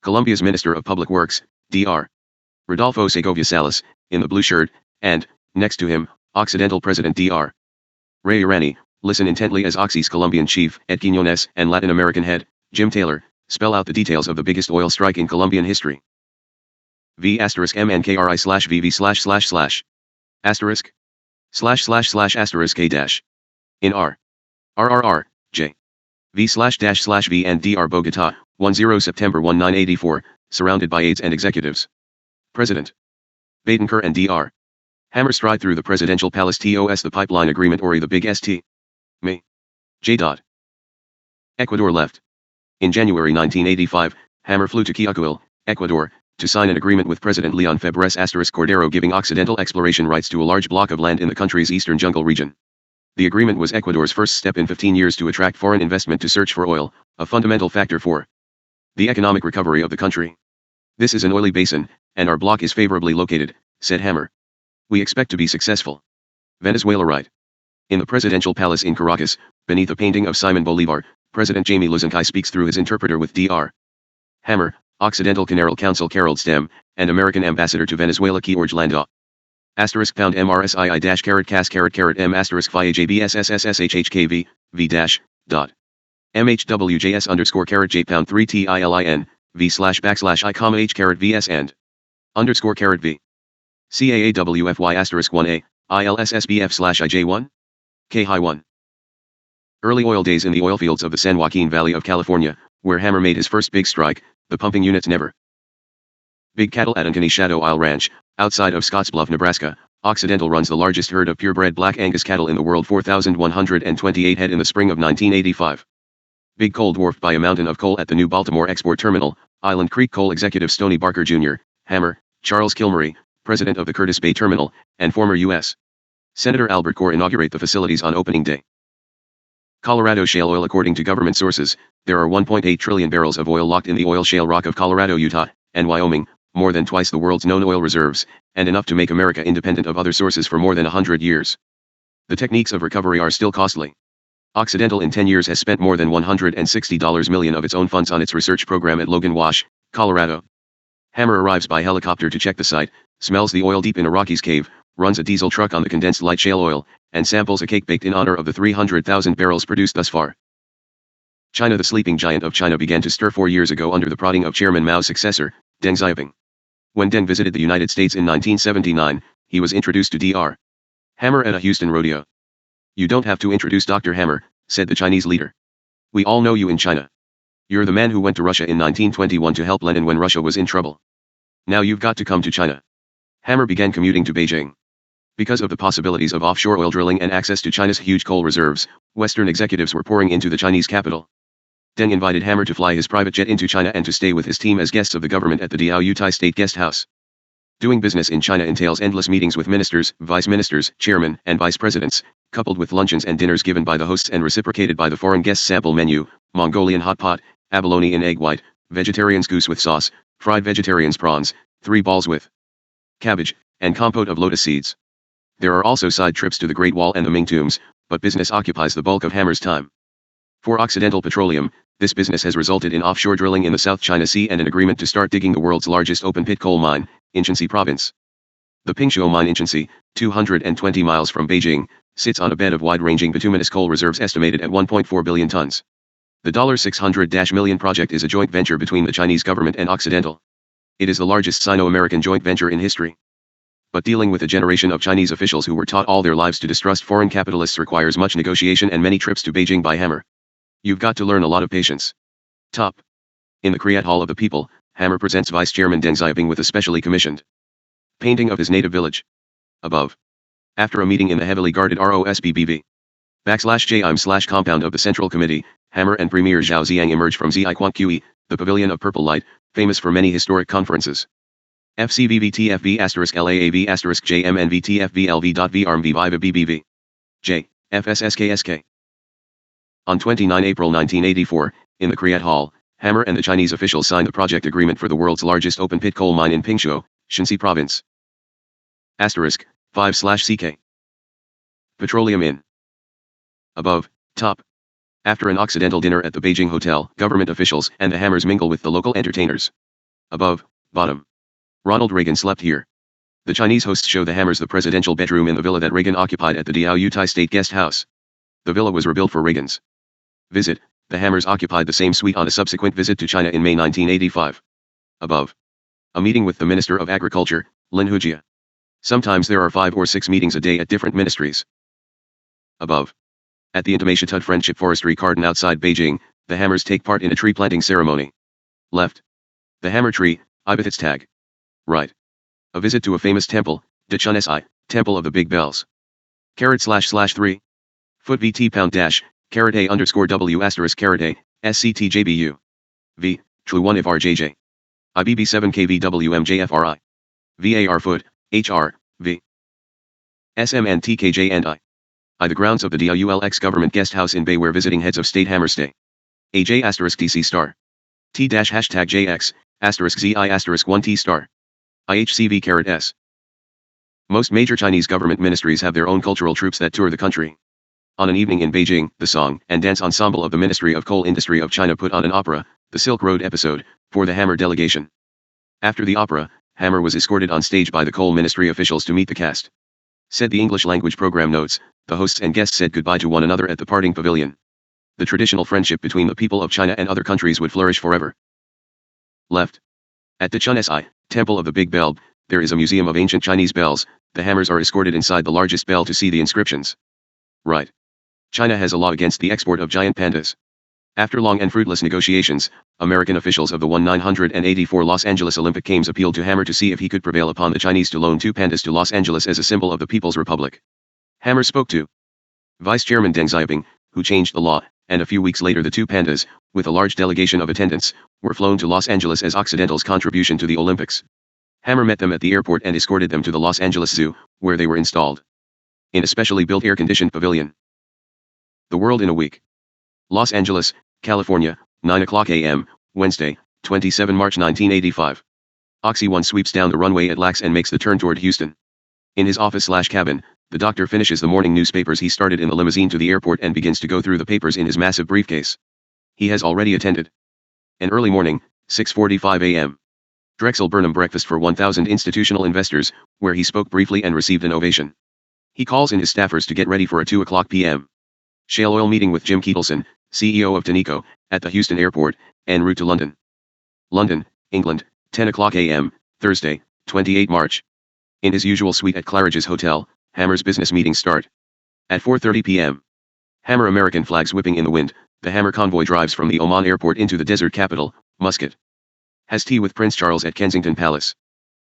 Colombia's Minister of Public Works, Dr. Rodolfo Segovia Salas, in the blue shirt, and, next to him, Occidental President Dr. Ray Irani, listen intently as Oxy's Colombian chief, Ed Quiñones, and Latin American head, Jim Taylor, spell out the details of the biggest oil strike in Colombian history. V*MNKRI/VV/// asterisk / K dash in R J V/V and Dr. Bogotá, 10 September 1984, surrounded by aides and executives. President Betancur and Dr. Hammer stride through the presidential palace TOS the pipeline agreement or the big ST. Me. J. Ecuador left. In January 1985, Hammer flew to Quioquil, Ecuador, to sign an agreement with President Leon Febres Cordero giving Occidental exploration rights to a large block of land in the country's eastern jungle region. The agreement was Ecuador's first step in 15 years to attract foreign investment to search for oil, a fundamental factor for The economic recovery of the country. This is an oily basin, and our bloc is favorably located, said Hammer. We expect to be successful. Venezuela right. In the presidential palace in Caracas, beneath a painting of Simon Bolivar, President Jaime Luzankai speaks through his interpreter with Dr. Hammer, Occidental Canaral Council Carol Stem, and American Ambassador to Venezuela George Landa. Asterisk pound MRSII dash caret cas caret caret M asterisk phi AJBSSSSHHKV, V dash, dot. MHWJS underscore caret J pound 3 TILIN, V slash backslash I comma H caret VS and underscore caret V. CAAWFY asterisk 1A, ILSSBF slash IJ1? K high 1. Early oil days in the oil fields of the San Joaquin Valley of California, where Hammer made his first big strike, the pumping units never. Big cattle at Ankeny Shadow Isle Ranch, outside of Scottsbluff, Nebraska, Occidental runs the largest herd of purebred black Angus cattle in the world, 4,128 head in the spring of 1985. Big coal dwarfed by a mountain of coal at the new Baltimore Export Terminal, Island Creek Coal executive Stoney Barker Jr., Hammer, Charles Kilmary, president of the Curtis Bay Terminal, and former U.S. Senator Albert Gore inaugurate the facilities on opening day. Colorado shale oil. According to government sources, there are 1.8 trillion barrels of oil locked in the oil shale rock of Colorado, Utah, and Wyoming, more than twice the world's known oil reserves, and enough to make America independent of other sources for more than 100 years. The techniques of recovery are still costly. Occidental in 10 years has spent more than $160 million of its own funds on its research program at Logan Wash, Colorado. Hammer arrives by helicopter to check the site, smells the oil deep in a Rockies cave, runs a diesel truck on the condensed light shale oil, and samples a cake baked in honor of the 300,000 barrels produced thus far. China. The sleeping giant of China began to stir 4 years ago under the prodding of Chairman Mao's successor, Deng Xiaoping. When Deng visited the United States in 1979, he was introduced to Dr. Hammer at a Houston rodeo. You don't have to introduce Dr. Hammer, said the Chinese leader. We all know you in China. You're the man who went to Russia in 1921 to help Lenin when Russia was in trouble. Now you've got to come to China. Hammer began commuting to Beijing. Because of the possibilities of offshore oil drilling and access to China's huge coal reserves, Western executives were pouring into the Chinese capital. Deng invited Hammer to fly his private jet into China and to stay with his team as guests of the government at the Diaoyutai State Guest House. Doing business in China entails endless meetings with ministers, vice ministers, chairmen, and vice presidents, coupled with luncheons and dinners given by the hosts and reciprocated by the foreign guests' sample menu: Mongolian hot pot, abalone in egg white, vegetarian's goose with sauce, fried vegetarian's prawns, 3 balls with cabbage, and compote of lotus seeds. There are also side trips to the Great Wall and the Ming Tombs, but business occupies the bulk of Hammer's time. For Occidental Petroleum, this business has resulted in offshore drilling in the South China Sea and an agreement to start digging the world's largest open-pit coal mine, in Shanxi Province. The Pingshuo mine in Shanxi, 220 miles from Beijing, sits on a bed of wide-ranging bituminous coal reserves estimated at 1.4 billion tons. The $600 million project is a joint venture between the Chinese government and Occidental. It is the largest Sino-American joint venture in history. But dealing with a generation of Chinese officials who were taught all their lives to distrust foreign capitalists requires much negotiation and many trips to Beijing by Hammer. You've got to learn a lot of patience. Top. In the Kriyat Hall of the People, Hammer presents Vice Chairman Deng Xiaoping with a specially commissioned painting of his native village. Above. After a meeting in the heavily guarded ROSBBV /JIM/ compound of the Central Committee, Hammer and Premier Zhao Ziyang emerge from Ziquanqi, the Pavilion of Purple Light, famous for many historic conferences. FCVVTFV *LAAV *JMNVTFVLV.VRMV J. FSSKSK. On 29 April 1984, in the Kriyat Hall, Hammer and the Chinese officials signed the project agreement for the world's largest open-pit coal mine in Pingshuo, Shanxi Province. Asterisk, 5/CK. Petroleum in. Above, top. After an Occidental dinner at the Beijing Hotel, government officials and the Hammers mingle with the local entertainers. Above, bottom. Ronald Reagan slept here. The Chinese hosts show the Hammers the presidential bedroom in the villa that Reagan occupied at the Diaoyutai State Guest House. The villa was rebuilt for Reagan's visit. The Hammers occupied the same suite on a subsequent visit to China in May 1985. Above. A meeting with the Minister of Agriculture, Lin Hujia. Sometimes there are 5 or 6 meetings a day at different ministries. Above. At the Intimationtud Friendship Forestry Garden outside Beijing, the Hammers take part in a tree planting ceremony. Left. The Hammer Tree, Ibethitz Tag. Right. A visit to a famous temple, Dachun Si, Temple of the Big Bells. //3. Foot VT pound dash, caret A underscore W asterisk caret A, SCTJBU. V, True 1 if RJJ. IBB 7 KVWMJFRI. VAR foot, HR, V. SMN TKJ and I. The grounds of the DIULX government guest house in Bay where visiting heads of state Hammer stay. AJ asterisk TC star. T-#JX, *ZI*1T star. IHCV*S. Most major Chinese government ministries have their own cultural troupes that tour the country. On an evening in Beijing, the Song and Dance Ensemble of the Ministry of Coal Industry of China put on an opera, the Silk Road episode, for the Hammer delegation. After the opera, Hammer was escorted on stage by the coal ministry officials to meet the cast. Said the English language program notes, the hosts and guests said goodbye to one another at the parting pavilion. The traditional friendship between the people of China and other countries would flourish forever. Left. At the Chun Si, Temple of the Big Bell, there is a museum of ancient Chinese bells. The Hammers are escorted inside the largest bell to see the inscriptions. Right. China has a law against the export of giant pandas. After long and fruitless negotiations, American officials of the 1984 Los Angeles Olympic Games appealed to Hammer to see if he could prevail upon the Chinese to loan 2 pandas to Los Angeles as a symbol of the People's Republic. Hammer spoke to Vice Chairman Deng Xiaoping, who changed the law, and a few weeks later the 2 pandas, with a large delegation of attendants, were flown to Los Angeles as Occidental's contribution to the Olympics. Hammer met them at the airport and escorted them to the Los Angeles Zoo, where they were installed in a specially built air-conditioned pavilion. The World in a Week. Los Angeles, California, 9:00 a.m., Wednesday, 27 March 1985. Oxy 1 sweeps down the runway at LAX and makes the turn toward Houston. In his office/cabin, the doctor finishes the morning newspapers he started in the limousine to the airport and begins to go through the papers in his massive briefcase. He has already attended an early morning, 6:45 a.m. Drexel Burnham breakfast for 1,000 institutional investors, where he spoke briefly and received an ovation. He calls in his staffers to get ready for a 2:00 p.m. shale oil meeting with Jim Keitelson, CEO of Tenneco, at the Houston airport, en route to London. London, England, 10:00 a.m., Thursday, 28 March. In his usual suite at Claridge's Hotel, Hammer's business meetings start. At 4:30 p.m. Hammer American flags whipping in the wind, the Hammer convoy drives from the Oman airport into the desert capital, Muscat. Has tea with Prince Charles at Kensington Palace.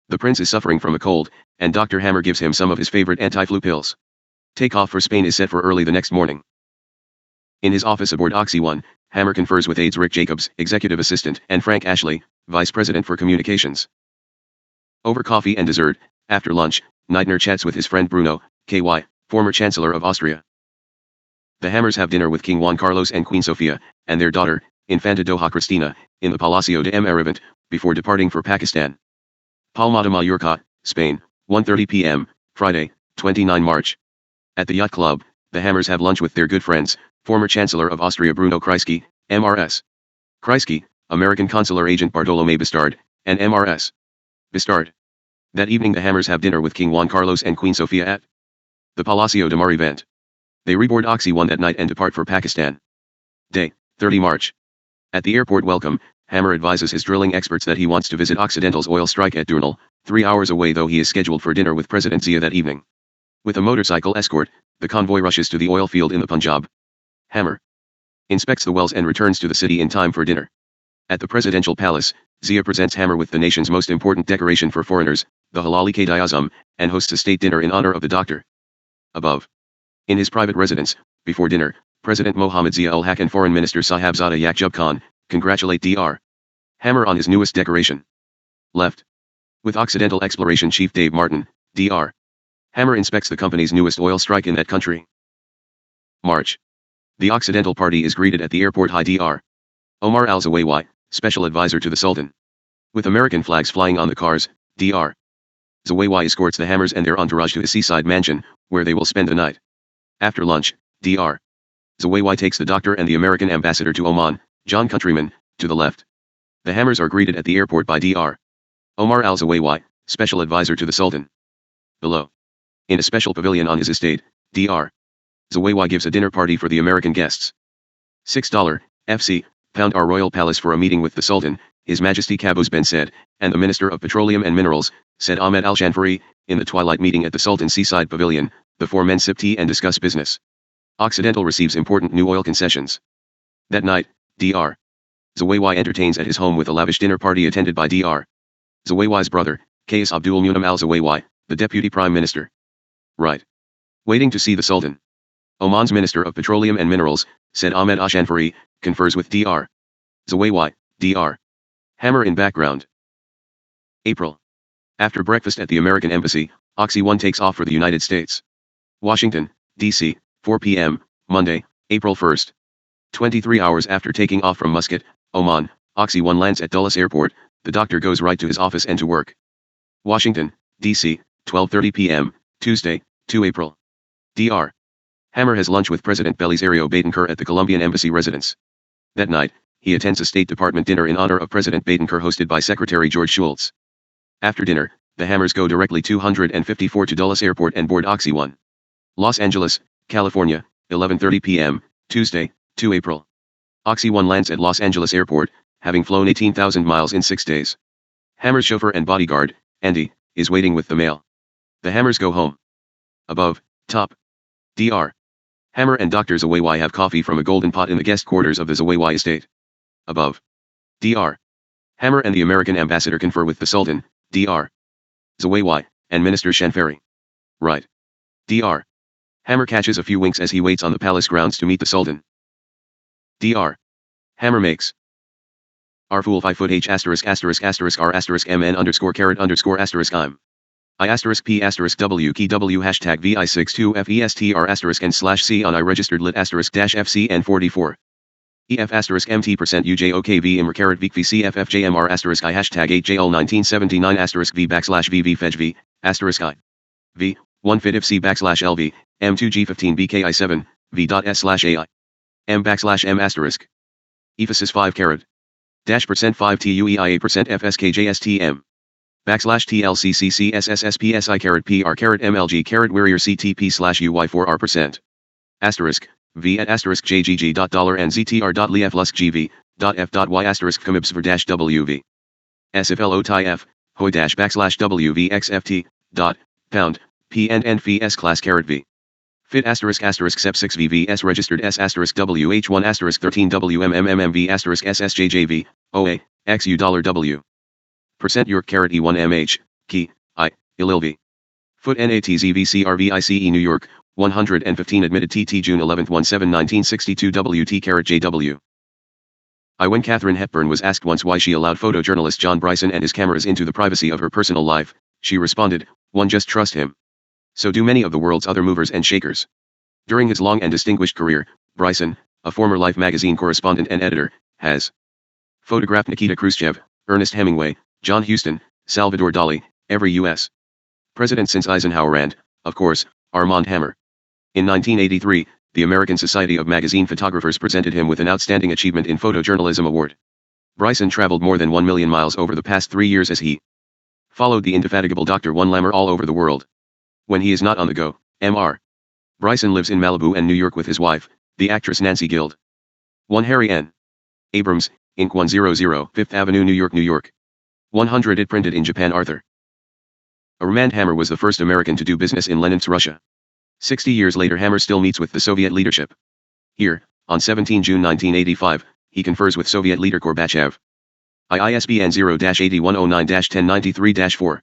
The prince is suffering from a cold, and Dr. Hammer gives him some of his favorite anti-flu pills. Takeoff for Spain is set for early the next morning. In his office aboard Oxy 1, Hammer confers with aides Rick Jacobs, executive assistant, and Frank Ashley, vice president for communications. Over coffee and dessert, after lunch, Neidner chats with his friend Bruno, KY, former Chancellor of Austria. The Hammers have dinner with King Juan Carlos and Queen Sofia, and their daughter, Infanta Doha Cristina, in the Palacio de Merivent, before departing for Pakistan. Palma de Mallorca, Spain, 1:30 p.m., Friday, 29 March. At the Yacht Club, the Hammers have lunch with their good friends, former Chancellor of Austria Bruno Kreisky, MRS. Kreisky, American Consular Agent Bartolome Bistard, and MRS. Bistard. That evening the Hammers have dinner with King Juan Carlos and Queen Sofia at the Palacio de Marivent. They reboard Oxy 1 that night and depart for Pakistan. Day, 30 March. At the airport welcome, Hammer advises his drilling experts that he wants to visit Occidental's oil strike at Durnal, 3 hours away though he is scheduled for dinner with President Zia that evening. With a motorcycle escort, the convoy rushes to the oil field in the Punjab. Hammer inspects the wells and returns to the city in time for dinner. At the presidential palace, Zia presents Hammer with the nation's most important decoration for foreigners, the Halal-e-Azam, and hosts a state dinner in honor of the doctor. Above. In his private residence, before dinner, President Mohammad Zia-ul-Haq and Foreign Minister Sahabzada Yaqub Khan congratulate Dr. Hammer on his newest decoration. Left. With Occidental Exploration Chief Dave Martin, Dr. Hammer inspects the company's newest oil strike in that country. March. The Occidental party is greeted at the airport by Dr. Omar al-Zawaywi, special advisor to the Sultan. With American flags flying on the cars, Dr. Zawaywi escorts the Hammers and their entourage to his seaside mansion, where they will spend the night. After lunch, Dr. Zawaywi takes the doctor and the American ambassador to Oman, John Countryman, to the left. The Hammers are greeted at the airport by Dr. Omar al-Zawaywi, special advisor to the Sultan. Below. In a special pavilion on his estate, Dr. Zawaywi gives a dinner party for the American guests. $6, FC, pound our royal palace for a meeting with the Sultan, His Majesty Qaboos Ben Said, and the Minister of Petroleum and Minerals, said Ahmed al-Shanfari, in the twilight meeting at the Sultan's seaside pavilion. The 4 men sip tea and discuss business. Occidental receives important new oil concessions. That night, Dr. Zawaywi entertains at his home with a lavish dinner party attended by Dr. Zawaywi's brother, Qais Abdul Munam al-Zawaywi, the Deputy Prime Minister. Right. Waiting to see the Sultan. Oman's Minister of Petroleum and Minerals, said Ahmed al-Shanfari, confers with Dr. Zawaywi, Dr. Hammer in background. April. After breakfast at the American Embassy, Oxy 1 takes off for the United States. Washington, D.C., 4 p.m., Monday, April 1. 23 hours after taking off from Muscat, Oman, Oxy 1 lands at Dulles Airport, the doctor goes right to his office and to work. Washington, D.C., 12:30 p.m., Tuesday, 2 April. Dr. Hammer has lunch with President Belisario Betancur at the Colombian embassy residence. That night, he attends a State Department dinner in honor of President Betancur hosted by Secretary George Shultz. After dinner, the Hammers go directly 254 to Dulles Airport and board Oxy 1. Los Angeles, California, 11:30 p.m., Tuesday, 2 April. Oxy 1 lands at Los Angeles Airport, having flown 18,000 miles in 6 days. Hammer's chauffeur and bodyguard, Andy, is waiting with the mail. The Hammers go home. Above, top. Dr. Hammer and Dr. Zawaywi have coffee from a golden pot in the guest quarters of the Zawaywi estate. Above. Dr. Hammer and the American ambassador confer with the Sultan, Dr. Zawaywi, and Minister Shanfari. Right. Dr. Hammer catches a few winks as he waits on the palace grounds to meet the Sultan. Dr. Hammer makes R fool 5 foot H asterisk asterisk asterisk R asterisk MN underscore caret underscore asterisk I'm I asterisk P asterisk W key W hashtag VI62 FESTR asterisk N slash C on I registered lit asterisk dash FCN 44 EF asterisk MT% UJOKV IMR caret VC CFFJMR asterisk I hashtag 8JL 1979 asterisk V backslash VV fetch V asterisk I V 1 fit if C backslash LV M2G15 BKI7 V.S slash AI M backslash M asterisk Ephesus 5 caret dash % 5 TUEIA % FSKJSTM backslash TLCCCSSSPSI caret PR caret MLG caret Warrior CTP slash UY4R % asterisk V at asterisk JGG dot dollar and ZTR dot LEF lusk GV dot F dot Y asterisk commibs for dash WV S if LO tie F hoy dash backslash WVXFT dot pound P and Phi S class caret V fit asterisk asterisk SEP 6 VVS registered S asterisk WH1 asterisk 13 WMMMMV asterisk SSJJV OA XU dollar W % York caret E1MH key I ILILV foot NATZVCRVICE New York 115 admitted TT June 11 17 1962 WT caret JW I when Katharine Hepburn was asked once why she allowed photojournalist John Bryson and his cameras into the privacy of her personal life, she responded, "One just trust him." So do many of the world's other movers and shakers. During his long and distinguished career, Bryson, a former Life magazine correspondent and editor, has photographed Nikita Khrushchev, Ernest Hemingway, John Huston, Salvador Dali, every U.S. president since Eisenhower and, of course, Armand Hammer. In 1983, the American Society of Magazine Photographers presented him with an Outstanding Achievement in Photojournalism Award. Bryson traveled more than 1 million miles over the past 3 years as he followed the indefatigable Dr. One Lammer all over the world. When he is not on the go, Mr. Bryson lives in Malibu and New York with his wife, the actress Nancy Guild. 1 Harry N. Abrams, Inc. 100 Fifth Avenue, New York, New York. 100 It printed in Japan. Arthur Armand Hammer was the first American to do business in Leninsk, Russia. 60 years later, Hammer still meets with the Soviet leadership. Here, on 17 June 1985, he confers with Soviet leader Gorbachev. ISBN 0-8109-1093-4.